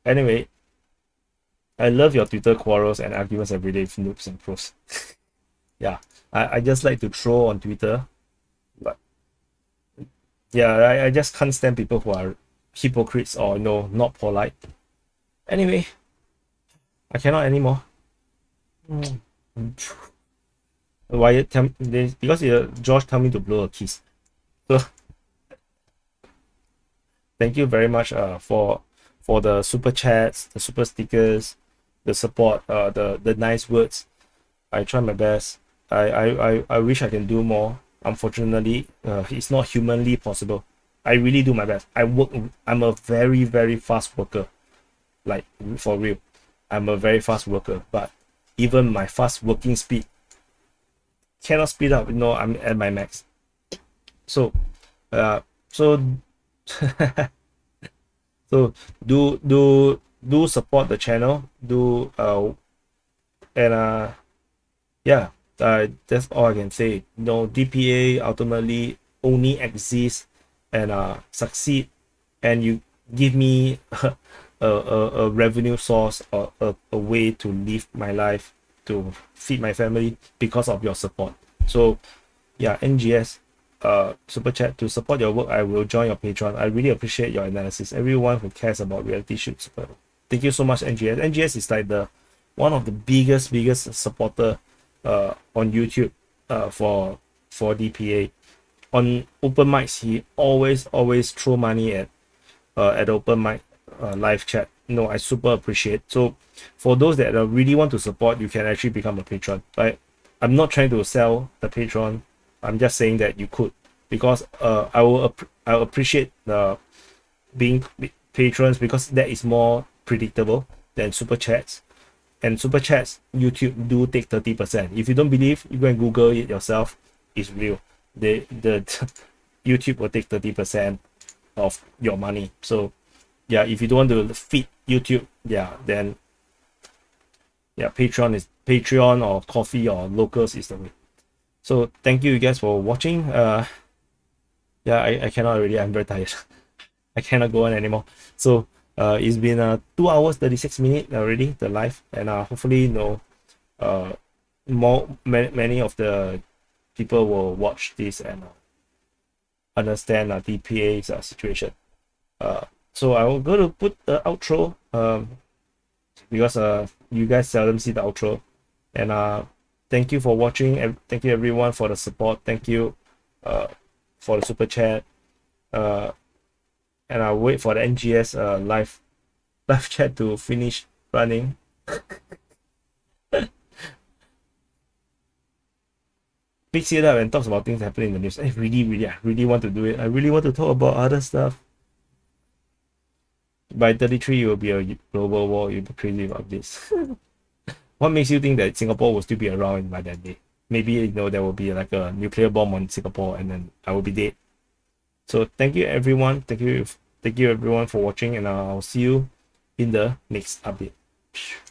S1: Anyway, I love your Twitter quarrels and arguments every day with noobs and pros. Yeah, I just like to troll on Twitter, but yeah, I just can't stand people who are hypocrites or, you know, not polite. Anyway, I cannot anymore. Wyatt tell me this, because Josh tell me to blow a kiss. So thank you very much for the super chats, the super stickers, the support, the nice words. I try my best. I wish I can do more. Unfortunately, it's not humanly possible. I really do my best. I'm a very, very fast worker. Like, for real. I'm a very fast worker, but even my fast working speed cannot speed up. You know, I'm at my max. So so do support the channel. And yeah, that's all I can say. You know, DPA ultimately only exists and succeed, and you give me a revenue source or a way to live my life, to feed my family because of your support. So yeah, NGS, super chat to support your work. I will join your Patreon. I really appreciate your analysis. Everyone who cares about reality should support. Thank you so much, NGS. NGS is like the one of the biggest supporter on YouTube for DPA. On open mics, he always throw money at open mic live chat. No, I super appreciate. So for those that really want to support, you can actually become a patron. Right? I'm not trying to sell the patron. I'm just saying that you could, because I will appreciate being patrons, because that is more predictable than super chats. And super chats, YouTube do take 30%. If you don't believe, you go and Google it yourself. It's real. The YouTube will take 30% of your money. So yeah, if you don't want to feed YouTube, yeah, then yeah, Patreon or coffee or locals is the way. So thank you guys for watching. Yeah, I cannot already. I'm very tired. I cannot go on anymore. So it's been 2 hours 36 minutes already, the live, and hopefully, you know, many of the people will watch this and understand DPA's situation. So I will go to put the outro, because you guys seldom see the outro. And thank you for watching, and thank you everyone for the support. Thank you for the super chat. And I'll wait for the NGS live chat to finish running. Picks it up and talks about things happening in the news. I really want to do it. I really want to talk about other stuff. By 33, it will be a global war. You'll be crazy about this. What makes you think that Singapore will still be around by that day? Maybe, you know, there will be like a nuclear bomb on Singapore and then I will be dead. So thank you everyone. Thank you everyone for watching, and I'll see you in the next update.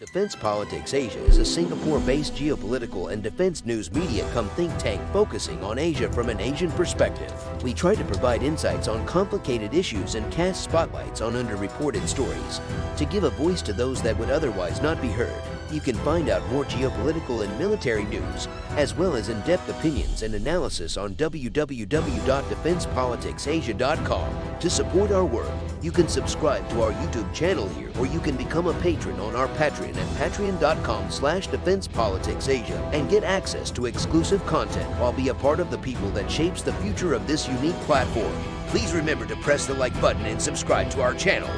S2: Defense Politics Asia is a Singapore-based geopolitical and defense news media come think tank focusing on Asia from an Asian perspective. We try to provide insights on complicated issues and cast spotlights on underreported stories to give a voice to those that would otherwise not be heard. You can find out more geopolitical and military news, as well as in-depth opinions and analysis on www.defensepoliticsasia.com. To support our work, you can subscribe to our YouTube channel here, or you can become a patron on our Patreon at patreon.com/defensepoliticsasia and get access to exclusive content while be a part of the people that shapes the future of this unique platform. Please remember to press the like button and subscribe to our channel.